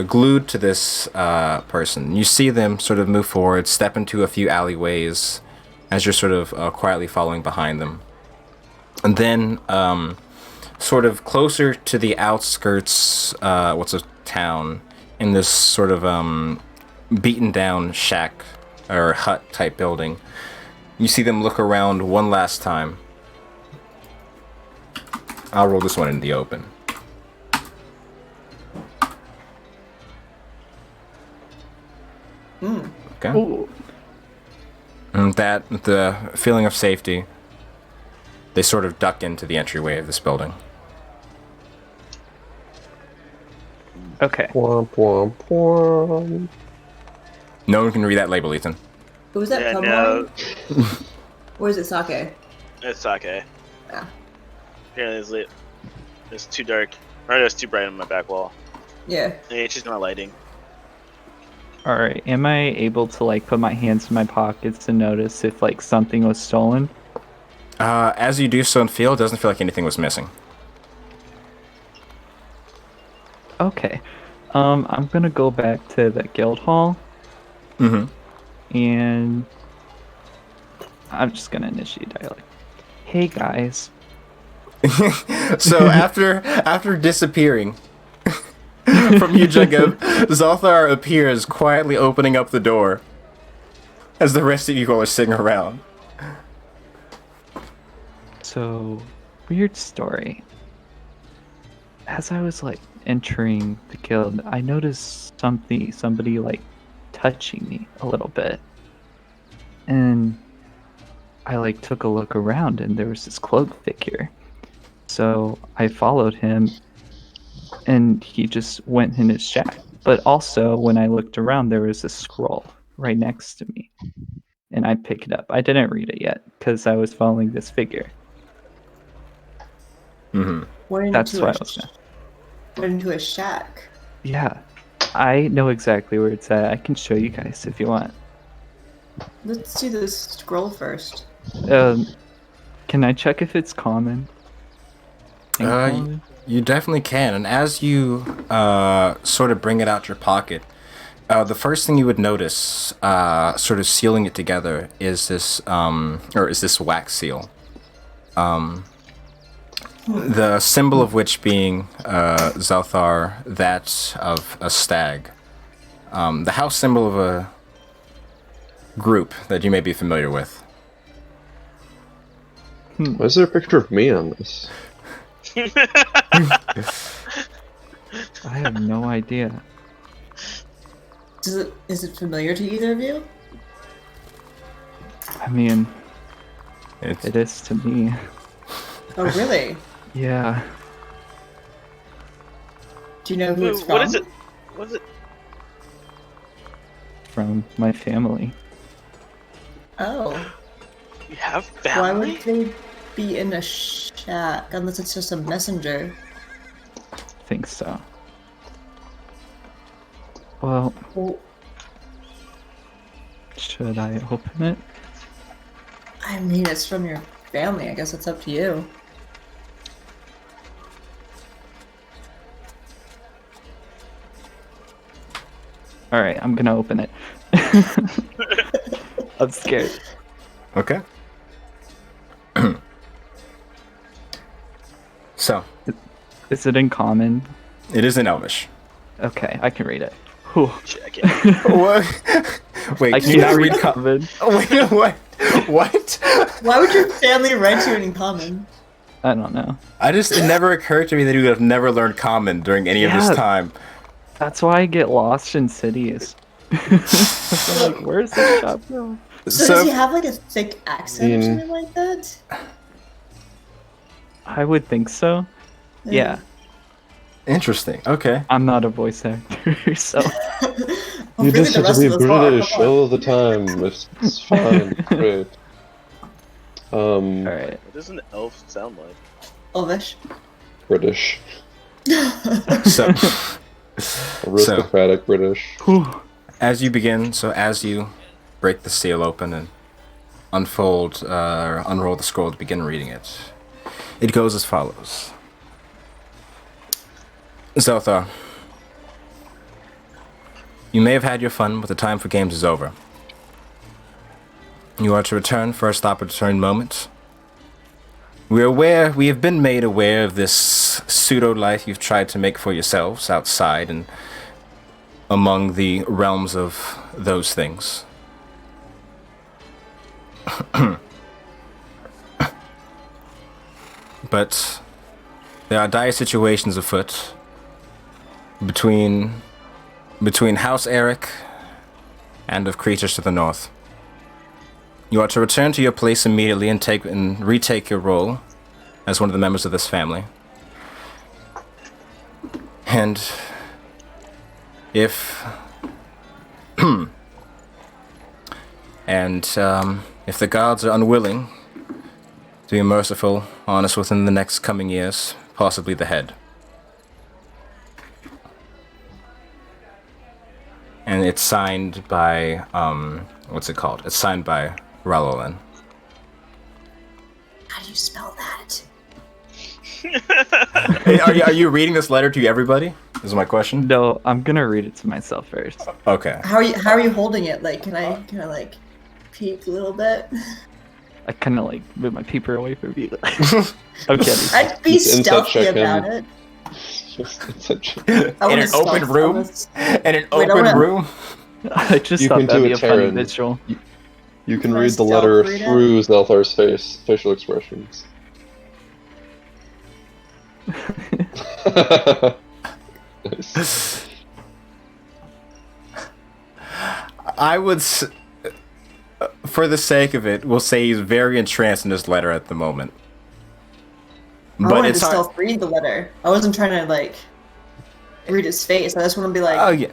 glued to this person. You see them sort of move forward, step into a few alleyways, as you're sort of quietly following behind them. And then, sort of closer to the outskirts, of town, in this sort of beaten down shack or hut type building, You see them look around one last time. I'll roll this one in the open. Okay. Ooh. And that, the feeling of safety, they sort of duck into the entryway of this building. Okay. Womp womp womp. No one can read that label, Ethan. Was that Yeah, plum no, wine? Or is it sake? it's sake. Yeah. Apparently it's too dark. Or it's too bright on my back wall. Yeah. And it's just not lighting. All right. Am I able to like put my hands in my pockets to notice if like something was stolen? As you do so and feel, it doesn't feel like anything was missing. Okay. I'm gonna go back to the guild hall Mm-hmm. and I'm just gonna initiate dialogue. Hey guys. So after disappearing from you, Jacob, Zalthar appears quietly opening up the door as the rest of you all are sitting around. So, weird story. As I was like entering the guild, I noticed somebody like touching me a little bit. And I like took a look around and there was this cloaked figure. So I followed him and he just went in his shack. But also when I looked around there was a scroll right next to me. And I picked it up. I didn't read it yet because I was following this figure. Mm-hmm. That's why I was gonna. Went into a shack. Yeah, I know exactly where it's at. I can show you guys if you want. Let's do this scroll first. Can I check if it's common? Uncommon? You definitely can. And as you sort of bring it out your pocket, the first thing you would notice, sort of sealing it together, is this wax seal. The symbol of which being Zalthar, that of a stag. The house symbol of a group that you may be familiar with. Why is there a picture of me on this? I have no idea. Is it familiar to either of you? I mean, It's it is to me. Oh, really? Yeah. Do you know who it's from? What is it? What is it? From my family. Oh. You have Why family? would they be in a shack unless it's just a messenger? I think so. Well, Well, should I open it? I mean, it's from your family. I guess it's up to you. Alright, I'm gonna open it. I'm scared. okay. So, Is it in common? it is in Elvish. Okay, I can read it. Whew. Check it. What? Wait, I can you not can't read read common. Wait, what? What? Why would your family write you in common? I don't know. It never occurred to me that you would have never learned Common during any of Yeah. this time. That's why I get lost in cities. I'm like, where's the shop now? So does he have like a thick accent or Mm. something like that? I would think so. Yeah, Interesting. Okay. I'm not a voice actor, so Well, You really, just the have rest to of be us are. British Come on. all the time. It's fine. Great. alright. What does an elf sound like? Elvish. British. So, Aristocratic British. as you break the seal open and unroll the scroll to begin reading it, it goes as follows. Zelthar, you may have had your fun, but the time for games is over. You are to return for a stop at a certain moment. We have been made aware of this pseudo-life you've tried to make for yourselves outside and among the realms of those things. But there are dire situations afoot between House Eric and of creatures to the north. You are to return to your place immediately and retake your role as one of the members of this family. And if if the gods are unwilling to be merciful on us within the next coming years, possibly the head. And it's signed by what's it called? It's signed by Ralolan. How do you spell that? Hey, are you reading this letter to everybody? Is my question. No, I'm gonna read it to myself first. Okay. How are you holding it? Like, can I like peek a little bit? I kind of like move my peeper away from you. Okay. I'd be Just insight stealthy check about him. it. Just such. I In wanna an open stealth- room? I wanna- In an Wait, I open wanna- room? I just You thought can that'd do be a a funny Terran. visual. You can Can I read the stealth letter read it? through Zelthar's facial expressions. Nice. I would, for the sake of it, we'll say he's very entranced in this letter at the moment. I But wanted it's to hard. stealth read the letter. I wasn't trying to like read his face. I just want to be like, Oh yeah.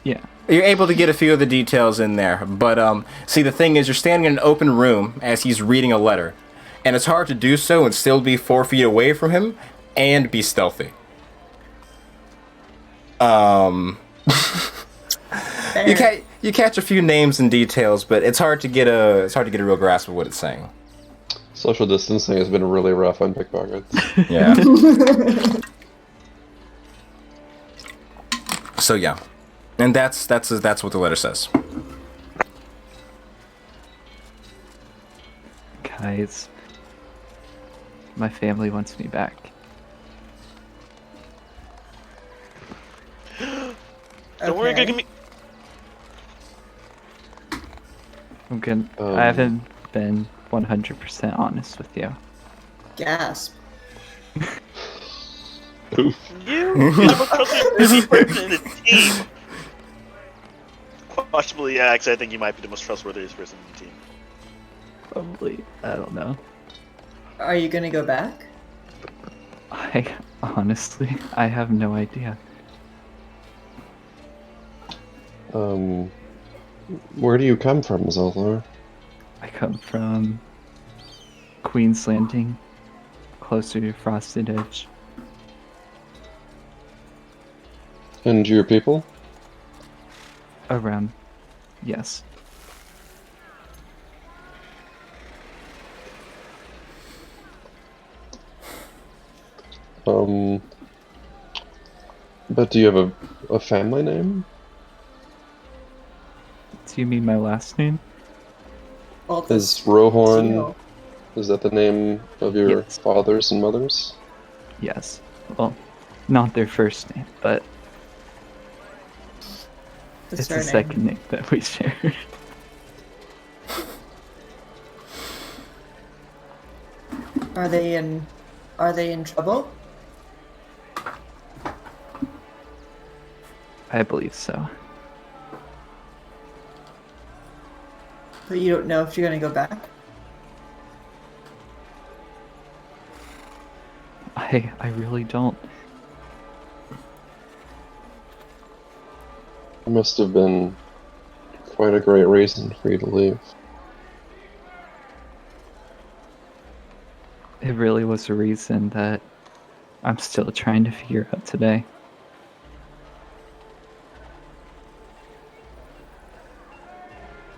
Yeah. You're able to get a few of the details in there, but see, the thing is, you're standing in an open room as he's reading a letter, and it's hard to do so and still be 4 feet away from him and be stealthy. fair. You catch a few names and details, but it's hard to get a real grasp of what it's saying. Social distancing has been really rough on pickpockets. Yeah. So yeah, and that's what the letter says. Guys, my family wants me back. Don't worry, Okay. give me. I'm gonna. Um, I haven't been 100% honest with you. Gasp. Oof. You're the most trustworthy person in the team. Possibly, yeah, because I think you might be the most trustworthy person in the team. Probably. I don't know. Are you gonna go back? I honestly, I have no idea. Where do you come from, Zelthar? I come from Queen's Landing, closer to Frosted Edge. And your people? Around, yes. But do you have a family name? Do you mean my last name? Well, Is this Rohorn, Zeno. is that the name of your Yes. fathers and mothers? Yes. Well, not their first name, but The it's the surname. second name that we share. Are they in trouble? I believe so. But you don't know if you're gonna go back? I really don't. It must have been quite a great reason for you to leave. It really was a reason that I'm still trying to figure out today.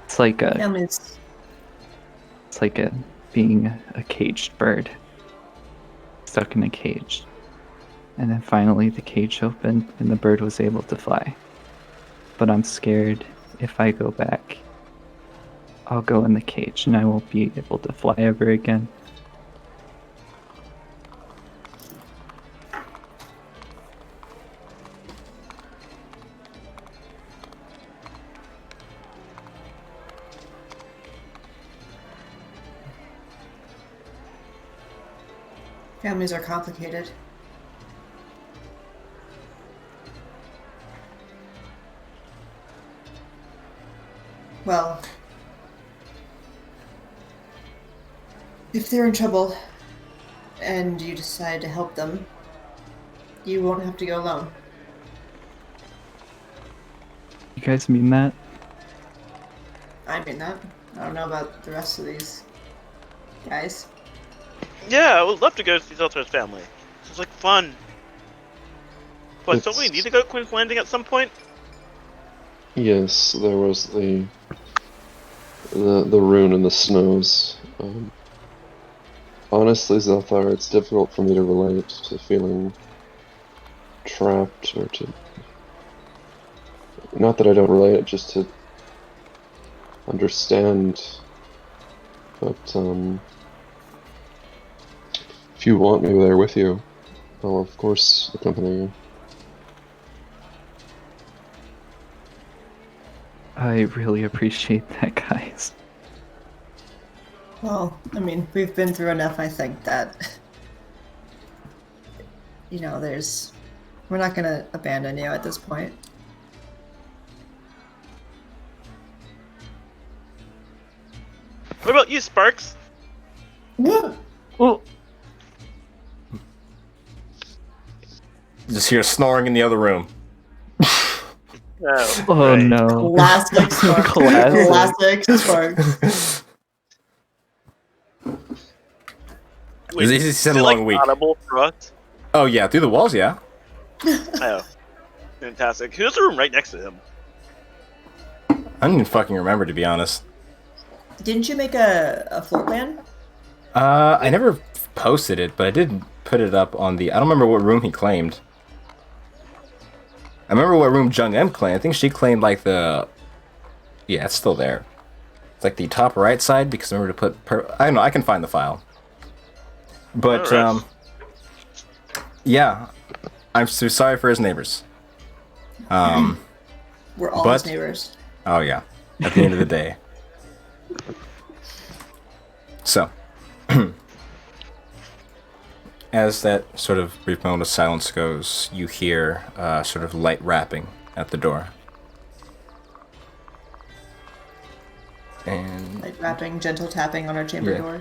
It's like Families. it's like being a caged bird, stuck in a cage. And then finally the cage opened and the bird was able to fly. But I'm scared if I go back, I'll go in the cage and I won't be able to fly ever again. Families are complicated. Well, if they're in trouble and you decide to help them, you won't have to go alone. You guys mean that? I mean that. I don't know about the rest of these guys. Yeah, I would love to go see Zeltra's family. Sounds like fun. But don't we It's- need to go to Queen's Landing at some point? Yes, there was the rune in the snows. Honestly, Zelthar, it's difficult for me to relate to feeling trapped or to. Not that I don't relate, just to understand. But if you want me there with you, I'll of course accompany you. I really appreciate that, guys. Well, I mean, we've been through enough, I think, that, you know, we're not gonna abandon you at this point. What about you, Sparks? Oh, Just hear snoring in the other room. Oh, oh right. no. Classic Sparks. Classic. Classic Sparks. Wait, This is a is it, long like, week. audible for us? Oh yeah, through the walls, yeah. Oh, fantastic. Who's the room right next to him? I don't even fucking remember, to be honest. Didn't you make a floor plan? I never posted it, but I did put it up on the. I don't remember what room he claimed. I remember what room Jung M claimed. I think she claimed like the. Yeah, it's still there. It's like the top right side because I remember to put. I don't know. I can find the file. But Alright. yeah, I'm so sorry for his neighbors. We're all But- his neighbors. Oh yeah, at the end of the day. So, as that sort of brief moment of silence goes, you hear sort of light rapping at the door. And Like rapping, gentle tapping on our chamber Yeah. door.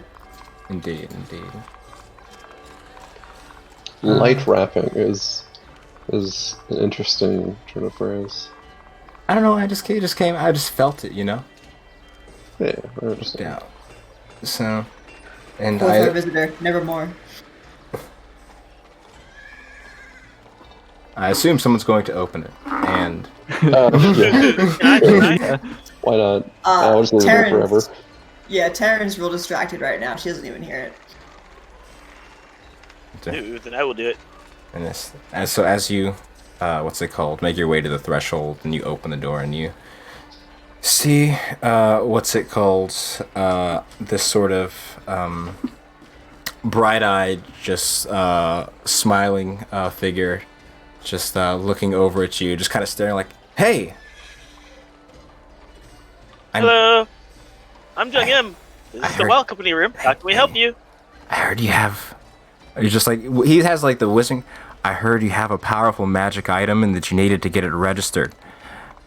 indeed, indeed. Light wrapping is an interesting turn of phrase. I don't know. It just came. I just felt it, you know. Yeah, I understand. Yeah. So, and Fourth our I visitor, nevermore. assume someone's going to open it, and Yeah, Can I? why not? I'll just leave it there forever. Yeah, Taryn's real distracted right now. She doesn't even hear it. Dude, then I will do it. And this, as you, what's it called? Make your way to the threshold, and you open the door, and you see, what's it called? This sort of bright-eyed, just smiling figure, just looking over at you, just kind of staring like, "Hey, Hello, I'm Jung M. This I is the heard- Wild Company room. How can we help you? I heard you have." You're just like he has like the whistling. I heard you have a powerful magic item and that you needed to get it registered.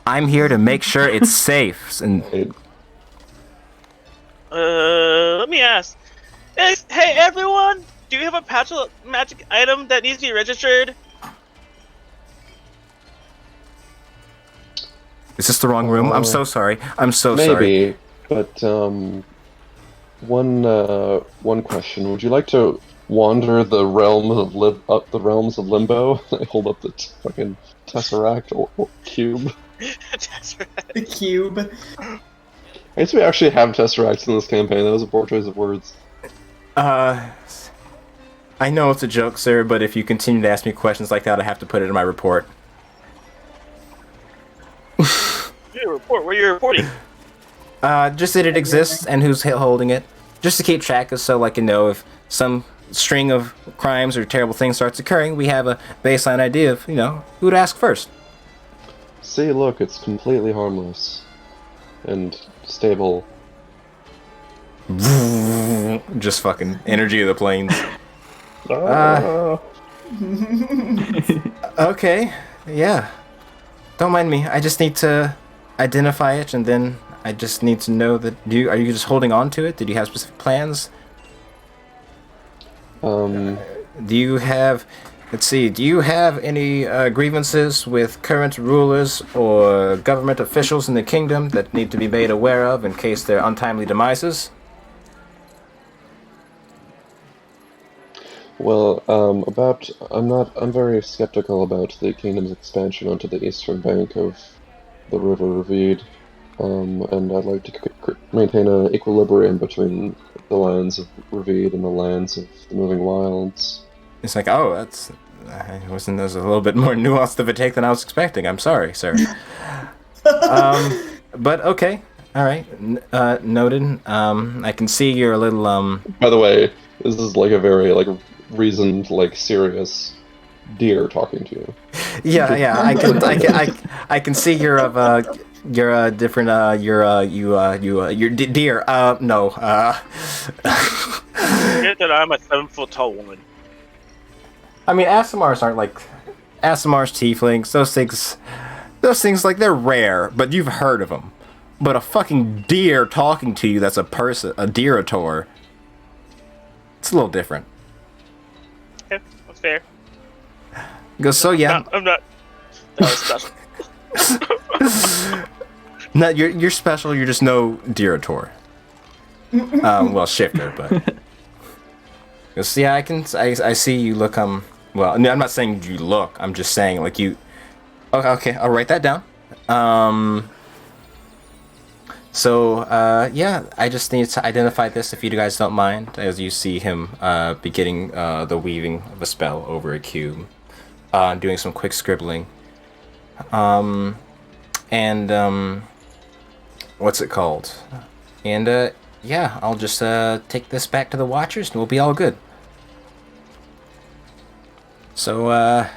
I'm here to make sure it's safe. And It- Let me ask. Hey, everyone! Do you have a magic item that needs to be registered? is this the wrong room? I'm so sorry. I'm so sorry. Maybe, but one question: would you like to wander the the realms of limbo? I hold up the fucking tesseract or cube. That's right. The cube. I guess we actually have tesseracts in this campaign. That was a poor choice of words. I know it's a joke, sir, but if you continue to ask me questions like that, I have to put it in my report. Your report. Where are you reporting? Just that it exists and who's holding it. Just to keep track of, so like you know, if some string of crimes or terrible things starts occurring, we have a baseline idea of, you know, who to ask first. See, look, it's completely harmless and stable. Just fucking energy of the planes. Ah. Okay, yeah. Don't mind me. I just need to identify it, and then I just need to know that. Are you just holding on to it? Did you have specific plans? Do you have? Let's see. Do you have any grievances with current rulers or government officials in the kingdom that need to be made aware of in case their untimely demises? Well, I'm very skeptical about the kingdom's expansion onto the eastern bank of the River Reveed, and I'd like to maintain an equilibrium between the lands of Reveed and the lands of the Moving Wilds. It's like, oh, that's. I wasn't. There's a little bit more nuanced of a take than I was expecting. I'm sorry, sir. But okay, all right, noted. I can see you're a little By the way, this is like a very reasoned, serious deer talking to you. Yeah. I can see you're of you're a different you're deer. No. Forget that I'm a 7-foot tall woman. I mean, Asimars aren't like Asimars, tieflings. Those things like they're rare, but you've heard of them. But a fucking deer talking to you, that's a person, a deerator. It's a little different. Okay, that's fair. Goes, so yeah. No, I'm not. That was special. No, you're special. You're just no deerator. Well, shifter, but. Goes, yeah, I see you look Well, no, I'm not saying you look. I'm just saying like you. Okay, I'll write that down. So, yeah, I just need to identify this if you guys don't mind, as you see him beginning the weaving of a spell over a cube, doing some quick scribbling. What's it called? And, yeah, I'll just take this back to the Watchers and we'll be all good. So,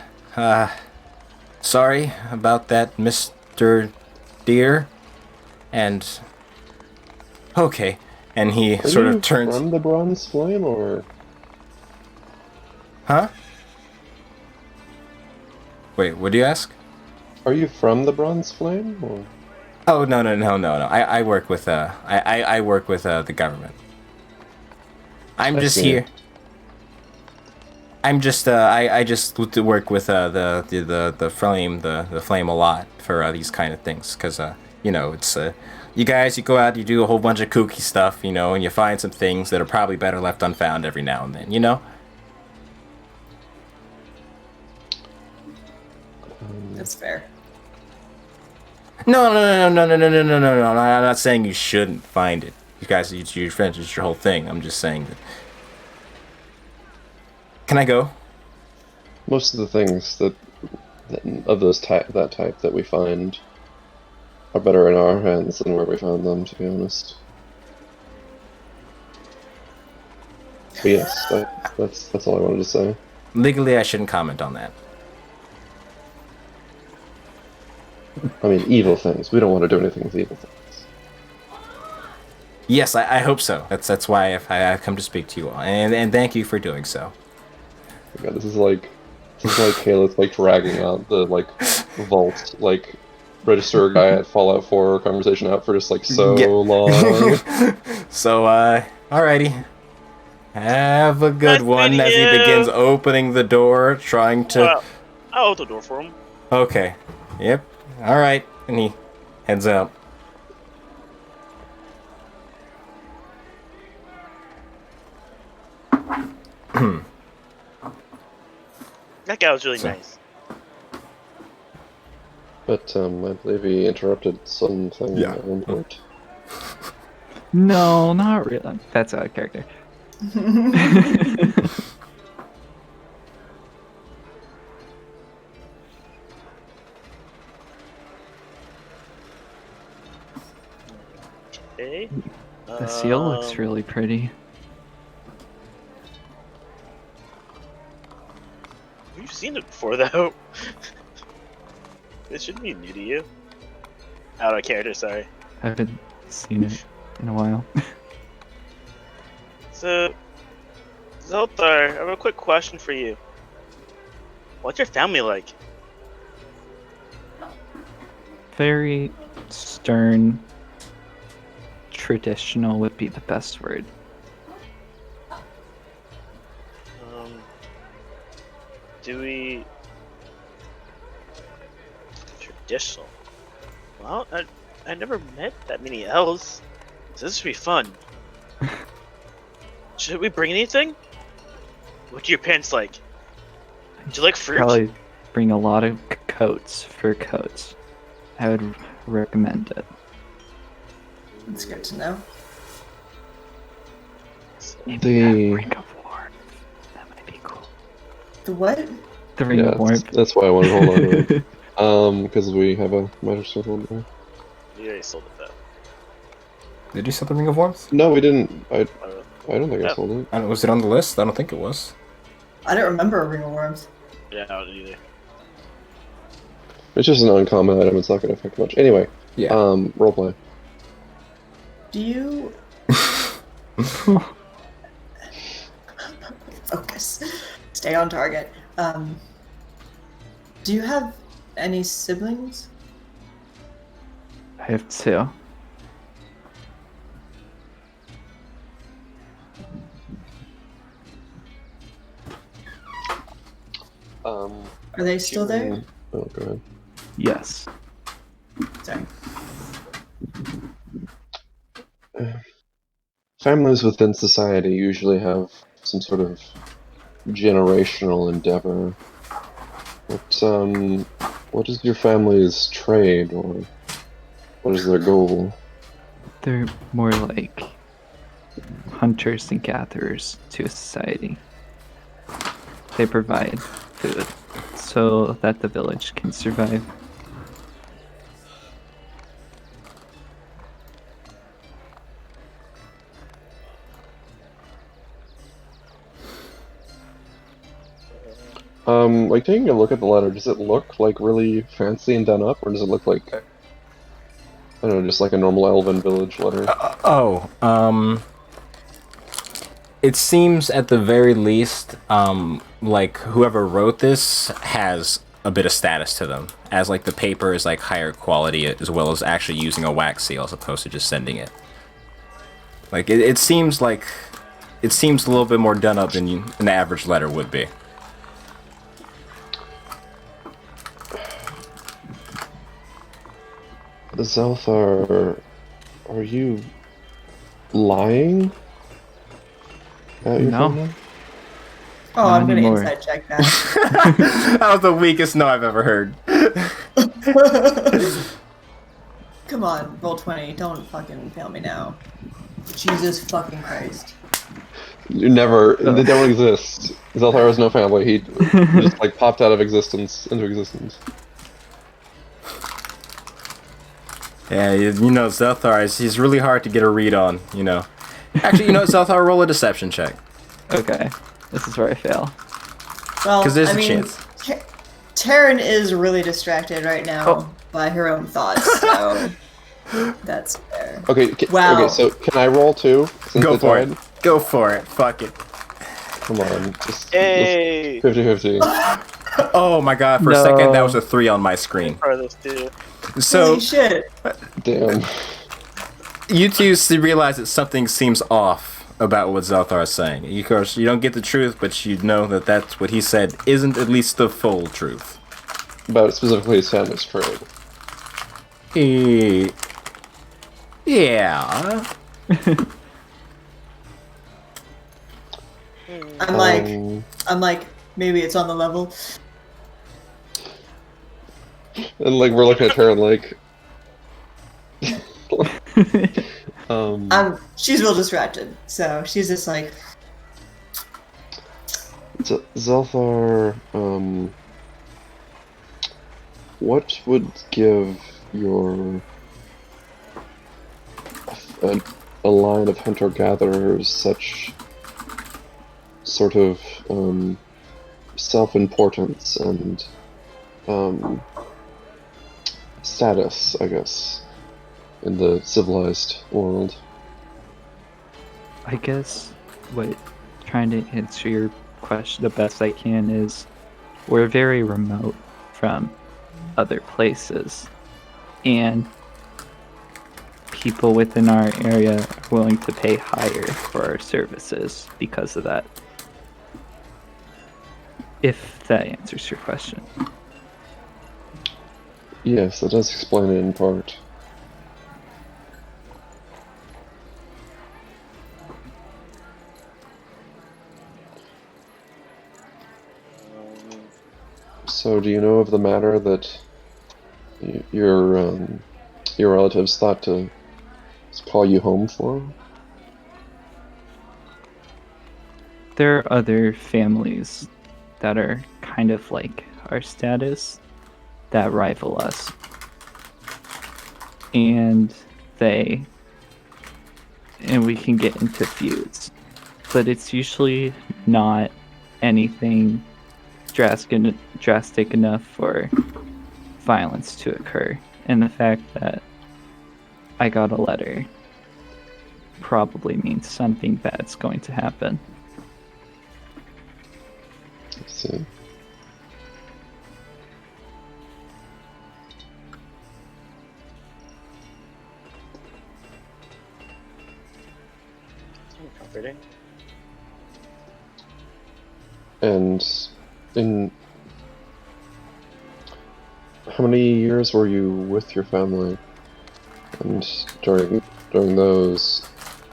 sorry about that, Mr. Deer. And okay, and he sort of turns. From the Bronze Flame, or? Huh? Wait, what do you ask? Are you from the Bronze Flame, or? Oh no. I work with I work with the government. I'm just here. I'm just I just work with the flame a lot for these kind of things, because you know, it's you guys, you go out, you do a whole bunch of kooky stuff, you know, and you find some things that are probably better left unfound every now and then, you know? That's fair. No. I'm not saying you shouldn't find it. You guys, it's your friends, it's your whole thing. I'm just saying that. Can I go? Most of the things that of that type that we find are better in our hands than where we found them, to be honest. But yes, that's all I wanted to say. Legally, I shouldn't comment on that. I mean, evil things. We don't want to do anything with evil things. Yes, I hope so. That's why I've come to speak to you all, and thank you for doing so. Oh God, this is like Kayla's dragging out the vault register guy at Fallout 4 conversation out for just so long. So alrighty. Have a good Nice one meeting as he you. begins opening the door, trying to. Well, I'll open the door for him. Okay. Yep. All right. And he heads out. That guy was really nice. But I believe he interrupted something Yeah. of import. No, not really. That's out of character. Okay. The seal looks really pretty. You've seen it before, though. This shouldn't be new to you. Out of character, sorry. I haven't seen it in a while. So, Zoltar, I have a quick question for you. What's your family like? Very stern, traditional would be the best word. Do we... Traditional. Well, I never met that many elves. So this should be fun. Should we bring anything? What do your parents like? Do you like fruit? Probably bring a lot of coats, fur coats. I would recommend it. It's good to know. Maybe a ring of warmth. That might be cool. The what? The ring of warmth. That's why I wanted to hold on to it. Because we have a magic circle in there. You already sold it though. Did you set the Ring of Warmth? No, we didn't. I Oh, don't think I Yeah. sold it. I don't, was it on the list? I don't think it was. I don't remember a ring of worms. yeah, I don't either. It's just an uncommon item. It's not going to affect much. Anyway, Yeah. roleplay. Do you focus? Stay on target. Do you have any siblings? I have two. Are Are they still there? Oh, go ahead. Yes. Sorry. Families within society usually have some sort of generational endeavor. What is your family's trade, or what is their goal? They're more like hunters and gatherers to a society. They provide food so that the village can survive. Like taking a look at the letter, does it look like really fancy and done up, or does it look like, I don't know, just like a normal elven village letter? It seems at the very least, like whoever wrote this has a bit of status to them, as like the paper is like higher quality as well as actually using a wax seal as opposed to just sending it. Like it seems a little bit more done up than an average letter would be. Zelthar, are you lying about your No. family? Oh, Not I'm gonna anymore. inside check that. That was the weakest no I've ever heard. Come on, roll 20. Don't fucking fail me now. Jesus fucking Christ. You never. They don't exist. Zelthar has no family. He just like popped out of existence into existence. Yeah, you know, Zelthar, he's really hard to get a read on, you know. Actually, you know what, Zelthar, roll a deception check. Okay, this is where I fail. Well, 'Cause there's I a mean, chance. Taryn is really distracted right now by her own thoughts, so that's fair. Okay. Wow. Okay. So can I roll too? Since Go they for tied? it. Go for it. Fuck it. Come on. Just Hey! 50-50. Oh my god, for a second, that was a 3 on my screen. Part of this too. So, Holy shit. Damn. you two realize that something seems off about what Zelthar is saying. Of course, you don't get the truth, but you know that that's what he said isn't at least the full truth. About specifically his family's trade. Yeah. I'm like, maybe it's on the level. And like we're looking at her and like. She's real distracted, so she's just like, Zelthar, what would give your a line of hunter-gatherers such sort of self-importance and status, I guess, in the civilized world? I guess what trying to answer your question the best I can is we're very remote from other places, and people within our area are willing to pay higher for our services because of that. If that answers your question. Yes, that does explain it in part. So, do you know of the matter that your relatives thought to call you home for? There are other families that are kind of like our status that rival us. And we can get into feuds. But it's usually not anything drastic enough for violence to occur. And the fact that I got a letter probably means something bad's going to happen. I see. Comforting. And in how many years were you with your family? And during those,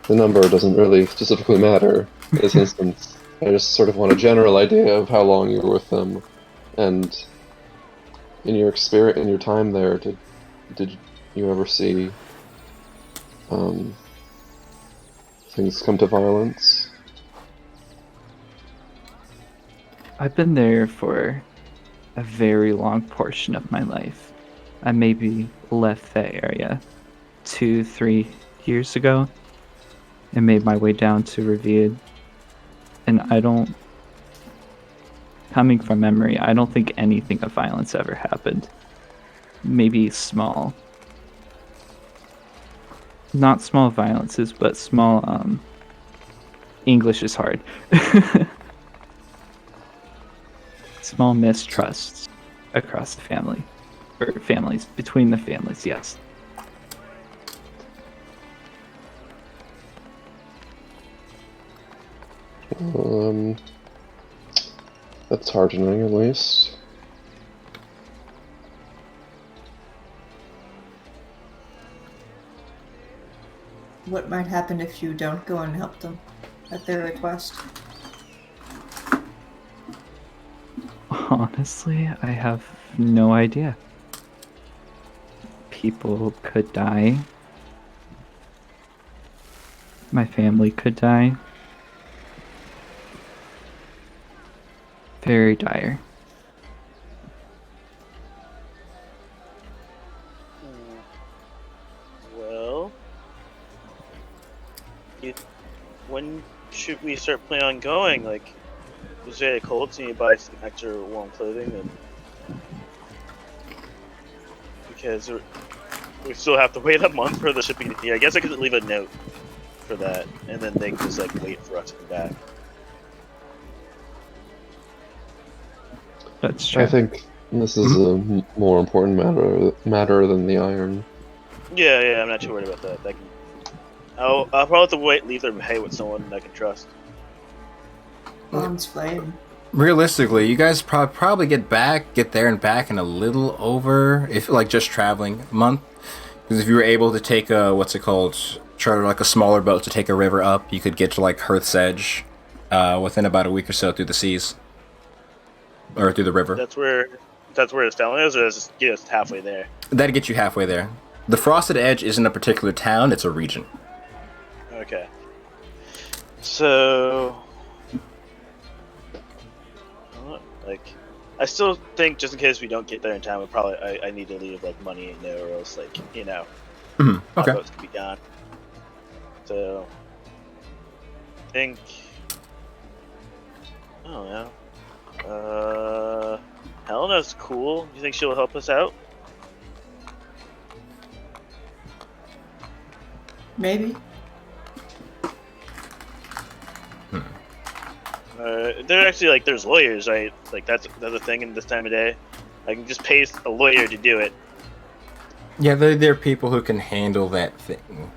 the number doesn't really specifically matter in this instance. I just sort of want a general idea of how long you were with them, and in your experience, in your time there, did you ever see things come to violence? I've been there for a very long portion of my life. I maybe left that area 2-3 years ago and made my way down to Revedia. And coming from memory, I don't think anything of violence ever happened. Maybe small, not small violences, but small, English is hard. Small mistrusts across the family, or families, between the families, yes. That's heartening, at least. What might happen if you don't go and help them at their request? Honestly, I have no idea. People could die. My family could die. Very dire. Well, when should we start planning on going? Like, was it cold? So you buy some extra warm clothing, and because we still have to wait a month for the shipping. Yeah, I guess I could leave a note for that, and then they can just like wait for us to come back. That's true. I think this is a more important matter than the iron. Yeah, I'm not too worried about that. I'll probably have to leave their hay with someone I can trust. Bond's flame. Realistically, you guys probably get there and back in a little over, if like just traveling, a month. Because if you were able to take charter like a smaller boat to take a river up, you could get to like Hearth's Edge within about a week or so through the seas. Or through the river. That's where his family is, or is it just halfway there? That'd get you halfway there. The Frosted Edge isn't a particular town, it's a region. Okay. So, like, I still think just in case we don't get there in time, I need to leave like money in there, or else like Okay. my boats could be gone. So, I think I don't know. Helena's cool. Do you think she'll help us out? Maybe. They're actually like there's lawyers, right? Like that's a thing in this time of day. I can just pay a lawyer to do it. Yeah, they're people who can handle that thing.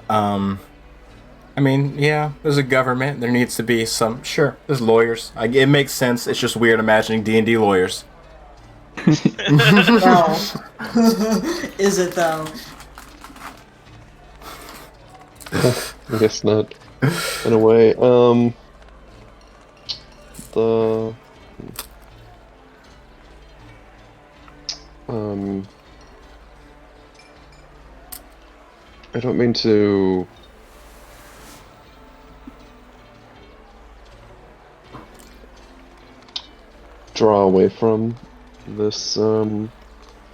I mean, yeah, there's a government. There needs to be some. Sure, there's lawyers. It makes sense. It's just weird imagining D&D lawyers. No. Is it though? I guess not. In a way, the I don't mean to draw away from this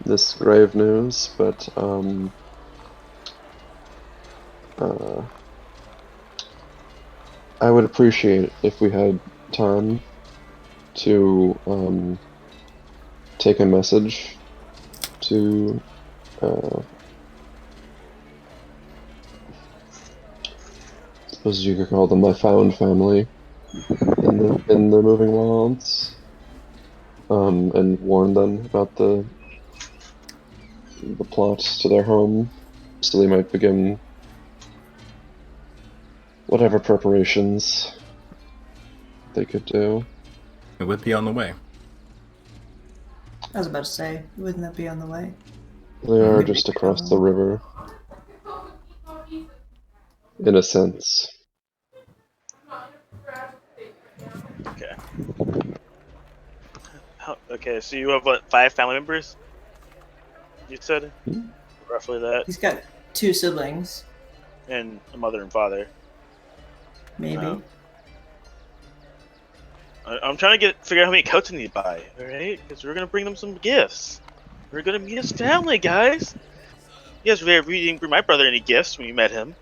this grave news, but I would appreciate if we had time to take a message to suppose you could call them my found family in the moving wilds, and warn them about the plot to their home, so they might begin whatever preparations they could do. It would be on the way. I was about to say, wouldn't that be on the way? They are just across the river, in a sense. Okay. Okay, so you have what, 5 family members? You said roughly that, He's got 2 siblings, and a mother and father. maybe. Oh. I'm trying to figure out how many coats I need to buy. All right, because we're gonna bring them some gifts. We're gonna meet his family, guys. You guys didn't bring my brother any gifts when you met him.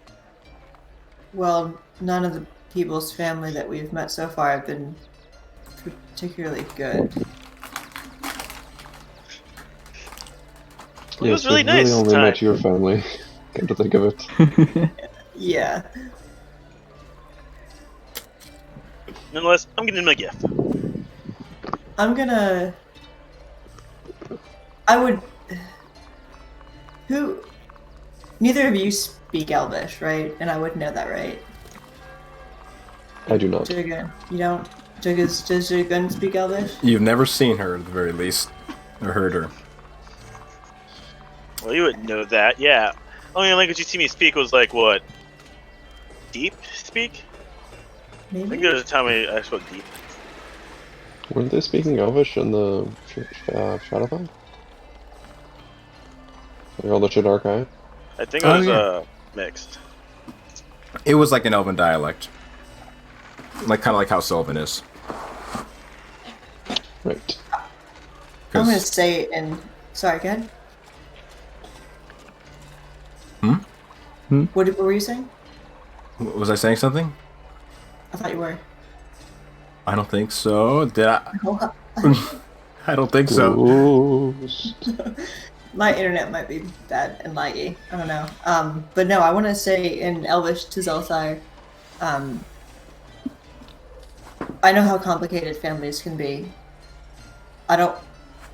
Well, none of the people's family that we've met so far have been particularly good. Well, it was Yes, really we've nice. really only time. met your family. Come to think of it. Yeah. Nonetheless, I'm getting him a gift. I'm gonna... I would... Who... Neither of you speak Elvish, right? And I would know that, right? I do not. Jugun, you don't? Does Jugun speak Elvish? You've never seen her, at the very least, or heard her. Well, you would know that, yeah. Only language you see me speak was like what? Deep speak? I think Maybe? there was a time I spoke deep. Weren't they speaking Elvish in the Shadowfell? Like all the Shidarkai? I think it was mixed. It was like an Elven dialect. Like, kind of like how Sylvan is. Right. I'm gonna say in... Sorry, go ahead. What were you saying? Was I saying something? I thought you were. I don't think so. Did I? I don't think so. Ghost. My internet might be bad and laggy. I don't know. But no, I want to say in Elvish to Zelthar, I know how complicated families can be. I know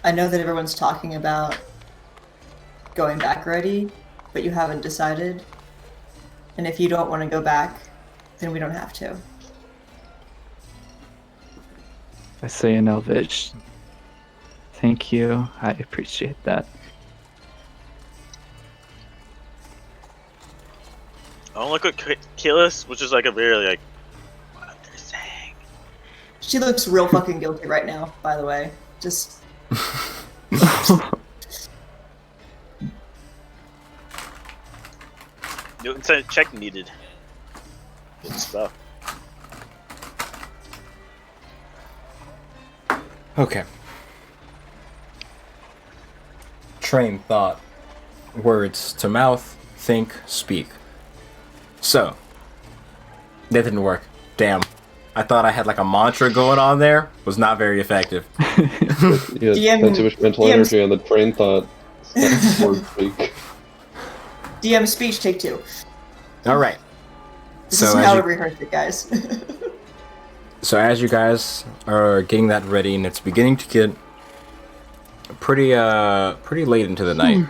that everyone's talking about going back already, but you haven't decided. And if you don't want to go back, then we don't have to. I say in Elvish, thank you. I appreciate that. I don't look at Kalis, which is like a very like what they're saying. She looks real fucking guilty right now, by the way. Just No inside check needed. Good stuff. Okay. Train thought. Words to mouth. Think. Speak. So. That didn't work. Damn. I thought I had like a mantra going on there. Was not very effective. Yes, DM had too much mental DM energy on the train thought. Word speak. DM speech take 2. Alright. This So is as how you- we rehearsed it, guys. So as you guys are getting that ready, and it's beginning to get pretty late into the night,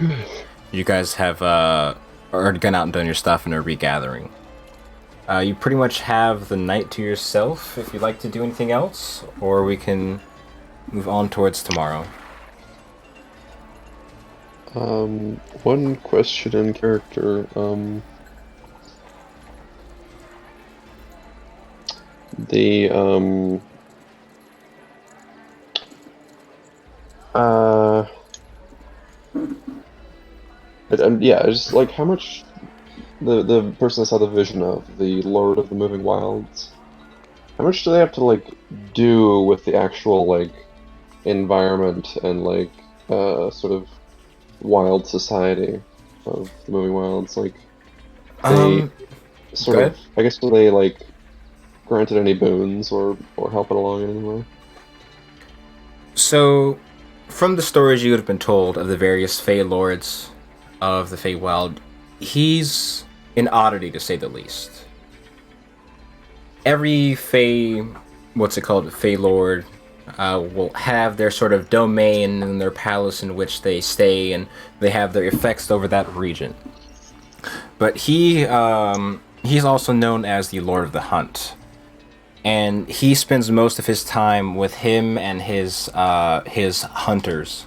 you guys have already gone out and done your stuff and are regathering. You pretty much have the night to yourself if you'd like to do anything else, or we can move on towards tomorrow. One question in character. The yeah, just like how much the person that saw the vision of the Lord of the Moving Wilds, how much do they have to like do with the actual like environment and like sort of wild society of the Moving Wilds? Like they sort go of, ahead. I guess, do they like granted any boons or help it along in any way? So, from the stories you would have been told of the various Fey Lords of the Feywild, he's an oddity to say the least. Every Fey, what's it called, Fey Lord, will have their sort of domain and their palace in which they stay, and they have their effects over that region. But he's also known as the Lord of the Hunt. And he spends most of his time with him and his hunters,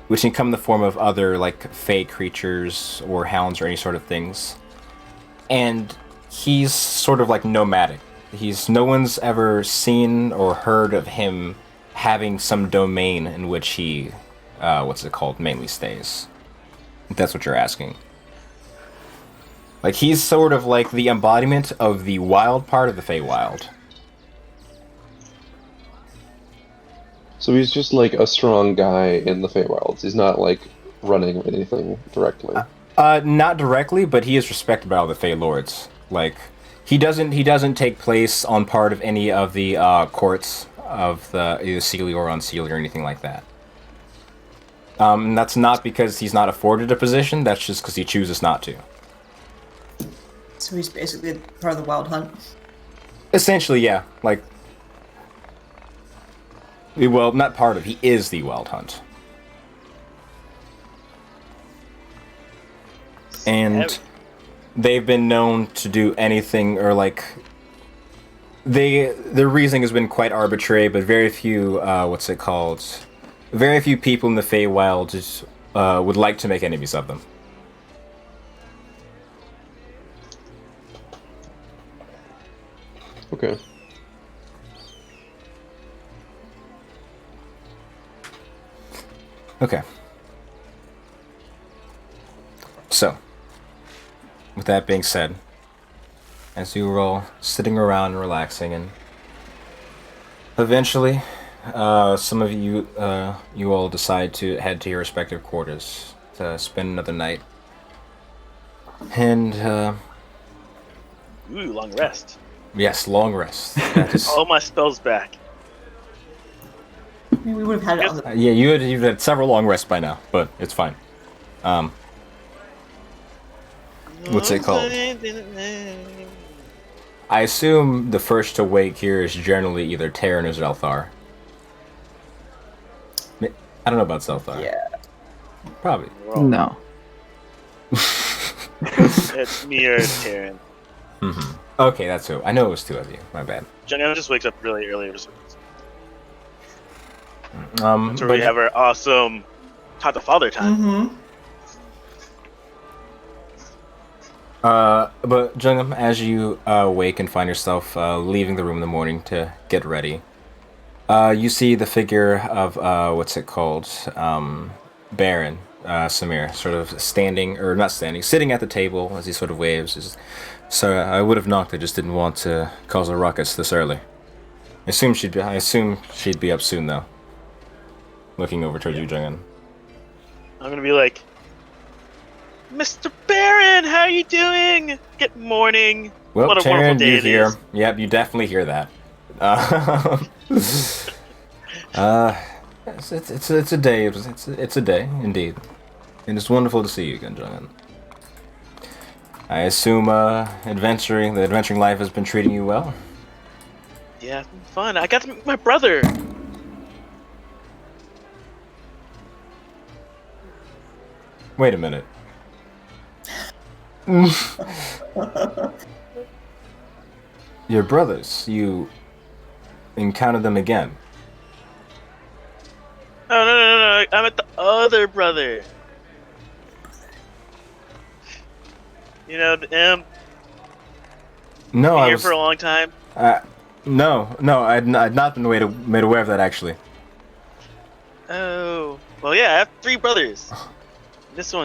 which can come in the form of other like fey creatures or hounds or any sort of things. And he's sort of like nomadic. No one's ever seen or heard of him having some domain in which he, mainly stays. If that's what you're asking. Like he's sort of like the embodiment of the wild part of the Feywild. So he's just like a strong guy in the Feywilds. He's not like running anything directly. Not directly, but he is respected by all the Fey Lords. Like, he doesn't take place on part of any of the courts of the either Sealy or Unsealy or anything like that. And that's not because he's not afforded a position. That's just because he chooses not to. So he's basically part of the Wild Hunt. Essentially, yeah. Like, well, not part of. He is the Wild Hunt. And they've been known to do anything, or like their reasoning has been quite arbitrary, but very few very few people in the Feywild just would like to make enemies of them. Okay. Okay. So, with that being said, as you were all sitting around and relaxing, and eventually, some of you you all decide to head to your respective quarters to spend another night. And Ooh, long rest. yes, long rest. That is, All my spells back. I mean, we would have had it on the. yeah, you've had several long rests by now, but it's fine. What's it called? I assume the first to wake here is generally either Terran or Zelthar. I don't know about Zelthar. Yeah. Probably. No. It's me or Taryn. Mm-hmm. Okay, that's who. I know it was two of you. My bad. Jenny just wakes up really early. So But we have our awesome talk to father time. Mm-hmm. But Jungam, as you wake and find yourself leaving the room in the morning to get ready, you see the figure of Baron Samir, sort of sitting at the table as he sort of waves. So I would have knocked. I just didn't want to cause a ruckus this early. I assume she'd be up soon, though. Looking over towards you, Jungam. I'm gonna be like, Mr. Baron, how you doing? Good morning. Well, What a Taryn, wonderful day you it hear? is. Yep, you definitely hear that. It's a day. It's a day indeed, and it's wonderful to see you again, Jungin. I assume the adventuring life has been treating you well. Yeah, fun. I got to meet my brother. Wait a minute. Your brothers, you encountered them again. Oh no! I met the other brother. You know, the imp. No, Been I here was. for a long time. No, I'd not been made aware of that actually. Oh, well, yeah. I have 3 brothers. This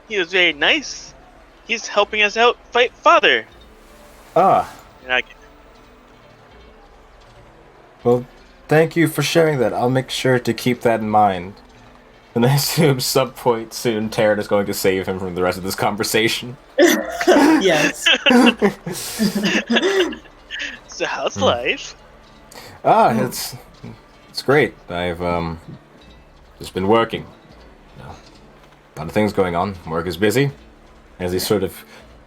he was very nice. He's helping us out fight father. Ah, And I, well, thank you for sharing that. I'll make sure to keep that in mind. And I assume some point soon Taryn is going to save him from the rest of this conversation. Yes. so how's life? It's great. I've just been working. A lot of things going on. Work is busy. As he sort of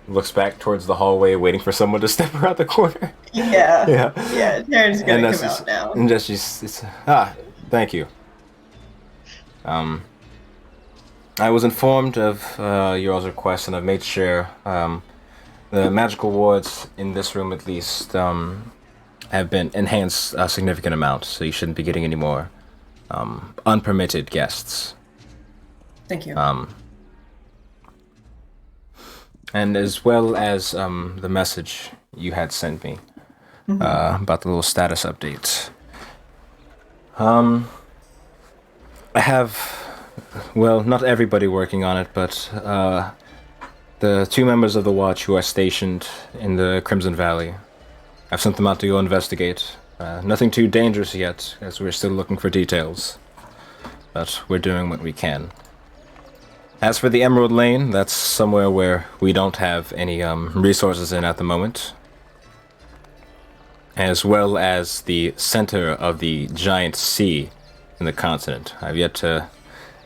looks back towards the hallway, waiting for someone to step around the corner. Yeah. Yeah. Yeah, Taryn's gonna And come out now. And just thank you. I was informed of your all's request, and I've made sure the magical wards in this room, at least, have been enhanced a significant amount. So you shouldn't be getting any more unpermitted guests. Thank you. And as well as the message you had sent me about the little status updates. I have, well, not everybody working on it, but the 2 members of the Watch who are stationed in the Crimson Valley. I've sent them out to go investigate. Nothing too dangerous yet, as we're still looking for details. But we're doing what we can. As for the Emerald Lane, that's somewhere where we don't have any resources in at the moment. As well as the center of the giant sea in the continent. I've yet to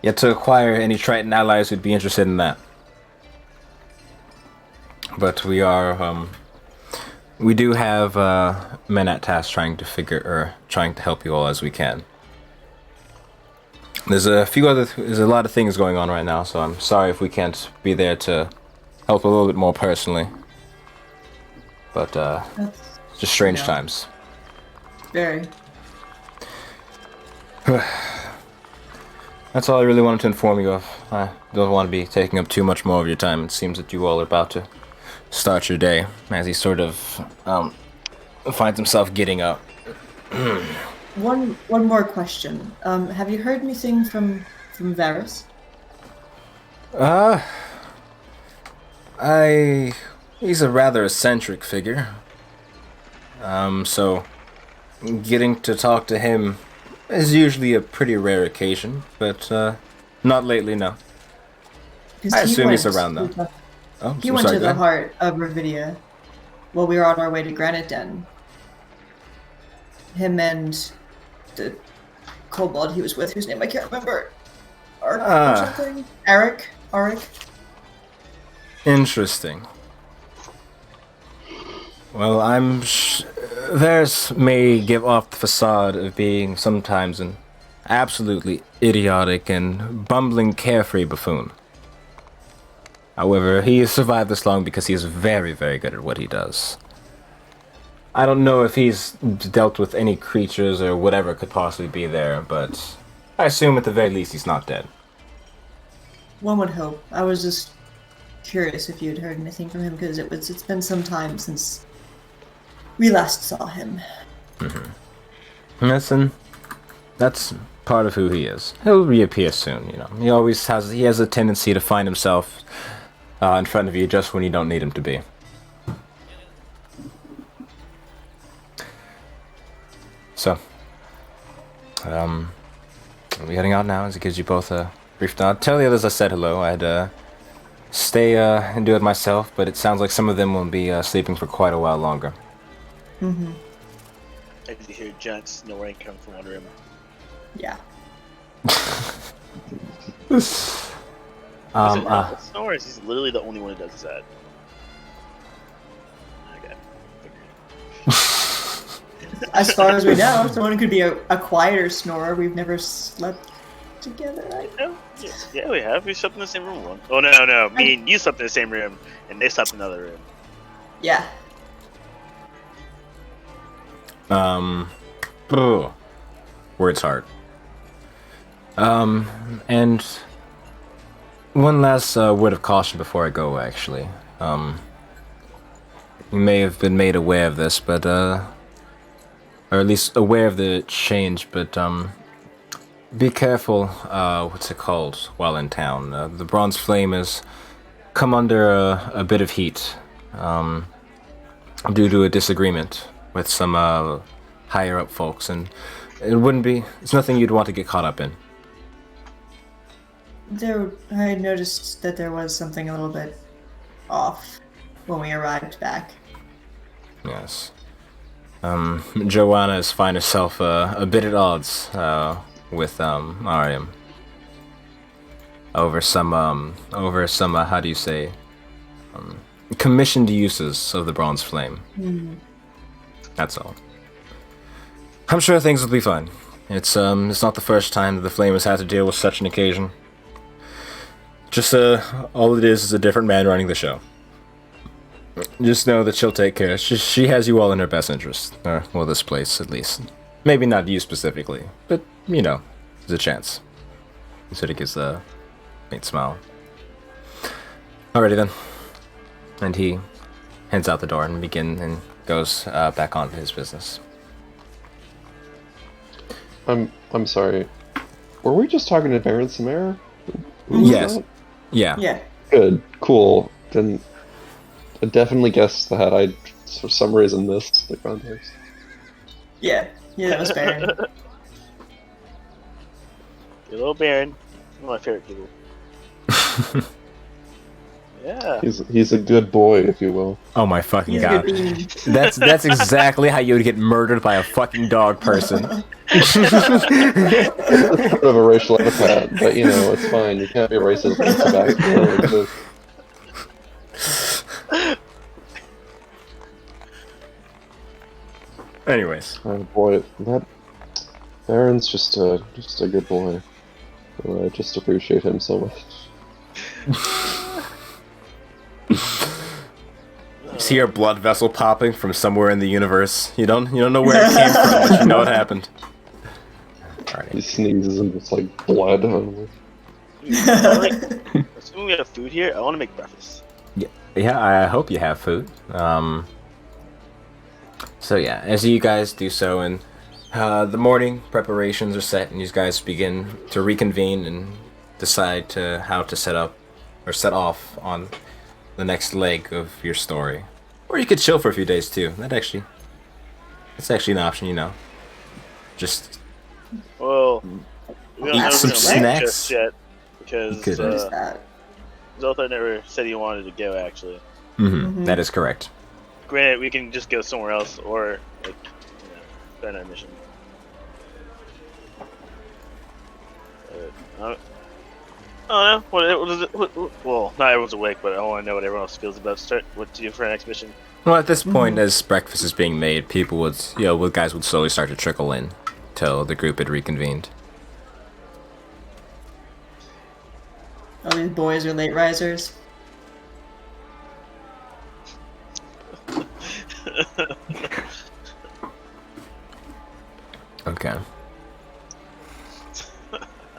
acquire any Triton allies who'd be interested in that. But we are, we do have men at task trying to help you all as we can. There's a lot of things going on right now, so I'm sorry if we can't be there to help a little bit more personally. But it's just strange times. Very. That's all I really wanted to inform you of. I don't want to be taking up too much more of your time. It seems that you all are about to start your day, as he sort of finds himself getting up. One more question. Have you heard anything from Varys? He's a rather eccentric figure. So getting to talk to him is usually a pretty rare occasion, but not lately, no. 'Cause I he assume he's went around, though. to- Oh, He I'm went sorry, to go the ahead. heart of Revedia while we were on our way to Granite Den. Him and the kobold he was with, whose name I can't remember. Ark or something? Arik? Interesting. Well, Varys may give off the facade of being sometimes an absolutely idiotic and bumbling carefree buffoon. However, he has survived this long because he is very, very good at what he does. I don't know if he's dealt with any creatures or whatever could possibly be there, but I assume at the very least he's not dead. One would hope. I was just curious if you'd heard anything from him because it's been some time since we last saw him. Listen, that's part of who he is. He'll reappear soon, you know. He has a tendency to find himself in front of you just when you don't need him to be. So, I'll be heading out now as it gives you both a brief nod. Tell the others I said hello. I'd stay and do it myself, but it sounds like some of them will be sleeping for quite a while longer. Mm-hmm. I can hear giant snoring come from under him. Yeah. Snores. He's literally the only one who does that. Okay. as far as we know, someone could be a quieter snorer. We've never slept together. Yeah, we have. We slept in the same room once. Oh no, me and you slept in the same room, and they slept in another room. Yeah. Words hard. And one last word of caution before I go, actually. You may have been made aware of this, but, or at least aware of the change, but, be careful, what's it called, while in town. The Bronze Flame has come under a bit of heat, due to a disagreement with some, higher up folks, and it's nothing you'd want to get caught up in. I noticed that there was something a little bit off when we arrived back. Yes. Joanna has find herself a bit at odds with Ariam over some how do you say, commissioned uses of the Bronze Flame. That's all. I'm sure things will be fine. It's not the first time that the Flame has had to deal with such an occasion. Just all it is a different man running the show. Just know that she'll take care. She has you all in her best interest. Well, this place, at least. Maybe not you specifically, but, you know, there's a chance. He sort of gives a faint smile. Alrighty then. And he heads out the door and goes back on to his business. I'm sorry. Were we just talking to Baron Samara? Who was Yes. that? Yeah. Yeah. Good. Cool. Then I definitely guessed that. I, for some reason, missed the context. Yeah. Yeah, that was Baron. Good old Baron. One of my favorite people. Yeah. He's a good boy, if you will. Oh my fucking He's a god. good bean. That's exactly how you would get murdered by a fucking dog person. It's sort of a racial epithet, but you know, it's fine. You can't be racist in tobacco. Anyways. Oh boy, that Baron's just a good boy. I just appreciate him so much. You see your blood vessel popping from somewhere in the universe. You don't know where it came from, but you know it happened. He Alrighty. sneezes and it's like blood. Assuming we have food here, I want to make breakfast. Yeah, I hope you have food. So yeah, as you guys do so, and the morning preparations are set, and you guys begin to reconvene and decide how to set off on the next leg of your story. Or you could chill for a few days too. That's actually an option, you know. Just Well, we don't eat know some if we're gonna make snacks. just yet because Good. What is that? Zothar never said he wanted to go. Actually, That is correct. granted, we can just go somewhere else or like, start our mission. I don't know. What is it? Well, not everyone's awake, but I want to know what everyone else feels about what to do for our next mission. Well, at this point, as breakfast is being made, guys would slowly start to trickle in till the group had reconvened. All these boys are late risers. Okay.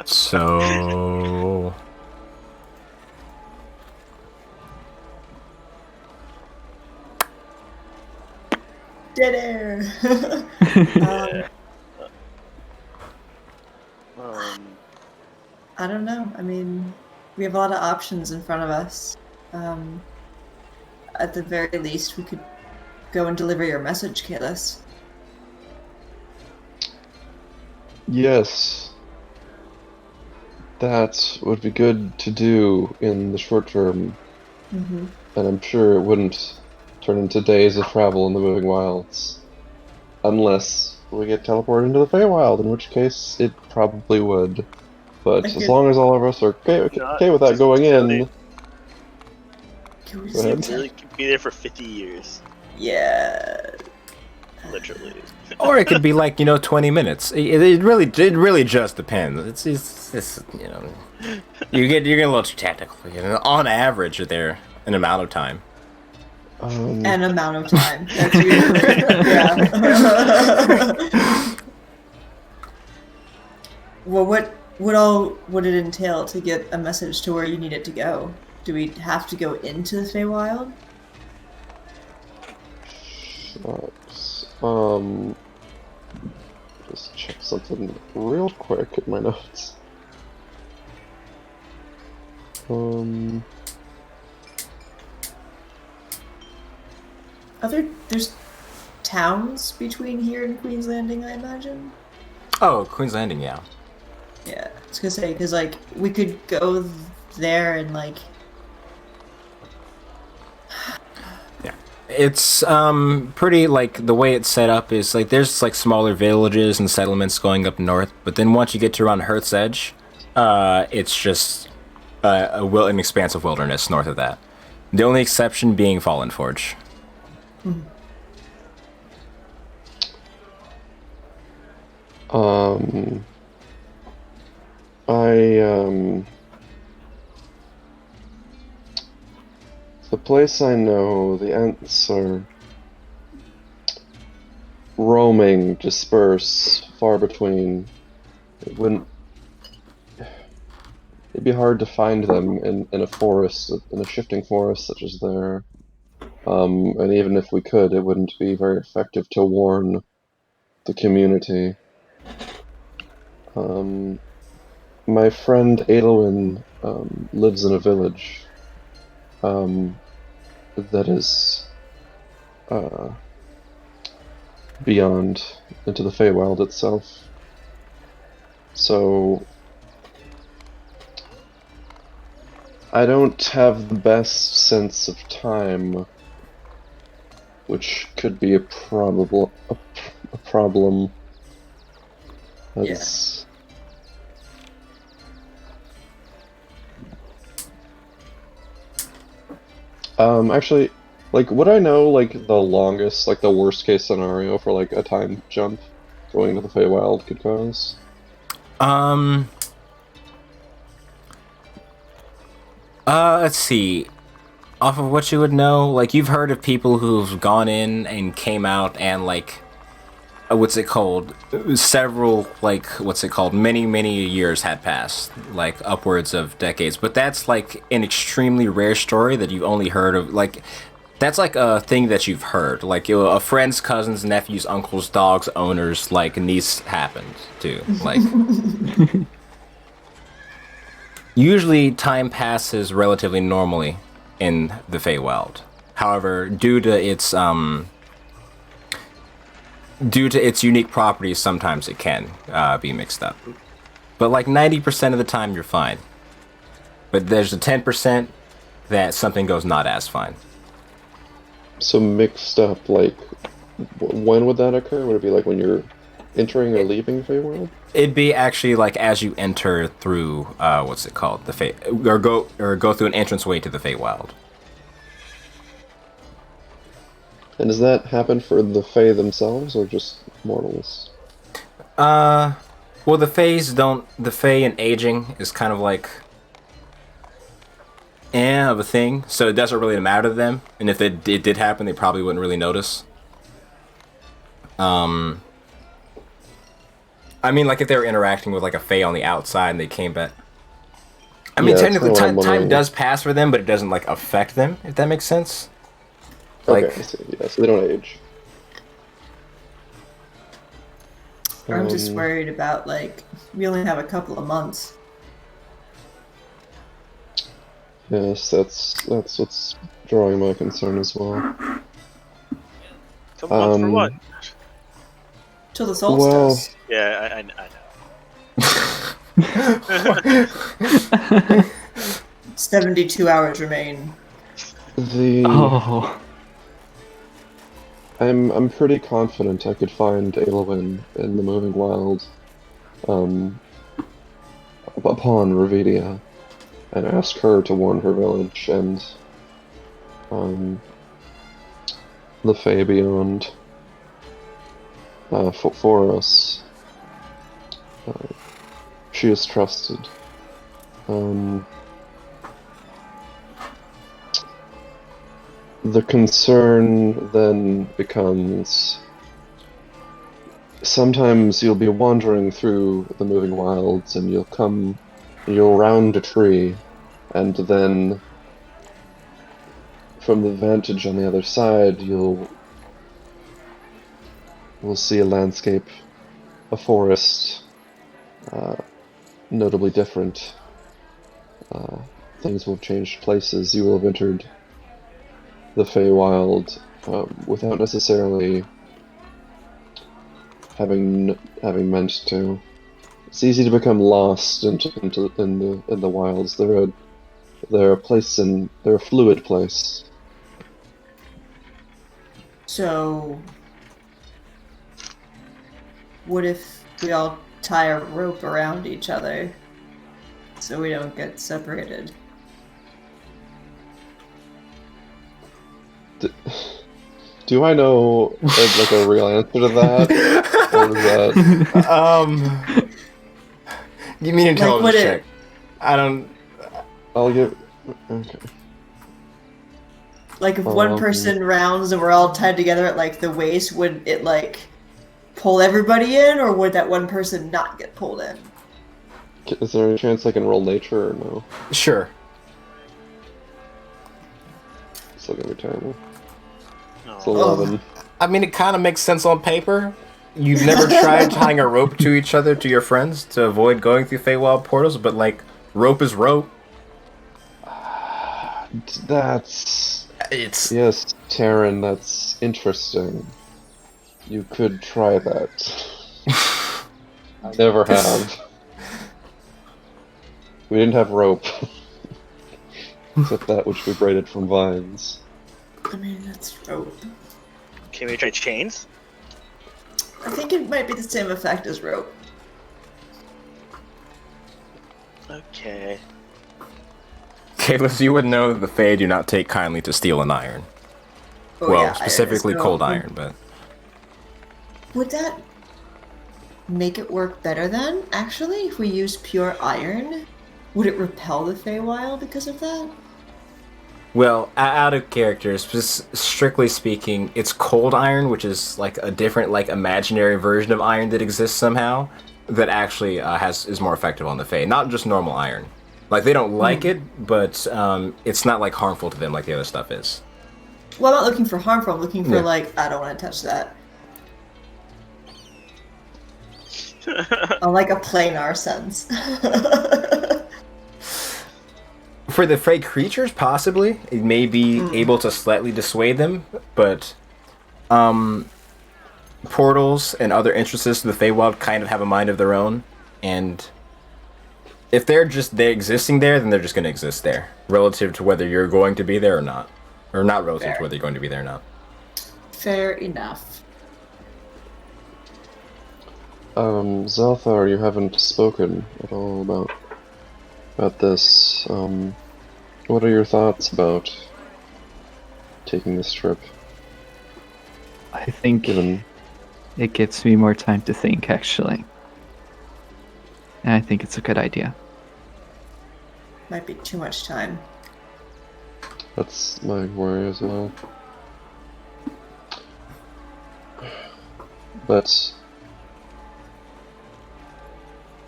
So Dead air. I don't know. I mean, we have a lot of options in front of us. At the very least, we could go and deliver your message, Kalis. Yes. That would be good to do in the short term. Mm-hmm. And I'm sure it wouldn't turn into days of travel in the moving wilds. Unless we get teleported into the Feywild, in which case it probably would. But as long as all of us are okay with that going in... Can we Go ahead. just Really could be there for 50 years. Yeah. literally. Or it could be like 20 minutes. It really just depends. It's you get a little too tactical. On average, you're there an amount of time. An amount of time. That's usually yeah. Well, what all would it entail to get a message to where you need it to go? Do we have to go into the Feywild? Shucks. Just check something real quick in my notes. There's towns between here and Queen's Landing, I imagine. Oh, Queen's Landing, yeah. Yeah, I was gonna say because like we could go there and like. It's pretty like the way it's set up is like there's like smaller villages and settlements going up north, but then once you get to around Hearth's Edge, it's just an expansive wilderness north of that. The only exception being Fallen Forge. The place I know, the Ents are roaming, disperse, far between. It'd be hard to find them in a forest, in a shifting forest such as there. And even if we could, it wouldn't be very effective to warn the community. My friend Adolwyn lives in a village that is beyond into the Feywild itself. So I don't have the best sense of time, which could be a problem. As actually, like, would I know, like, the longest, like, the worst case scenario for, like, a time jump going to the Feywild could cause? Let's see. Off of what you would know, like, you've heard of people who've gone in and came out and, like, what's it called? Several, like, many years had passed, like, upwards of decades. But that's, like, an extremely rare story that you've only heard of, like, that's, like, a thing that you've heard. Like, a friend's cousin's, nephew's, uncle's, dog's, owner's, like, niece happened, too. Like... Usually, time passes relatively normally in the Feywild. However, due to its unique properties, sometimes it can be mixed up. But like 90% of the time, you're fine. But there's a 10% that something goes not as fine. So mixed up, like, when would that occur? Would it be like when you're entering or leaving Feywild? It'd be actually like as you enter through what's it called, go through an entranceway to the Feywild. And does that happen for the Fey themselves or just mortals? Well, the Fays don't. The Fey and aging is kind of like of a thing, so it doesn't really matter to them. And if it did happen, they probably wouldn't really notice. I mean, like, if they were interacting with, like, a Fae on the outside and they came back... I mean, technically, time does pass for them, but it doesn't, like, affect them, if that makes sense. Like, okay, I see. Yeah, so they don't age. I'm just worried about, like, we only have a couple of months. Yes, that's what's drawing my concern as well. Couple months for what? Till the solstice. Well, Yeah, I know. 72 hours remain. I'm pretty confident I could find Aelwyn in the Moving Wild upon Revedia and ask her to warn her village and the Fae beyond. for us. She is trusted. The concern then becomes sometimes you'll be wandering through the moving wilds and you'll round a tree, and then from the vantage on the other side we'll see a landscape, a forest, notably different. Things will have changed places. You will have entered the Feywild without necessarily having meant to. It's easy to become lost in the wilds. They're a fluid place. So, what if we all tie a rope around each other so we don't get separated? Do I know like a real answer to that? Or is that... Give me an intelligence check. I don't. I'll give. Okay. Like, if one person rounds and we're all tied together at like the waist, would it like pull everybody in, or would that one person not get pulled in? Is there any chance I can roll nature or no? Sure. Still gonna be terrible. No. It's 11. I mean, it kind of makes sense on paper. You've never tried tying a rope to each other, to your friends, to avoid going through Feywild portals, but, like, rope is rope. It's... Yes, Taryn, that's interesting. You could try that. I never have. We didn't have rope. Except that which we braided from vines. I mean, that's rope. Can we try chains? I think it might be the same effect as rope. Okay. Caleb, you would know that the Fae do not take kindly to steel and iron. Oh, well, yeah, specifically so cold iron, but... Would that make it work better then, actually, if we use pure iron? Would it repel the Feywild because of that? Well, out of character, strictly speaking, it's cold iron, which is like a different, like, imaginary version of iron that exists somehow, that actually is more effective on the Fae. Not just normal iron. Like, they don't like it, but it's not, like, harmful to them like the other stuff is. Well, I'm not looking for harmful, I'm looking for, like, I don't want to touch that. On, like, a planar sense. For the Fey creatures, possibly. It may be able to slightly dissuade them, but portals and other entrances to the Feywild kind of have a mind of their own, and if they're existing there, then they're just going to exist there, relative to whether you're going to be there or not. Or not relative to whether you're going to be there or not. Fair enough. Zalthar, you haven't spoken at all about this. What are your thoughts about taking this trip? I think it gives me more time to think, actually. And I think it's a good idea. Might be too much time. That's my worry as well. But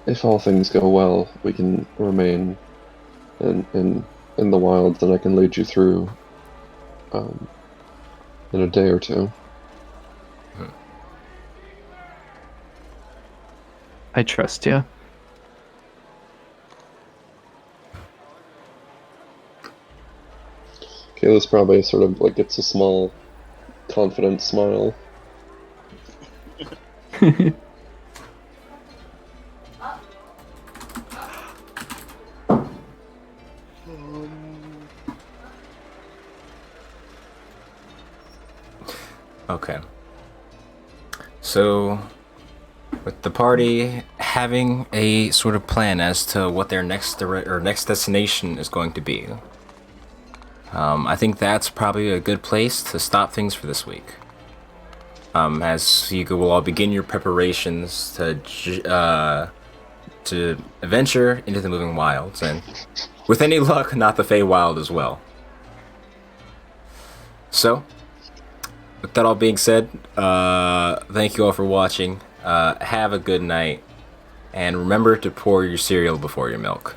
if all things go well, we can remain in the wilds, and I can lead you through in a day or two. I trust you. Kayla's probably sort of like gets a small, confident smile. Okay. So, with the party having a sort of plan as to what their next destination is going to be, I think that's probably a good place to stop things for this week. as you will all begin your preparations to adventure into the moving wilds, and with any luck, not the Feywild as well. So, with that all being said, thank you all for watching. Have a good night, and remember to pour your cereal before your milk.